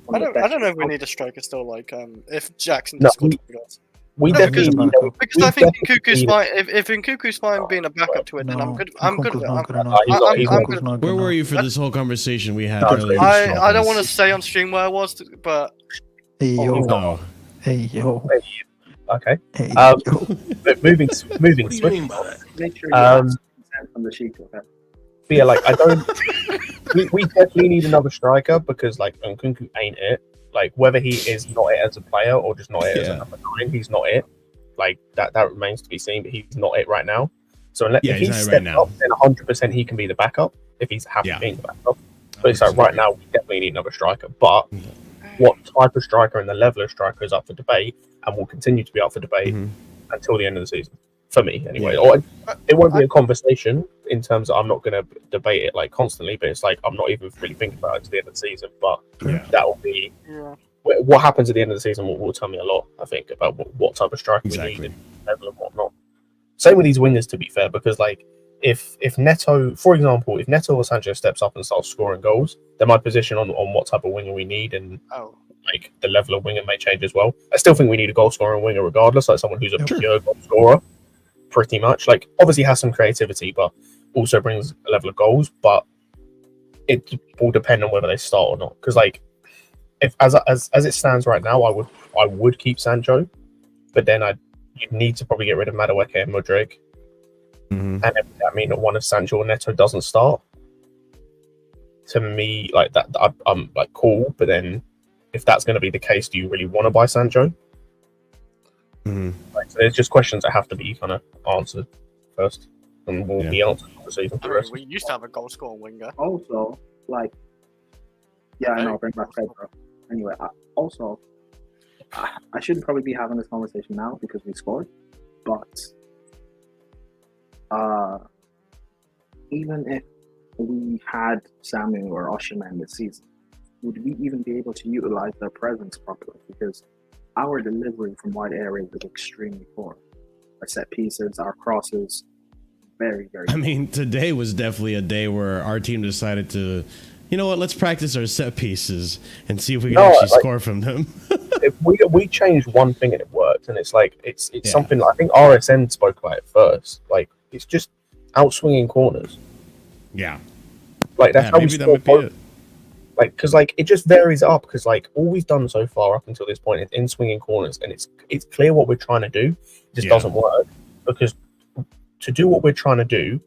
One of the I don't know if best- we need a striker still. Like, if Jackson No, scored we- 20 goals. We No, definitely because- need Because I think Nkunku's need- fine. If Nkunku's fine being a backup to it, then I'm No, good. I'm good Nkunku's with it. not good I'm, enough. he's not- I'm, he's I'm not- good. not Where good were enough. you for this whole conversation we had No, earlier? I don't want to say on stream where I was, but Hey, yo. No. Hey, yo. Okay. Hey, Um, yo. But moving What do you swiftly. mean by that? Make sure you ask consent from the sheet. Okay. But yeah, like I don't. we definitely need another striker because like Nkunku ain't it. Like whether he is not it as a player or just not it as a Yeah. number 9, he's not it. Like that remains to be seen. But he's not it right now. So unless Yeah, if he's he's not it stepped right now. up, then 100% he can be the backup. If he's happy Yeah. being the backup. But it's like right now we definitely need another striker. But what type of striker and the level of striker is up for debate and will continue to be up for debate Mhm. until the end of the season. For me, anyway. Yeah. Or it won't be a conversation in terms of I'm not going to debate it like constantly, but it's like I'm not even really thinking about it to the end of the season. But Yeah. that will be yeah. what happens at the end of the season will tell me a lot, I think, about what type of striker we Exactly. need and level and whatnot. Same with these wingers, to be fair, because like if Neto, for example, if Neto or Sanchez steps up and starts scoring goals, then my position on what type of winger we need and Oh. like the level of winger may change as well. I still think we need a goal scoring winger regardless, like someone who's a Sure. pure goal scorer, pretty much. Like obviously has some creativity, but also brings a level of goals. But it will depend on whether they start or not. Because like if as it stands right now, I would keep Sancho, but then you'd need to probably get rid of Madueke and Mudryk, Mhm. and if that mean that one of Sancho or Neto doesn't start. To me, like that, I'm like cool, but then if that's going to be the case, do you really want to buy Sancho? Mhm. Like, so there's just questions that have to be kind of answered first, and will be answered for the season. I mean, we used to have a goal scoring winger. Also, like, yeah, I know, bring back Pedro. Anyway, I shouldn't probably be having this conversation now because we scored, but even if we had Samu or Osimhen this season, would we even be able to utilize their presence properly? Because our delivery from wide areas is extremely poor. Our set pieces, our crosses, very, very. I mean, today was definitely a day where our team decided to, you know what, let's practice our set pieces and see if we can actually score from them. If we changed one thing and it worked, and it's like it's something that I think RSN spoke about it first. Like it's just outswinging corners. Yeah. Like that's how we maybe that might be score. it. Like because like it just varies up because like all we've done so far up until this point is in swinging corners, and it's clear what we're trying to do. It just doesn't work because to do what we're trying to do,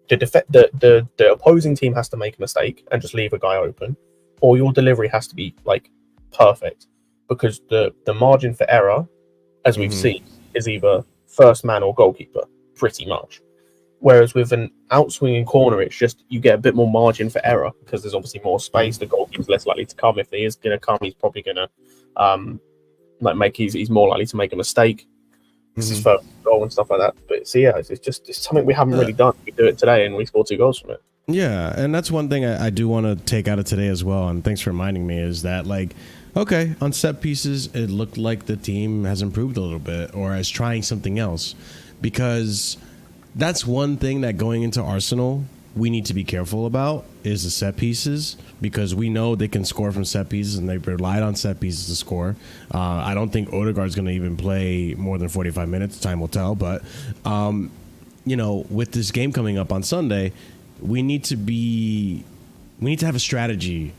the opposing team has to make a mistake and just leave a guy open, or your delivery has to be like perfect because the margin for error, as we've seen, is either first man or goalkeeper, pretty much. Whereas with an outswinging corner, it's just you get a bit more margin for error because there's obviously more space. The goalkeeper's less likely to come. If he is going to come, he's probably going to he's more likely to make a mistake. This is first goal and stuff like that. But so yeah, it's something we haven't really done. We do it today and we score 2 goals from it. Yeah, and that's one thing I do want to take out of today as well, and thanks for reminding me, is that, like, okay, on set pieces, it looked like the team has improved a little bit or is trying something else, because that's one thing that going into Arsenal we need to be careful about is the set pieces, because we know they can score from set pieces and they've relied on set pieces to score. I don't think Odegaard's going to even play more than 45 minutes. Time will tell, but you know, with this game coming up on Sunday, we need to have a strategy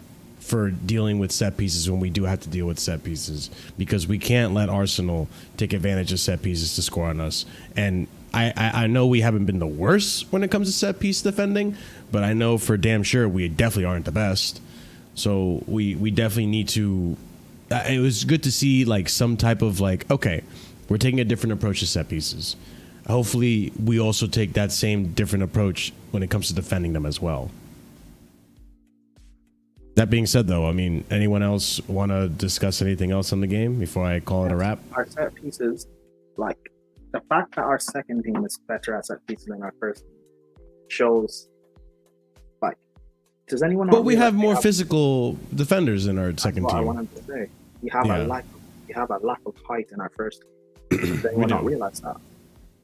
for dealing with set pieces when we do have to deal with set pieces, because we can't let Arsenal take advantage of set pieces to score on us. And I know we haven't been the worst when it comes to set piece defending, but I know for damn sure we definitely aren't the best. So we definitely need to. It was good to see like some type of like, okay, we're taking a different approach to set pieces. Hopefully, we also take that same different approach when it comes to defending them as well. That being said, though, I mean, anyone else want to discuss anything else on the game before I call it a wrap? Our set pieces, like the fact that our second team is better at set pieces than our first shows, like, does anyone? But we have more physical defenders in our second team. I wanted to say we have a lack of height in our first team. Does anyone not realize that?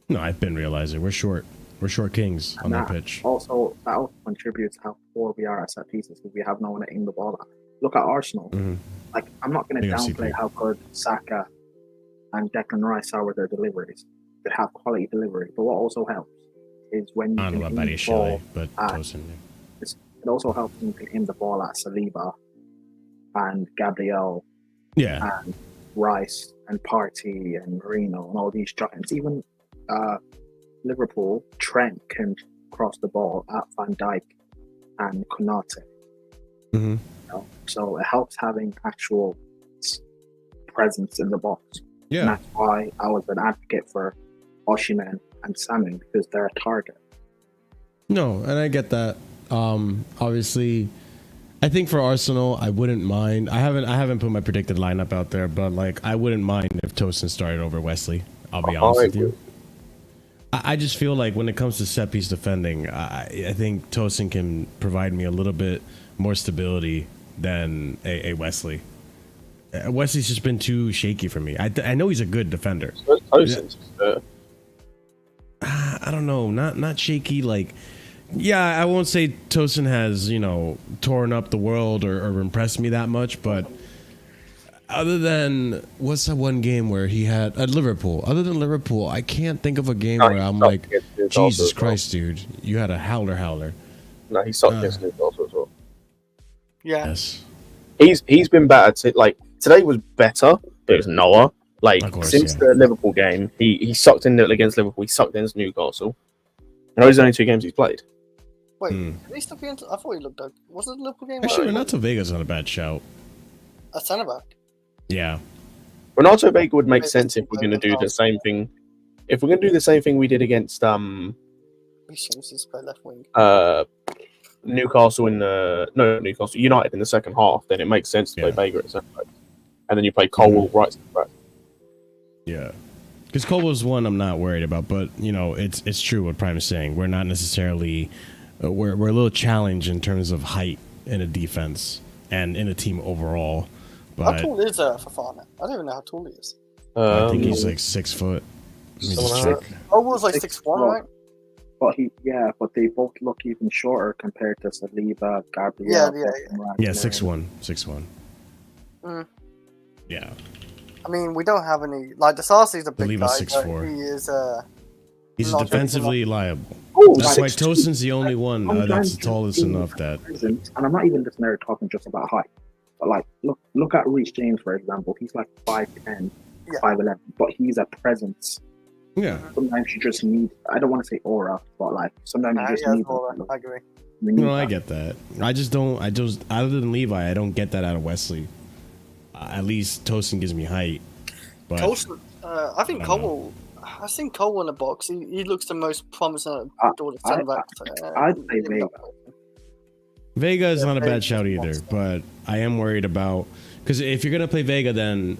No, I've been realizing we're short. We're short kings on that pitch. That also contributes how poor we are at set pieces because we have no one to aim the ball at. Look at Arsenal. Mm-hmm. Like, I'm not going to downplay how good Saka and Declan Rice are with their deliveries. They have quality delivery. But what also helps is when you can aim the ball it also helps when you can aim the ball at Saliba and Gabriel and Rice and Partey and Marino and all these giants. Even Liverpool, Trent can cross the ball at Van Dijk and Konate. Mm-hmm. You know? So it helps having actual presence in the box. Yeah. And that's why I was an advocate for Osimhen and Salmon, because they're a target. No, and I get that. Obviously, I think for Arsenal, I wouldn't mind. I haven't put my predicted lineup out there, but like I wouldn't mind if Tosin started over Wesley. I'll be honest with you. I just feel like when it comes to set piece defending, I think Tosin can provide me a little bit more stability than a Wesley. Wesley's just been too shaky for me. I know he's a good defender. I don't know, not shaky. Like, yeah, I won't say Tosin has torn up the world or impressed me that much, but. Other than, what's that one game where he had at Liverpool? Other than Liverpool, I can't think of a game where I'm like, Jesus Christ, dude, you had a howler. No, he sucked against Newcastle as well. Yeah. Yes. He's been better. Like today was better, but it was Noah. Like since the Liverpool game, he sucked in against Liverpool. He sucked against Newcastle. And those are only 2 games he's played. Wait, did he stop being? I thought he looked like. Was it the Liverpool game? Actually, Renato Vega's not a bad shout. A centre back. Yeah. Renato Vega would make sense if we're going to do the same thing. If we're going to do the same thing we did against play left wing. Newcastle Newcastle United in the second half, then it makes sense to play Vega at centre back, and then you play Colwell right centre back. Yeah, because Colwell's one I'm not worried about, but it's true what Prime is saying. We're not necessarily we're a little challenged in terms of height in a defense and in a team overall. But how tall is Fofana? I don't even know how tall he is. I think he's like 6 foot. Was like 6'1", right? But they both look even shorter compared to Saliba, Gabriel. Yeah, 6'1". 6'1". Yeah. I mean, we don't have any like Disasi's a big guy. 6'4". He is he's defensively liable. Ooh, that's why Tosin's the only one that's tallest enough that. And I'm not even just talking just about height. But like, look at Reece James, for example. He's like 5'10", 5'11", but he's a presence. Yeah. Sometimes you just need, I don't want to say aura, but like, sometimes you just need aura. I agree. I get that. I just, other than Levi, I don't get that out of Wesley. At least Tosin gives me height. But Tosin, I think Colwell, I've seen Colwell in the box. He looks the most promising centre back. I'd say Vega. Vega is not a bad shout either, but I am worried about, because if you're going to play Vega, then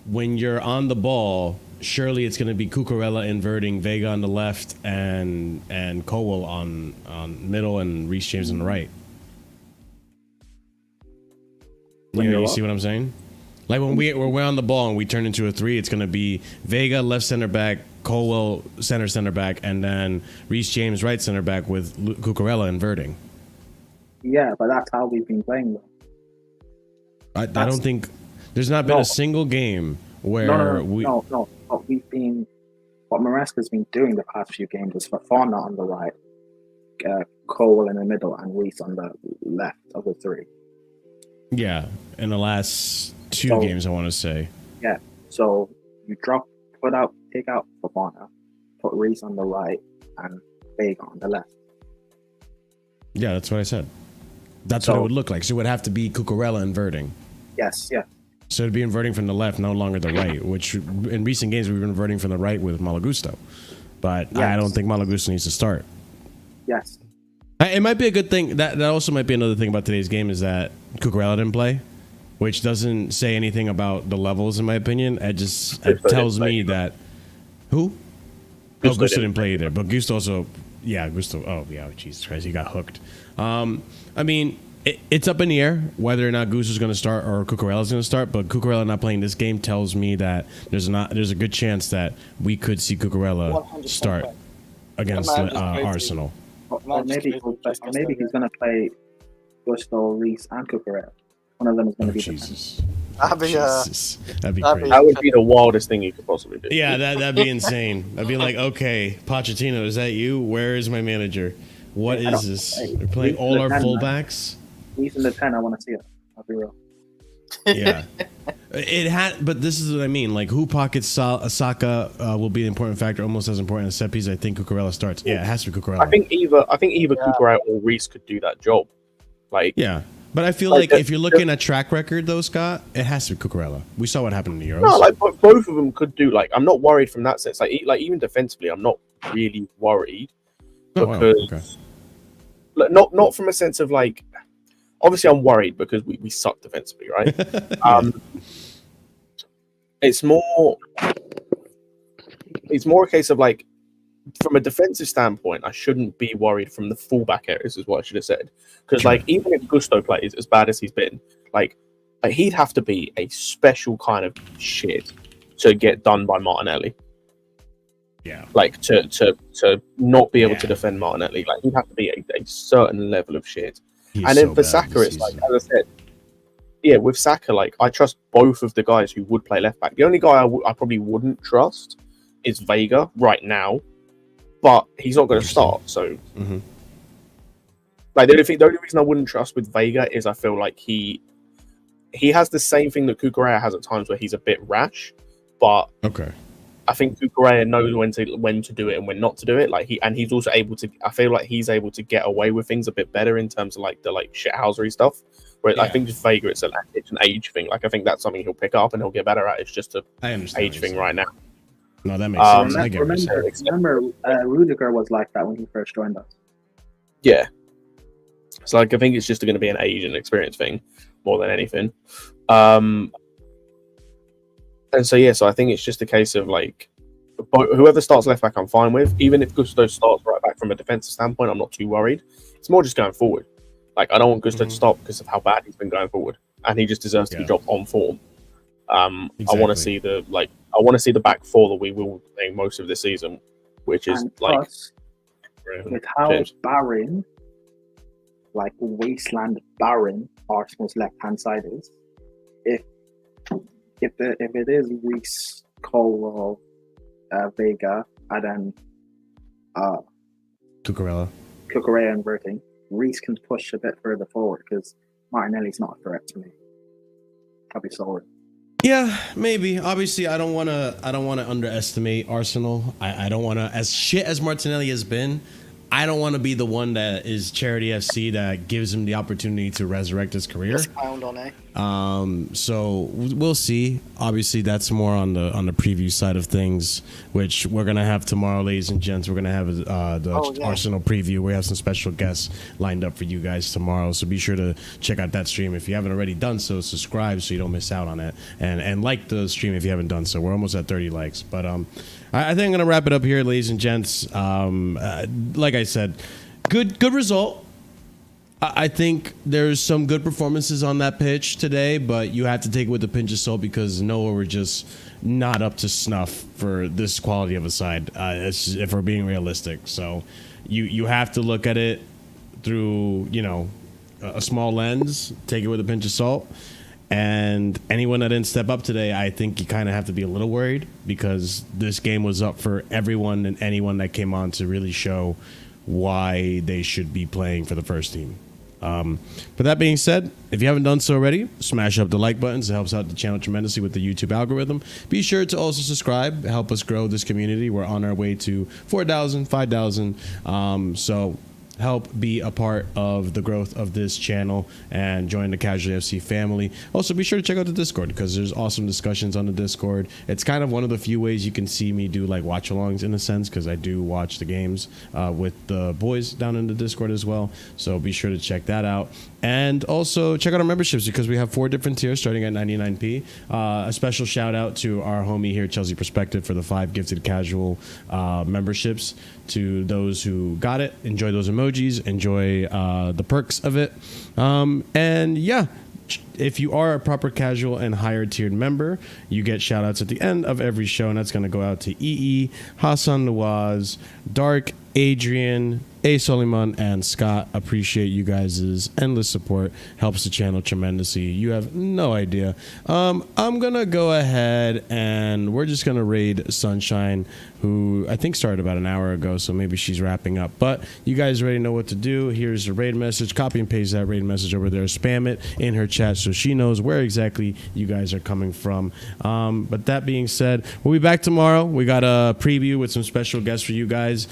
when you're on the ball, surely it's going to be Cucurella inverting, Vega on the left, and Colwell on middle, and Reece James on the right. You see what I'm saying? Like when we're on the ball and we turn into a 3, it's going to be Vega left center back, Colwell center back, and then Reece James right center back with Cucurella inverting. Yeah, but that's how we've been playing them. I don't think there's not been a single game where no. What Maresca's been doing the past few games is Fofana on the right, Colwell in the middle, and Reece on the left of the 3. Yeah, in the last two games, I want to say. Yeah, so you take out Fofana, put Reese on the right, and Vega on the left. Yeah, that's what I said. That's what it would look like. So it would have to be Cucurella inverting. Yes, yeah. So it'd be inverting from the left, no longer the right, which in recent games we've been inverting from the right with Malagusto. But yes. I don't think Malagusto needs to start. Yes. It might be a good thing. That also might be another thing about today's game is that Cucurella didn't play, which doesn't say anything about the levels, in my opinion. It tells me that... Who? Gusto didn't play either. But Gusto also... Yeah, Gusto... Oh, yeah, Jesus Christ, he got hooked. I mean, it's up in the air whether or not Gusto's going to start or Cucurella's going to start, but Cucurella not playing this game tells me that there's a good chance that we could see Cucurella start against Arsenal. Or maybe he's going to play Gusto, Reese, and Cucurella. One of them is going to be Jesus. That'd be crazy. That would be the wildest thing you could possibly do. Yeah, that'd be insane. I'd be like, okay, Pochettino, is that you? Where is my manager? What is this? We're playing all our fullbacks. Reese in the 10, I want to see it. I'll be real. Yeah, but this is what I mean. Like, who pockets Saka will be an important factor, almost as important as set piece. I think Cucurella starts. Yeah, it has to be Cucurella. I think either Cucurella or Reese could do that job. Like, yeah, but I feel like if you're looking at track record, though, Scott, it has to be Cucurella. We saw what happened in the Euros. No, like both of them could do. Like, I'm not worried from that sense. Like even defensively, I'm not really worried because, not from a sense of like. Obviously, I'm worried because we suck defensively, right? It's more a case of like, from a defensive standpoint, I shouldn't be worried from the fullback areas, is what I should have said. Because like, even if Gusto plays as bad as he's been, like he'd have to be a special kind of shit to get done by Martinelli. Yeah, like to not be able to defend Martinelli, like he'd have to be a certain level of shit. And then for Saka, it's like, as I said, yeah, with Saka, like, I trust both of the guys who would play left back. The only guy I probably wouldn't trust is Vega right now, but he's not going to start. So, like, the only reason I wouldn't trust with Vega is I feel like he has the same thing that Cucurella has at times, where he's a bit rash, but I think Cucurella knows when to do it and when not to do it. Like he's also able to. I feel like he's able to get away with things a bit better in terms of like the shithousery stuff. Where I think just Vega, it's an age thing. Like I think that's something he'll pick up and he'll get better at. It's just an age thing right now. No, that makes sense. I remember Rudiger was like that when he first joined us. Yeah. So like I think it's just going to be an age and experience thing more than anything. And so, so I think it's just a case of like, whoever starts left back, I'm fine with. Even if Gusto starts right back from a defensive standpoint, I'm not too worried. It's more just going forward. Like, I don't want Gusto to stop because of how bad he's been going forward, and he just deserves to be dropped on form. Exactly. I want to see the back four that we will be playing most of the season, which is like with how barren, like wasteland barren, Arsenal's left hand side is. If it is Reese, Colwell, Vega, and then Cucurella inverting, Reese can push a bit further forward because Martinelli's not a threat to me. I'll be sorry. Yeah, maybe. Obviously, I don't want to underestimate Arsenal. I don't want to, as shit as Martinelli has been, I don't want to be the one that is Charity FC that gives him the opportunity to resurrect his career. So we'll see. Obviously, that's more on the preview side of things, which we're gonna have tomorrow, ladies and gents. We're gonna have the Arsenal preview. We have some special guests lined up for you guys tomorrow. So be sure to check out that stream. If you haven't already done so, subscribe so you don't miss out on it, and like the stream if you haven't done so. We're almost at 30 likes, but I think I'm gonna wrap it up here, ladies and gents. Like I said, good result. I think there's some good performances on that pitch today, but you have to take it with a pinch of salt because Noah were just not up to snuff for this quality of a side. If we're being realistic, so you have to look at it through a small lens. Take it with a pinch of salt. And anyone that didn't step up today, I think you kind of have to be a little worried because this game was up for everyone and anyone that came on to really show why they should be playing for the first team. But that being said, if you haven't done so already, smash up the like buttons. It helps out the channel tremendously with the YouTube algorithm. Be sure to also subscribe, help us grow this community. We're on our way to 4,000, 5,000. So help be a part of the growth of this channel and join the Casually FC family. Also, be sure to check out the Discord because there's awesome discussions on the Discord. It's kind of one of the few ways you can see me do like watch alongs in a sense, because I do watch the games with the boys down in the Discord as well. So be sure to check that out. And also check out our memberships because we have 4 different tiers starting at 99p. A special shout out to our homie here, Chelsea Perspective, for the 5 gifted casual memberships. To those who got it, enjoy those emojis, enjoy the perks of it. And yeah, if you are a proper casual and higher tiered member, you get shout outs at the end of every show, and that's going to go out to EE, Hassan Nawaz, Dark, Adrian, A. Soliman, and Scott. Appreciate you guys' endless support. Helps the channel tremendously. You have no idea. I'm going to go ahead and we're just going to raid Sunshine, who I think started about an hour ago, so maybe she's wrapping up. But you guys already know what to do. Here's the raid message. Copy and paste that raid message over there. Spam it in her chat so she knows where exactly you guys are coming from. But that being said, we'll be back tomorrow. We got a preview with some special guests for you guys.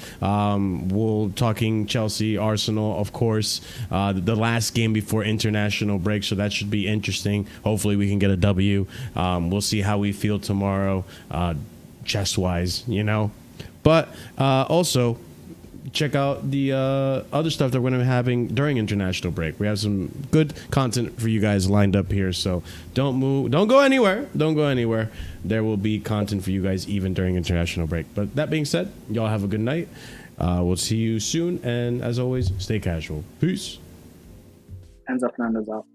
We'll talking Chelsea, Arsenal, of course, the last game before international break, so that should be interesting. Hopefully we can get a W. We'll see how we feel tomorrow, chest-wise, you know. But also check out the other stuff that we're going to be having during international break. We have some good content for you guys lined up here, so don't move, don't go anywhere. There will be content for you guys even during international break. But that being said, y'all have a good night. We'll see you soon, and as always, stay casual. Peace. Hands up, Nando's out.